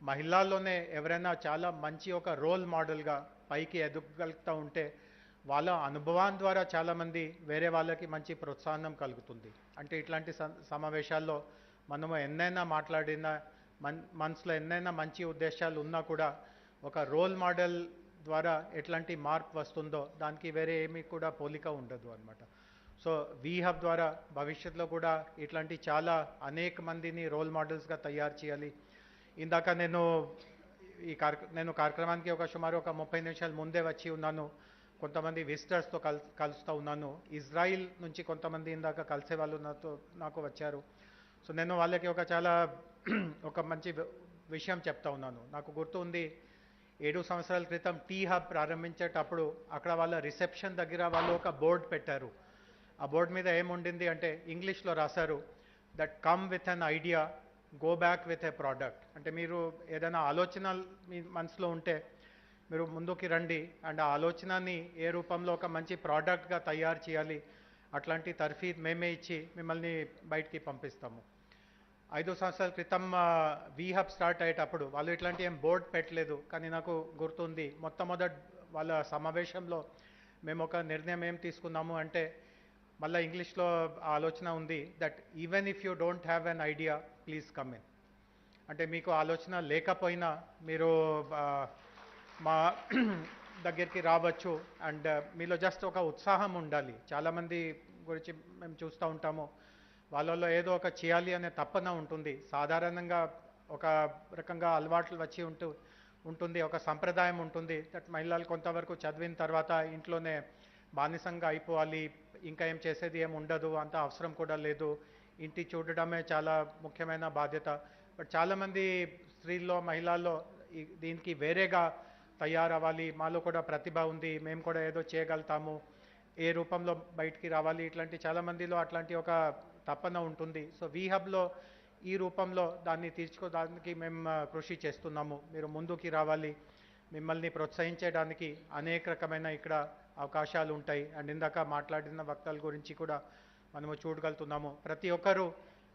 మహిళల్లోనే ఎవరైనా చాలా మంచి ఒక రోల్ మోడల్గా పైకి ఎదగలుగుతూ ఉంటే వాళ్ళ అనుభవం ద్వారా చాలామంది వేరే వాళ్ళకి మంచి ప్రోత్సాహం కలుగుతుంది. అంటే ఇట్లాంటి సమావేశాల్లో మనము ఎన్నైనా మాట్లాడినా, మనసులో ఎన్నైనా మంచి ఉద్దేశాలు ఉన్నా కూడా ఒక రోల్ మోడల్ ద్వారా ఎట్లాంటి మార్పు వస్తుందో దానికి వేరే ఏమీ కూడా పోలిక ఉండదు అన్నమాట. సో వీహబ్ ద్వారా భవిష్యత్తులో కూడా ఇట్లాంటి చాలా అనేక మందిని రోల్ మోడల్స్గా తయారు చేయాలి. ఇందాక నేను కార్యక్రమానికి సుమారు ఒక 30 నిమిషాల ముందే వచ్చి ఉన్నాను. కొంతమంది విజిటర్స్తో కలుస్తూ ఉన్నాను. ఇజ్రాయిల్ నుంచి కొంతమంది ఇందాక కలిసే వాళ్ళు నాకు వచ్చారు. సో నేను వాళ్ళకి ఒక మంచి విషయం చెప్తా ఉన్నాను. నాకు గుర్తు ఉంది, 7 సంవత్సరాల క్రితం టీ హబ్ ప్రారంభించేటప్పుడు అక్కడ వాళ్ళ రిసెప్షన్ దగ్గర వాళ్ళు ఒక బోర్డు పెట్టారు. ఆ బోర్డు మీద ఏముండింది అంటే ఇంగ్లీష్లో రాశారు, that come with an idea, go back with a product. అంటే మీరు ఏదైనా ఆలోచన మీ మనసులో ఉంటే మీరు ముందుకి రండి అండ్ ఆ ఆలోచనని ఏ రూపంలో ఒక మంచి ప్రోడక్ట్గా తయారు చేయాలి, అట్లాంటి తర్ఫీద్ మేమే ఇచ్చి మిమ్మల్ని బయటికి పంపిస్తాము. 5 సంవత్సరాల క్రితం వీహబ్ స్టార్ట్ అయ్యేటప్పుడు వాళ్ళు ఇట్లాంటి ఏం బోర్డు పెట్టలేదు. కానీ నాకు గుర్తుంది, మొట్టమొదటి వాళ్ళ సమావేశంలో మేము ఒక నిర్ణయం ఏం తీసుకున్నాము అంటే, మళ్ళీ ఇంగ్లీష్లో ఆలోచన ఉంది, that even if you don't have an idea please come in. అంటే మీకు ఆలోచన లేకపోయినా మీరు మా దగ్గరికి రావచ్చు అండ్ మీలో జస్ట్ ఒక ఉత్సాహం ఉండాలి. చాలామంది గురించి మేము చూస్తూ ఉంటాము, వాళ్ళలో ఏదో ఒక చేయాలి అనే తపన ఉంటుంది. సాధారణంగా ఒక రకంగా అలవాట్లు వచ్చి ఉంటుంది, ఒక సంప్రదాయం ఉంటుంది, దట్ మహిళలు కొంతవరకు చదివిన తర్వాత ఇంట్లోనే బానిసంగా అయిపోవాలి, ఇంకా ఏం చేసేది ఏం ఉండదు, అంత అవసరం కూడా లేదు, ఇంటి చూడడమే చాలా ముఖ్యమైన బాధ్యత. బట్ చాలామంది స్త్రీల్లో మహిళల్లో దీనికి వేరేగా తయారవ్వాలి, మాలో కూడా ప్రతిభ ఉంది, మేము కూడా ఏదో చేయగలుగుతాము, ఏ రూపంలో బయటికి రావాలి, ఇట్లాంటి చాలామందిలో అట్లాంటి ఒక తపన ఉంటుంది. సో వీహబ్లో ఈ రూపంలో దాన్ని తీర్చుకోవడానికి మేము కృషి చేస్తున్నాము. మీరు ముందుకి రావాలి, మిమ్మల్ని ప్రోత్సహించడానికి అనేక రకమైన ఇక్కడ అవకాశాలు ఉంటాయి. అండ్ ఇందాక మాట్లాడిన వక్తల గురించి కూడా మనము చూడగలుగుతున్నాము. ప్రతి ఒక్కరూ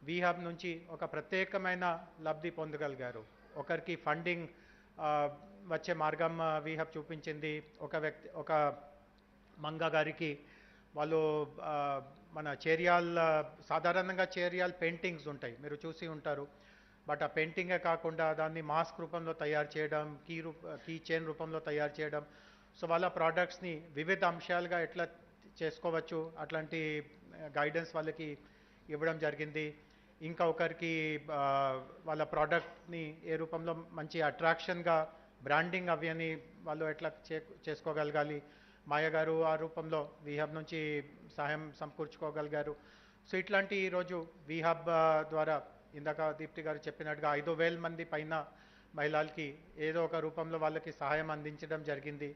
వీహబ్ నుంచి ఒక ప్రత్యేకమైన లబ్ధి పొందగలిగారు. ఒకరికి ఫండింగ్ వచ్చే మార్గం వీహబ్ చూపించింది. ఒక మంగ గారికి వాళ్ళు మన సాధారణంగా చేరియాల్ పెయింటింగ్స్ ఉంటాయి, మీరు చూసి ఉంటారు. బట్ ఆ పెయింటింగే కాకుండా దాన్ని మాస్క్ రూపంలో తయారు చేయడం, కీ చైన్ రూపంలో తయారు చేయడం. సో వాళ్ళ ప్రోడక్ట్స్ని వివిధ అంశాలుగా ఎట్లా చేసుకోవచ్చు అట్లాంటి గైడెన్స్ వాళ్ళకి ఇవ్వడం జరిగింది. ఇంకా ఒకరికి వాళ్ళ ప్రోడక్ట్ని ఏ రూపంలో మంచి అట్రాక్షన్గా బ్రాండింగ్ అవి అని వాళ్ళు ఎట్లా చేసుకోగలగాలి, మాయ గారు ఆ రూపంలో వీహబ్ నుంచి సహాయం సమకూర్చుకోగలిగారు. సో ఇట్లాంటి ఈరోజు వీహబ్ ద్వారా ఇందాక దీప్తి గారు చెప్పినట్టుగా 5,000 మంది పైన మహిళలకి ఏదో ఒక రూపంలో వాళ్ళకి సహాయం అందించడం జరిగింది.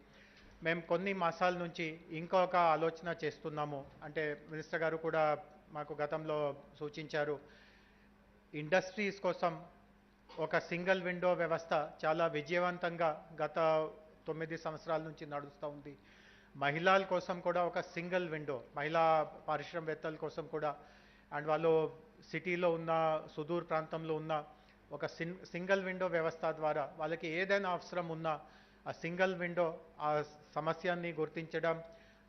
మేము కొన్ని మాసాల నుంచి ఇంకొక ఆలోచన చేస్తున్నాము. అంటే మినిస్టర్ గారు కూడా మాకు గతంలో సూచించారు, ఇండస్ట్రీస్ కోసం ఒక సింగిల్ విండో వ్యవస్థ చాలా విజయవంతంగా గత 9 సంవత్సరాల నుంచి నడుస్తూ ఉంది. మహిళల కోసం కూడా ఒక సింగిల్ విండో, మహిళా పారిశ్రామికవేత్తల కోసం కూడా, అండ్ వాళ్ళు సిటీలో ఉన్న సుదూర ప్రాంతంలో ఉన్న ఒక సింగిల్ విండో వ్యవస్థ ద్వారా వాళ్ళకి ఏదైనా అవసరం ఉన్నా ఆ సింగిల్ విండో ఆ సమస్యని గుర్తించడం,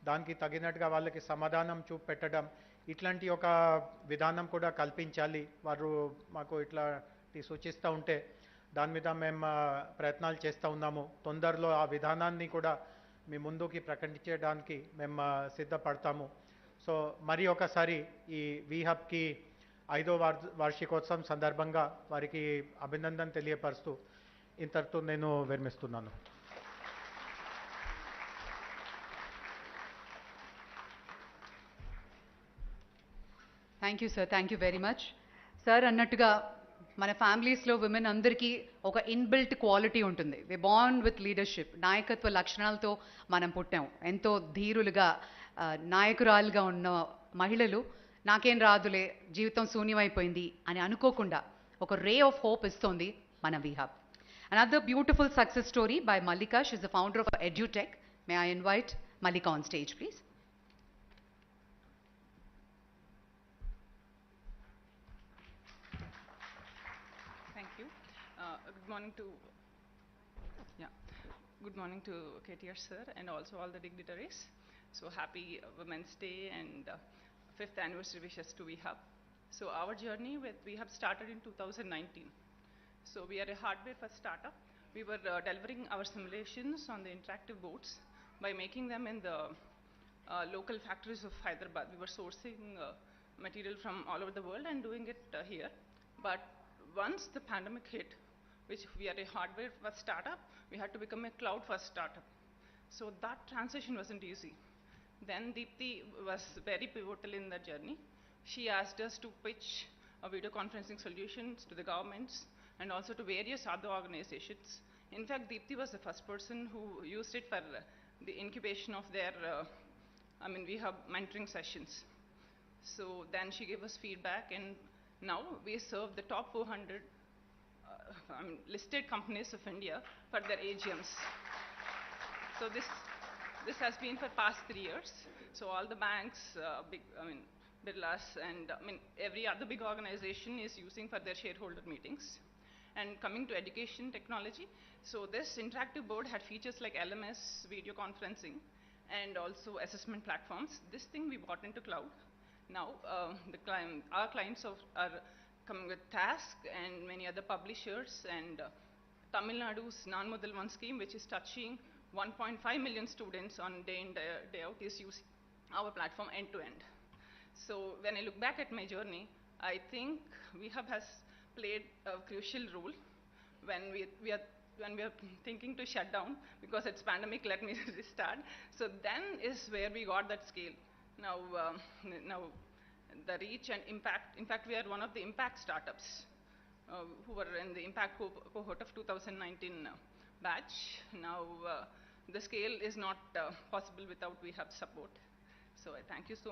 దానికి తగినట్టుగా వాళ్ళకి సమాధానం చూపెట్టడం, ఇట్లాంటి ఒక విధానం కూడా కల్పించాలి. వారు మాకు ఇట్లాంటి సూచిస్తూ ఉంటే దాని మీద మేము ప్రయత్నాలు చేస్తూ ఉన్నాము. తొందరలో ఆ విధానాన్ని కూడా మీ ముందుకి ప్రకటించడానికి మేము సిద్ధపడతాము. సో మరి ఒకసారి ఈ వీహబ్కి 5వ వార్షికోత్సవం సందర్భంగా వారికి అభినందన తెలియపరుస్తూ ఇంతటితో నేను విరమిస్తున్నాను. Thank you sir, thank you very much. Sir అన్నట్టుగా మన ఫ్యామిలీస్లో విమెన్ అందరికీ ఒక ఇన్బిల్ట్ క్వాలిటీ ఉంటుంది. వి బార్న్ విత్ లీడర్షిప్, నాయకత్వ లక్షణాలతో మనం పుట్టాం. ఎంతో ధీరులుగా నాయకురాలుగా ఉన్న మహిళలు నాకేం రాదులే, జీవితం శూన్యమైపోయింది అని అనుకోకుండా ఒక రే ఆఫ్ హోప్ ఇస్తోంది మన వీహబ్. Another beautiful success story by Mallika. She's the founder of EduTech. May I invite Mallika on stage, please? Thank you. Good morning to good morning to KTR sir and also all the dignitaries. So happy Women's Day and 5th anniversary wishes to VHub. So our journey with VHub started in 2019. So we are a hardware first startup. We were delivering our simulations on the interactive boards by making them in the local factories of Hyderabad. We were sourcing material from all over the world and doing it here. But once the pandemic hit, which we are a hardware first startup, we had to become a cloud first startup. So that transition wasn't easy. Then Deepthi was very pivotal in the journey. She asked us to pitch video conferencing solutions to the governments and also to various other organizations. In fact, Deepthi was the first person who used it for the incubation of their, we have mentoring sessions. So then she gave us feedback, and now we serve the top 400 listed companies of India for their AGMs. So this has been for past 3 years. So all the banks, Birlas, and every other big organization is using for their shareholder meetings. And coming to education technology, so this interactive board had features like LMS, video conferencing, and also assessment platforms. This thing we brought into cloud. Now our clients are coming with Task and many other publishers, and Tamil Nadu's Non-Mudal One scheme, which is touching 1.5 million students on day in, day out, is using our platform end to end. So when I look back at my journey, I think VHub has played a crucial role when we are thinking to shut down because it's pandemic, let me restart. So then is where we got that scale. Now the reach and impact, in fact we are one of the impact startups who were in the impact cohort of 2019 batch. Now the scale is not possible without VHub support. So I thank you so